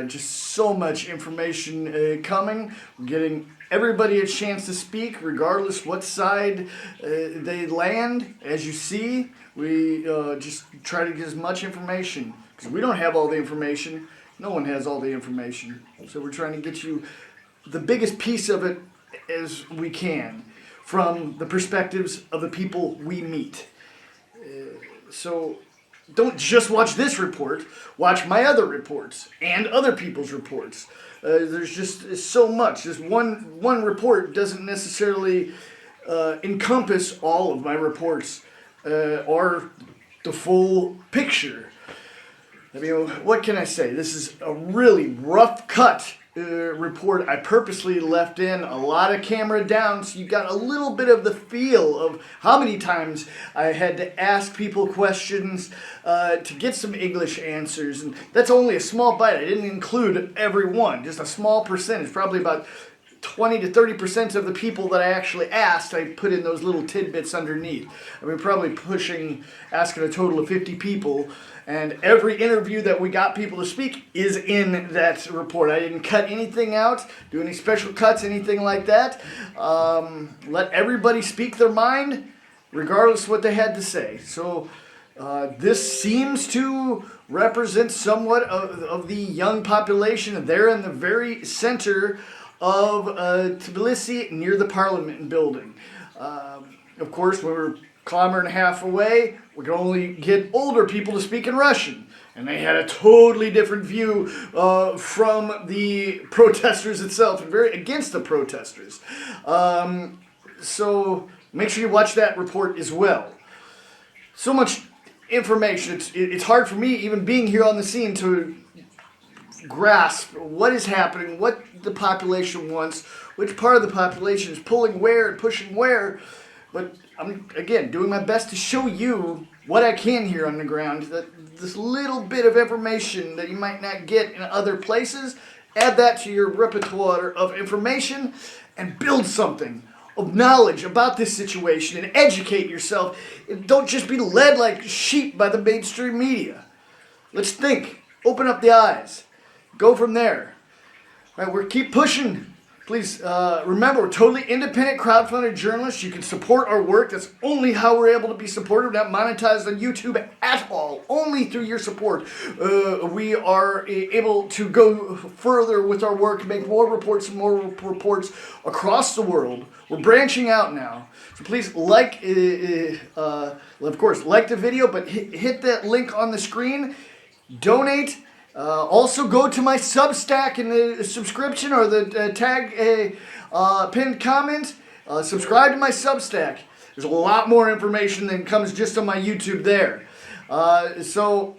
Just so much information coming. We're getting everybody a chance to speak, regardless what side they land. As you see, we just try to get as much information, because we don't have all the information. No one has all the information. So we're trying to get you the biggest piece of it as we can, from the perspectives of the people we meet. So don't just watch this report, watch my other reports and other people's reports. There's just so much. This one report doesn't necessarily encompass all of my reports or the full picture. I mean, what can I say? This is a really rough cut report. I purposely left in a lot of camera down so you got a little bit of the feel of how many times I had to ask people questions to get some English answers, and that's only a small bite. I didn't include every one, just a small percentage, probably about 20 to 30% of the people that I actually asked, I put in those little tidbits underneath. I mean, probably asking a total of 50 people, and every interview that we got people to speak is in that report. I didn't cut anything out, do any special cuts, anything like that. Let everybody speak their mind, regardless of what they had to say. So this seems to represent somewhat of the young population. They're in the very center of Tbilisi, near the Parliament building. Of course, we were a kilometer and a half away. We could only get older people to speak in Russian, and they had a totally different view from the protesters itself, and very against the protesters. So make sure you watch that report as well. So much information. It's hard for me, even being here on the scene, to grasp what is happening, what the population wants, which part of the population is pulling where and pushing where. But I'm, again, doing my best to show you what I can here on the ground, that this little bit of information that you might not get in other places, add that to your repertoire of information and build something of knowledge about this situation and educate yourself. And don't just be led like sheep by the mainstream media. Let's think. Open up the eyes. Go from there. Right, we're keep pushing Please remember, we're totally independent crowdfunded journalists. You can support our work. That's only how we're able to be supported. We're not monetized on YouTube at all. Only through your support. We are able to go further with our work, make more reports and more reports across the world. We're branching out now. So please like, of course, like the video, but hit that link on the screen. Donate. Also go to my Substack in the subscription or the tag pinned comment. Subscribe to my Substack. There's a lot more information than comes just on my YouTube there. So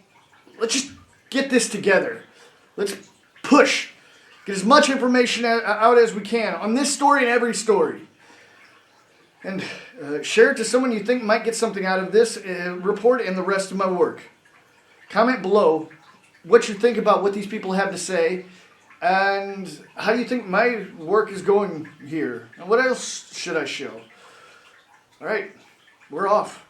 let's just get this together. Let's push. Get as much information out as we can on this story and every story. And share it to someone you think might get something out of this report and the rest of my work. Comment below what you think about what these people have to say, and how do you think my work is going here, and what else should I show? All right, we're off.